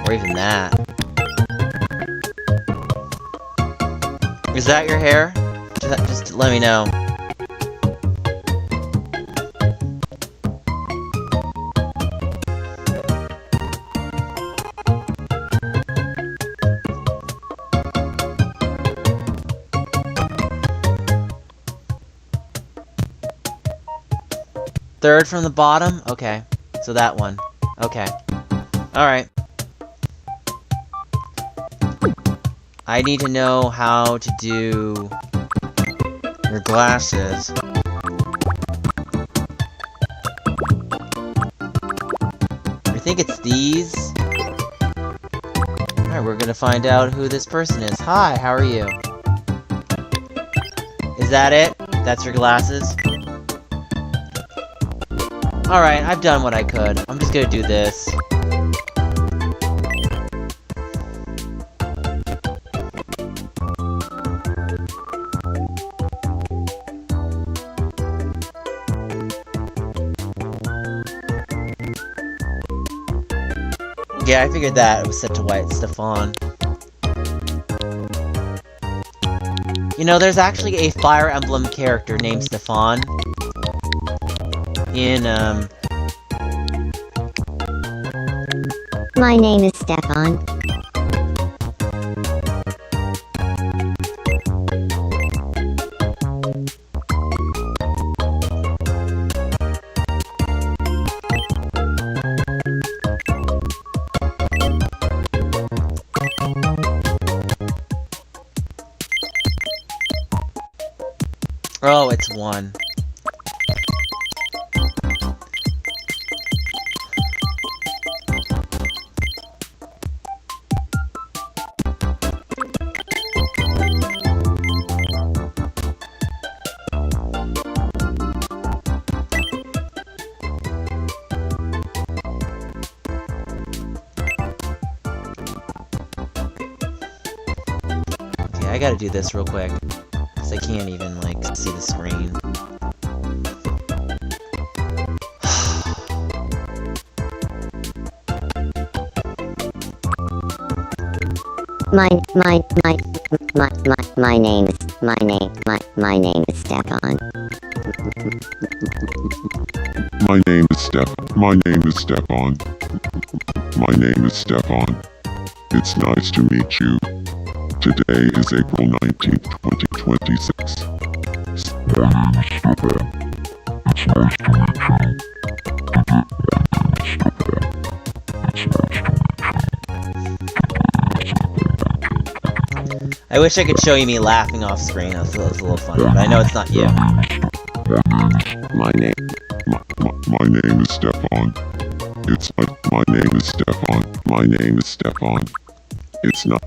Or even that. Is that your hair? Just let me know. Third from the bottom? Okay. So that one. Okay. Alright. I need to know how to do your glasses. I think it's these. Alright, we're gonna find out who this person is. Hi, how are you? Is that it? That's your glasses? Alright, I've done what I could. I'm just gonna do this. Yeah, I figured that. It was set to white. Stefan. You know, there's actually a Fire Emblem character named Stefan. In, My name is Stefan. Oh, it's 1. Okay, I gotta do this real quick. Because I can't even, like, see the screen. My name is Stefan. My name is Stefan. My name is Stefan. It's nice to meet you. Today is April 19th, 2026. My name is Stefan. It's nice to meet you. Today, it's nice to meet I wish I could show you me laughing off screen. That was a little funny, but I know it's not you. My name. My name is Stefan. My name is Stefan. My name is Stefan. It's not.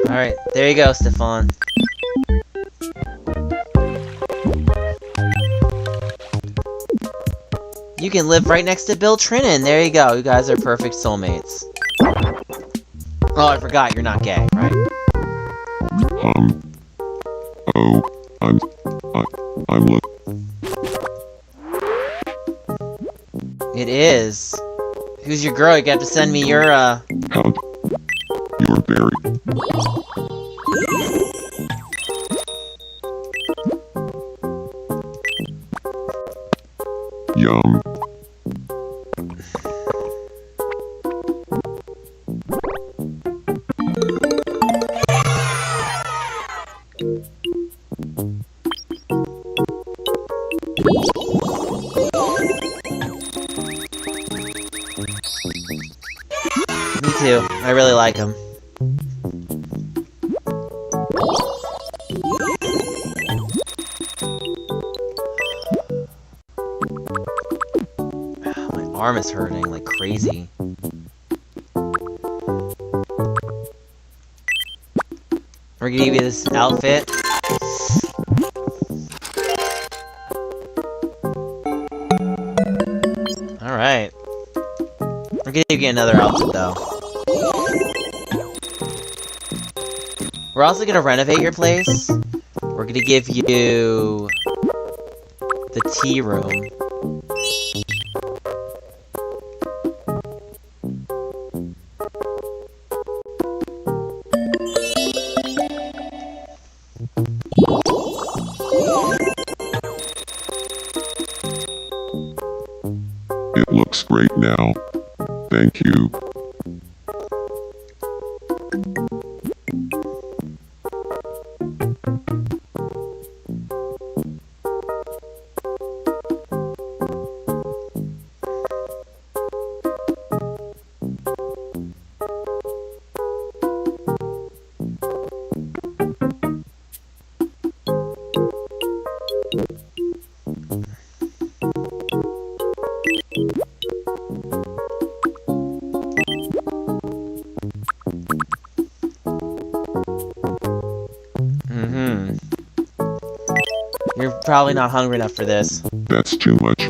Alright, there you go, Stefan. You can live right next to Bill Trinan. There you go. You guys are perfect soulmates. Oh, I forgot. You're not gay, right? Oh, I'm look. It is. Who's your girl? You have to send me your, How? You're very. Yum. Me too. I really like him. My arm is hurting like crazy. We're gonna give you this outfit. Alright. We're gonna give you another outfit though. We're also gonna renovate your place. We're gonna give you the tea room. It looks great now. Thank you. We're probably not hungry enough for this. That's too much.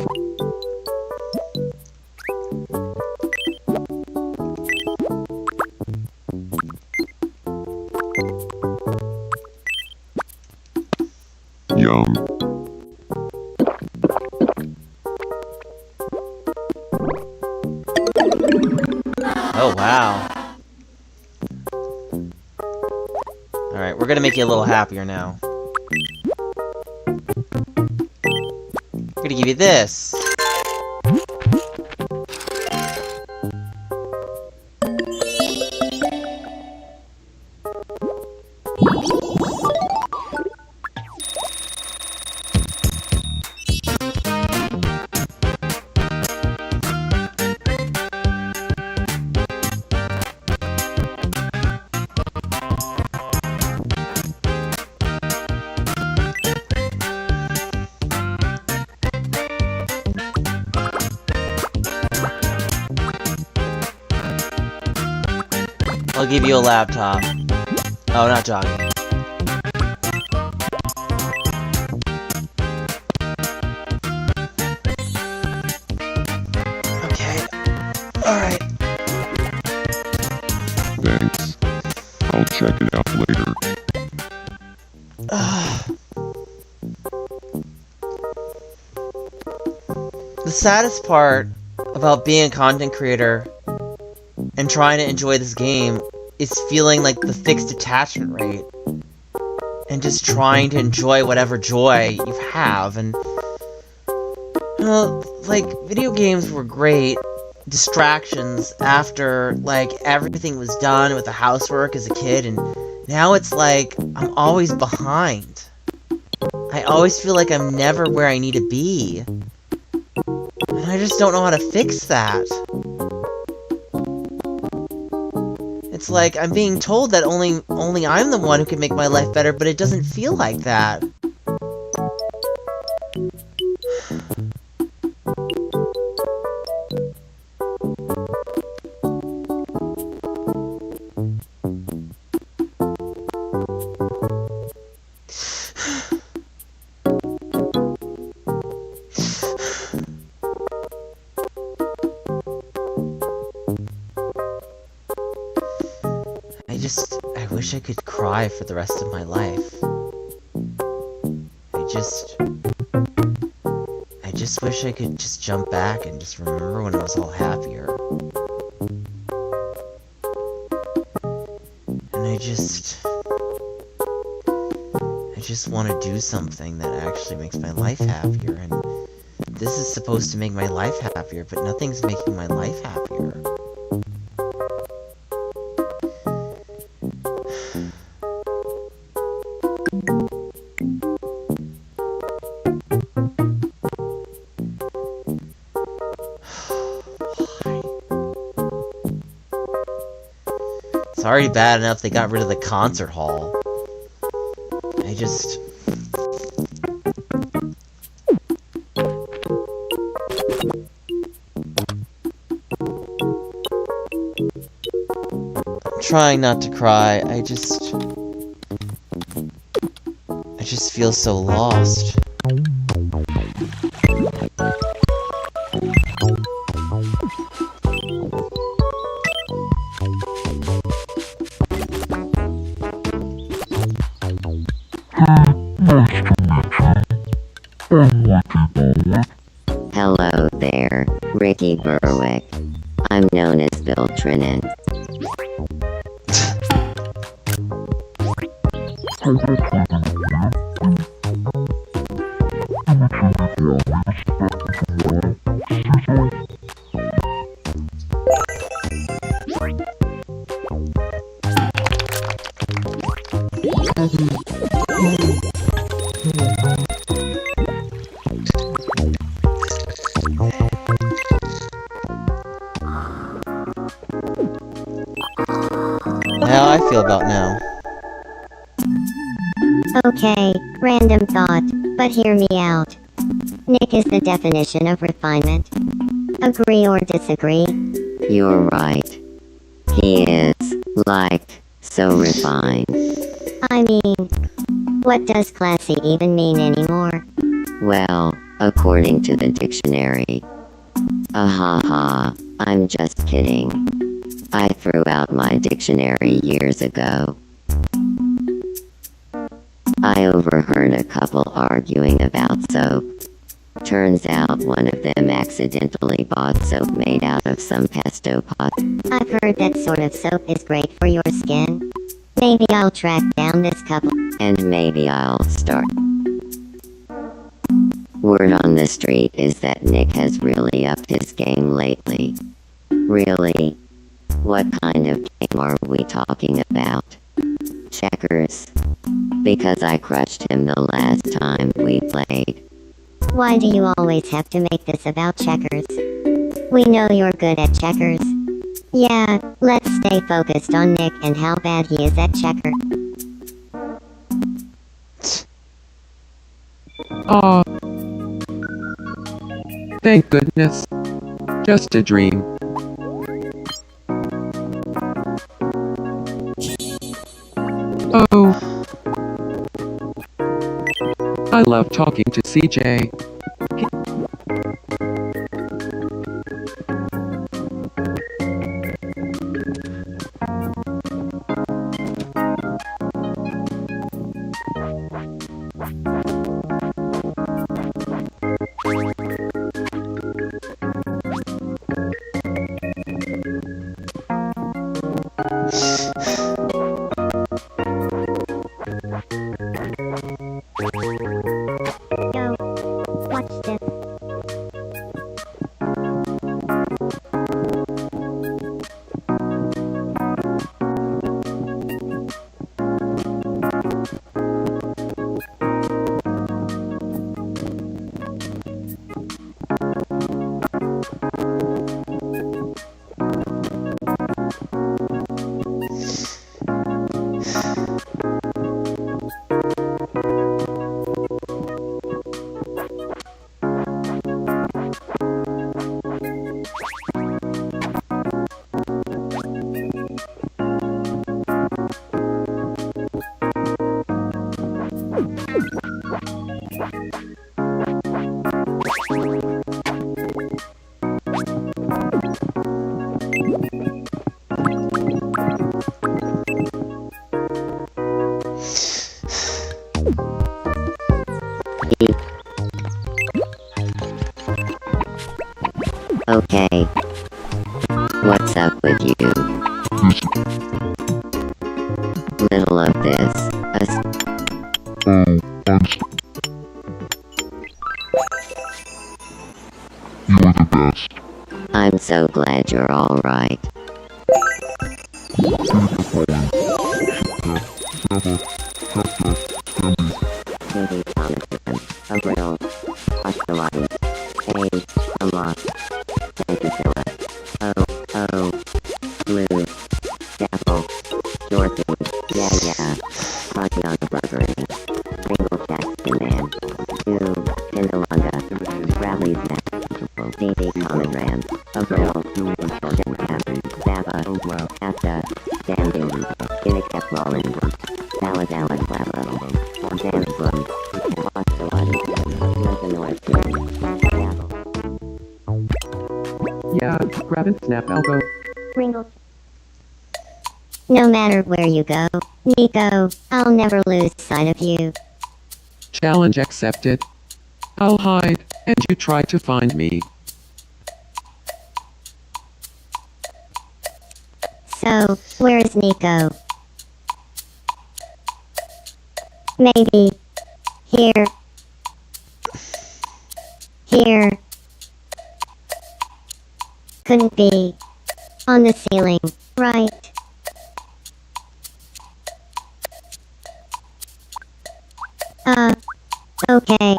Yum. Oh, wow. Alright, we're gonna make you a little happier now. We're gonna give you this. I'll give you a laptop. Oh, not jogging. Okay. Alright. Thanks. I'll check it out later. The saddest part about being a content creator and trying to enjoy this game is feeling like the fixed attachment rate and just trying to enjoy whatever joy you have. And you know, like, video games were great distractions after like everything was done with the housework as a kid, and now it's like I'm always behind. I always feel like I'm never where I need to be, and I just don't know how to fix that. It's like I'm being told that only I'm the one who can make my life better, but it doesn't feel like that. I wish I could cry for the rest of my life. I just wish I could just jump back and just remember when I was all happier. And I just want to do something that actually makes my life happier, and this is supposed to make my life happier, but nothing's making my life happier. It's already bad enough they got rid of the concert hall. I'm trying not to cry. I just feel so lost. Hello there, Ricky Berwick. I'm known as Bill Trinan. How I feel about now. Okay, random thought, but hear me out. Nick is the definition of refinement. Agree or disagree? You're right. He is, like, so refined. I mean, What does classy even mean anymore? Well, according to the dictionary. I'm just kidding. I threw out my dictionary years ago. I overheard a couple arguing about soap. Turns out one of them accidentally bought soap made out of some pesto pot. I've heard that sort of soap is great for your skin. Maybe I'll track down this couple. And maybe I'll start. Word on the street is that Nick has really upped his game lately. Really? What kind of game are we talking about? Checkers. Because I crushed him the last time we played. Why do you always have to make this about checkers? We know you're good at checkers. Yeah, let's stay focused on Nick and how bad he is at checker. Aw. Thank goodness. Just a dream. Oh. I love talking to CJ. Yo, watch this. Okay. What's up with you? Little of this. Oh, you're the best. I'm so glad you're alright. Maybe Jonathan, a grill, Oshawott, a lot, Sancusilla, Blue, Dapple, Dorothy, yeah, Party on the Burgery, Single Jackson Man, 2, Pindalonga, Bradley's Neck, DB Common Ram, a grill, Daba, Asta, Standing, Inikep Rollins, Salad Blablo, Dan Bloom, Yeah, grab and snap elbow. Ringle. No matter where you go, Nico, I'll never lose sight of you. Challenge accepted. I'll hide, and you try to find me. So, where is Nico? Maybe. Here. Here. Couldn't be. On the ceiling, right? Okay.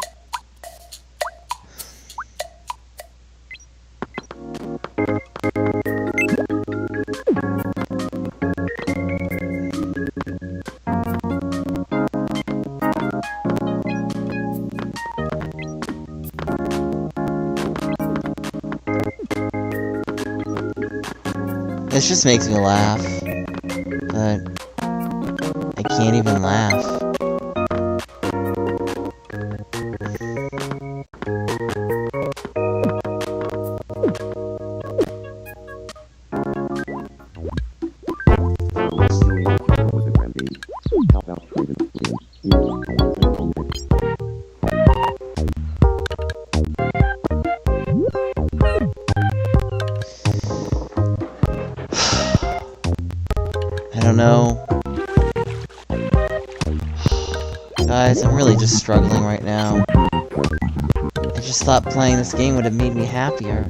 This just makes me laugh. But I can't even laugh. don't know. Guys, I'm really just struggling right now. I just thought playing this game would have made me happier.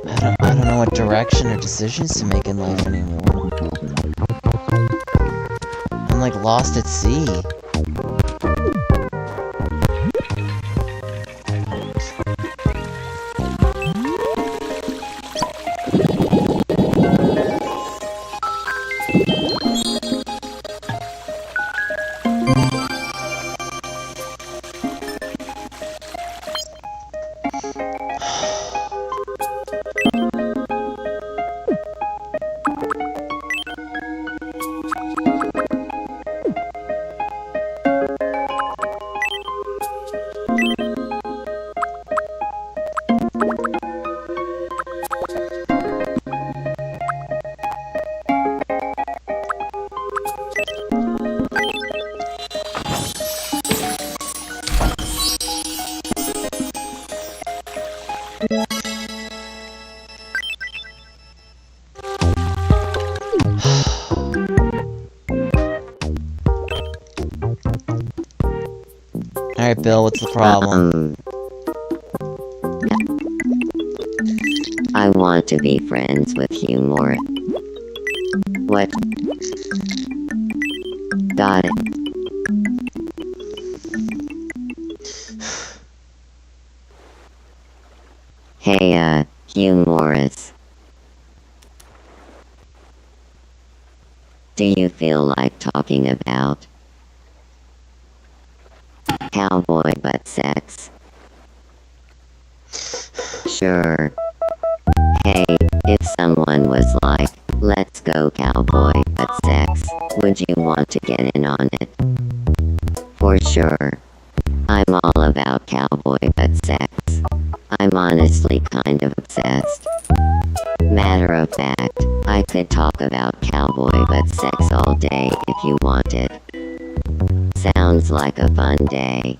I don't know what direction or decisions to make in life anymore. I'm like lost at sea. Alright, Bill, what's the problem? I want to be friends with you more. What? Got it. Hey, Hugh Morris. Do you feel like talking about cowboy butt sex? Sure. Hey, if someone was like, let's go cowboy butt sex, would you want to get in on it? For sure. I'm all about cowboy butt sex. I'm honestly kind of obsessed. Matter of fact, I could talk about cowboy butt sex all day if you wanted. Sounds like a fun day.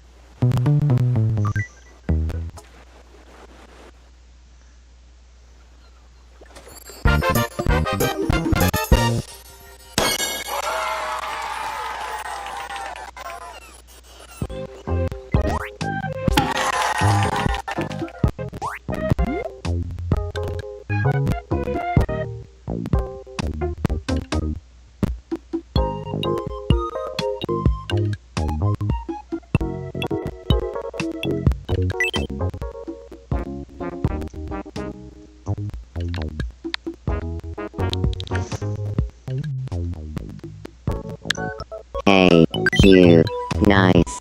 Hey, cute, nice.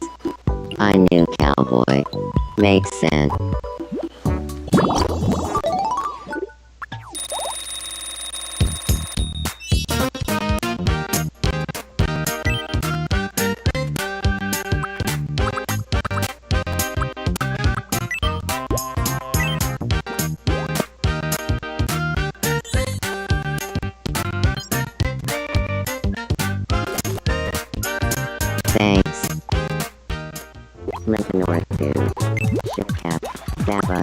I knew cowboy. Makes sense. Thanks. Lincoln North 2. Ship cap. Dappa.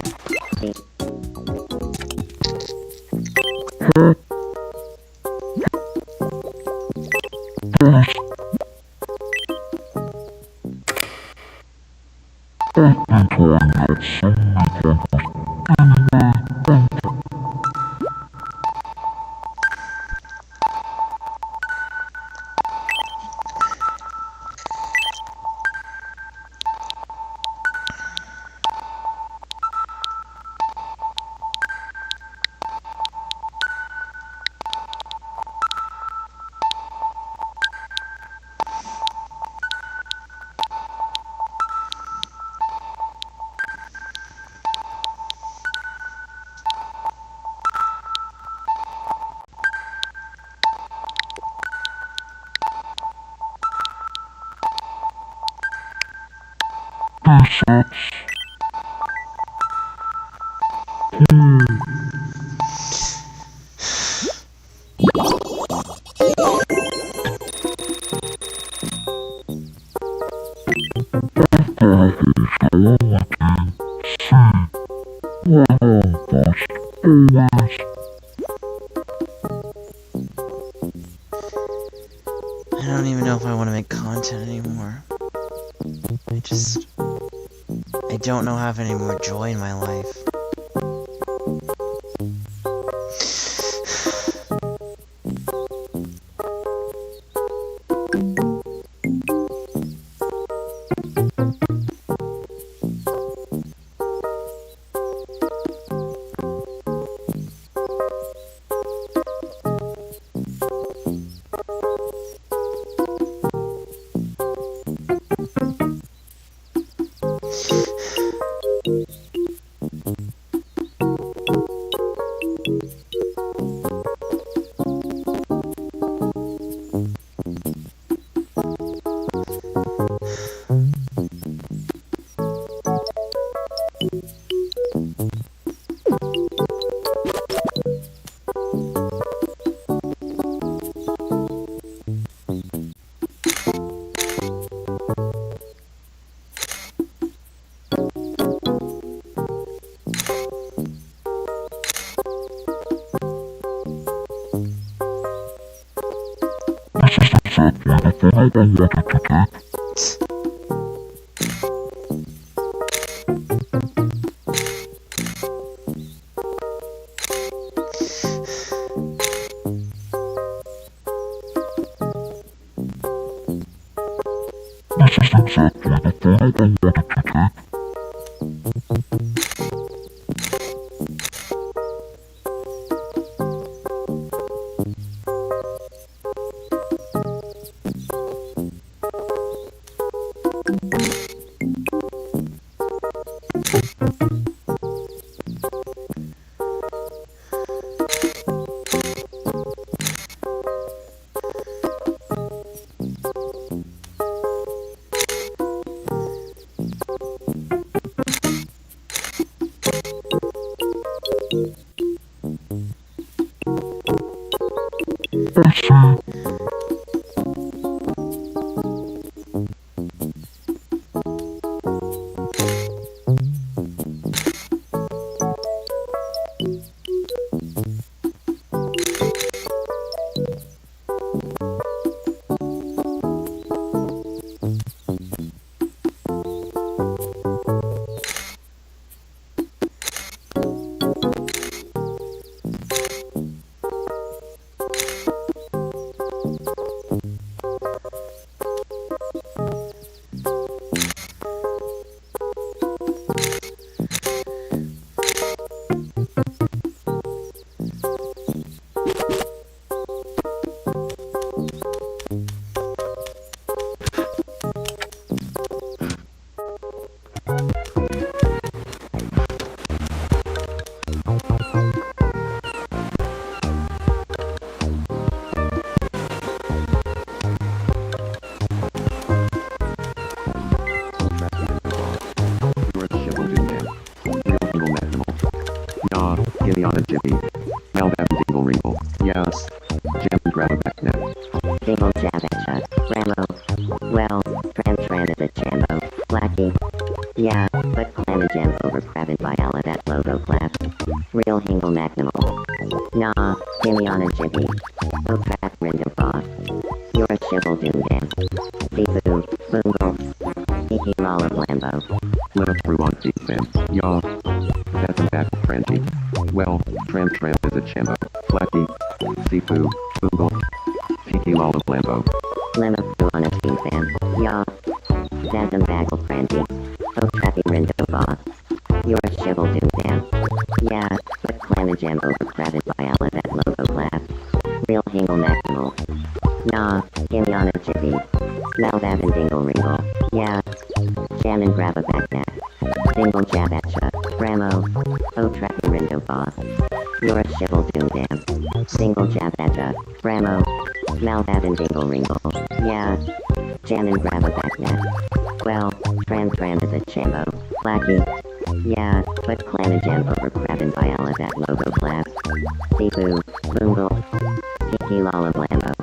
Cashapp. Wow, gosh. even know if I want to make content anymore. I don't know how to have any more joy in my life. Gilly on a jibby. Malbab dingle wrinkle. Yes. Jam and grab a back net. Dingle jab at ya. Ramo. Well, Tran is a jambo. Blackie. Yeah, but clam and jam over crabbin by alla that logo clap. Real hingle magnimal. Nah, Gilly on a jibby. Oh crap, window boss. You're a shivel doom dam. Seafood. Boongle. Hee lala blambo. Let us through on C-SPAM. Yaw. That's a battle frenzy. Well, Tran is a chambo. Blackie. Seafood. Boongle. Hee lala blambo. Lemma through on a team fan. Yaw. That's a battle frenzy. Oh trappy window boss. You're a shivel doom dam. Yeah, but clam and jam over crabbin by alla that logo clap. Real hingle maximal. Nah, Gilly on a jibby. Malbab and dingle wrinkle. Yeah. Jam and grab a back net. Dingle jab at ya. Ramo. Oh trappy window boss. You're a shivel doom dam. Dingle jab at ya. Ramo. Malbab and dingle wrinkle. Yeah. Jam and grab a back net. Well, Tran is a chambo. Blackie. Yeah, but clam and jam over crabbin by alla that logo clap. Seafood. Boongle. Hee lala blambo.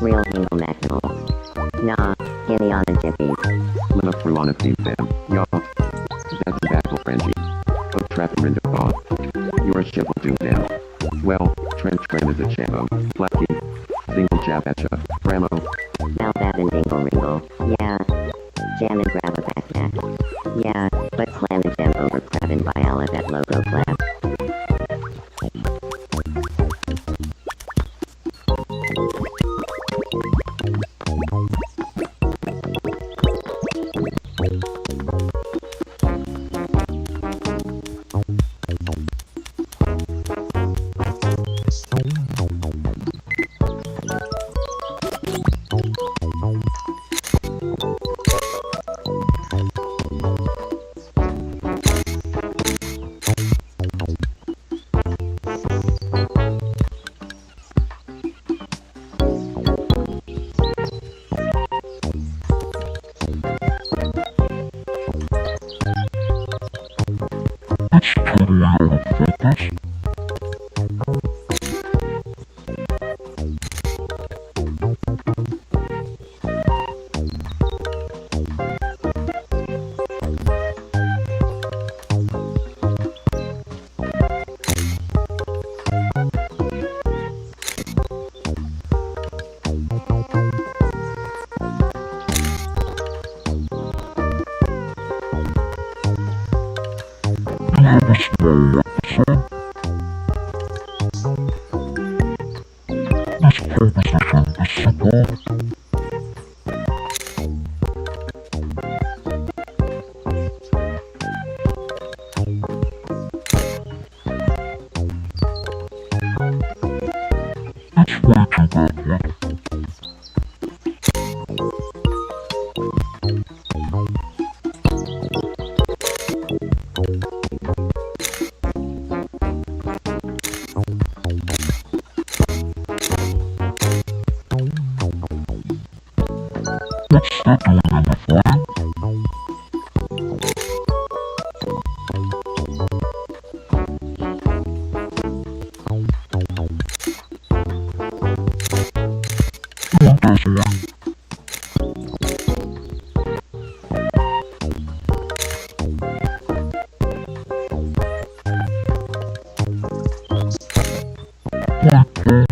Real hingle maximal. Nah, Gilly on a jibby. Let us through on a C-SPAM. Yaw. That's a battle frenzy. Oh trap window boss. You're a shivel doom dam. Well, Tran is a chambo. Blackie. Single jab at ya. Ramo. Malbab Ringle Ringle. Yeah. Jam and grab a backpack. Yeah, but clam and jam over crab and buy all of that logo clap. It's totally out of focus. You have a small episode. This proposition is simple. It's way too good. What's that doing on the phone? What is it? What is?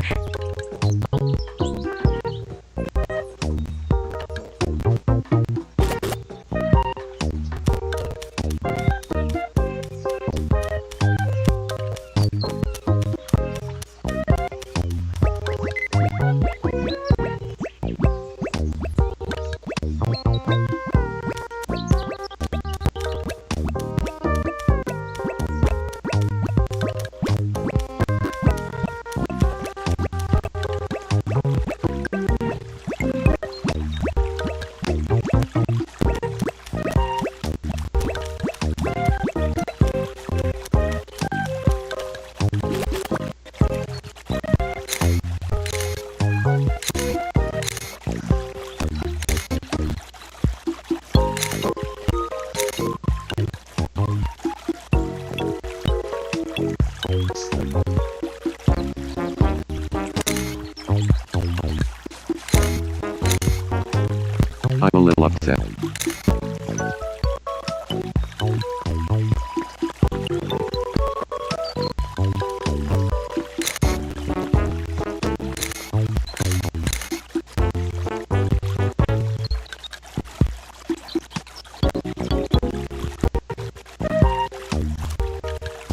I'm a little upset.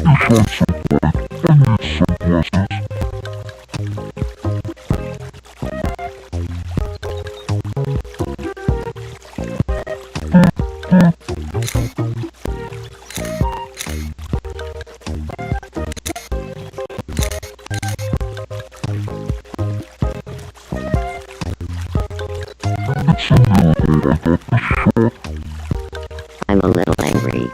This one's so great. I need some glasses. It's a little bit of a shock. I'm a little angry.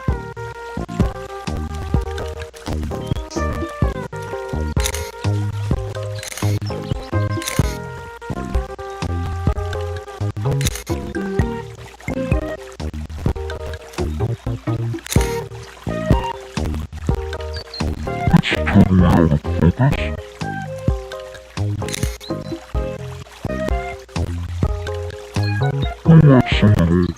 It's totally out of focus. I want some of it.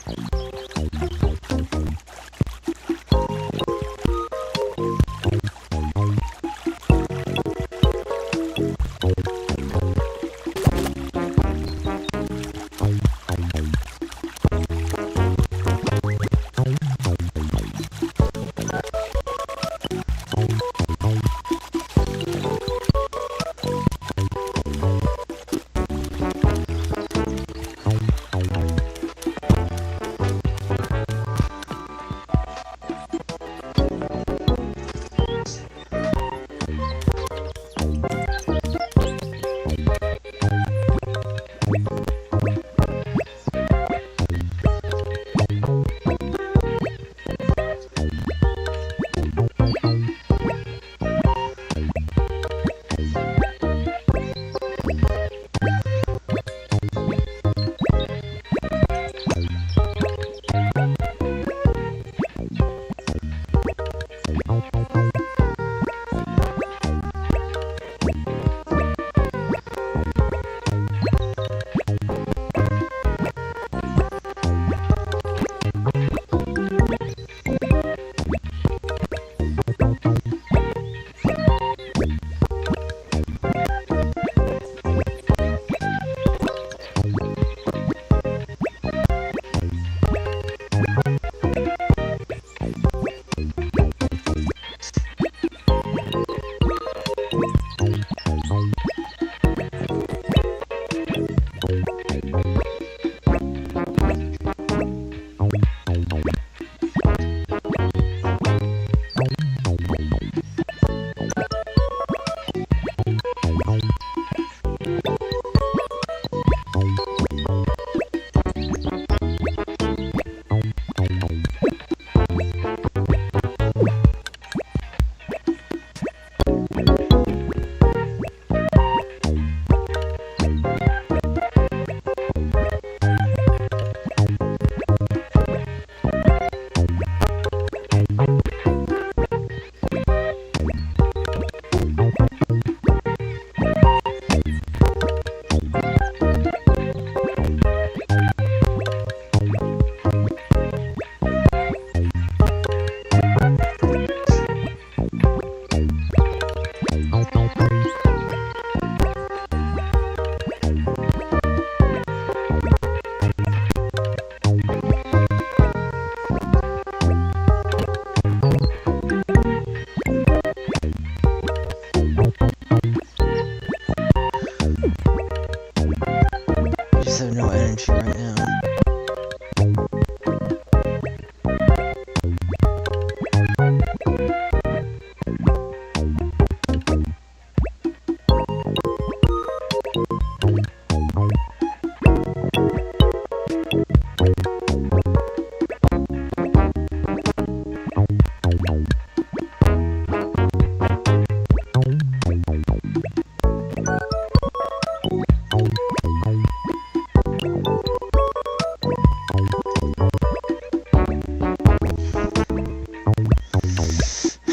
down.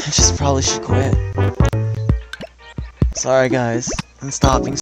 I just probably should quit. Sorry guys, I'm stopping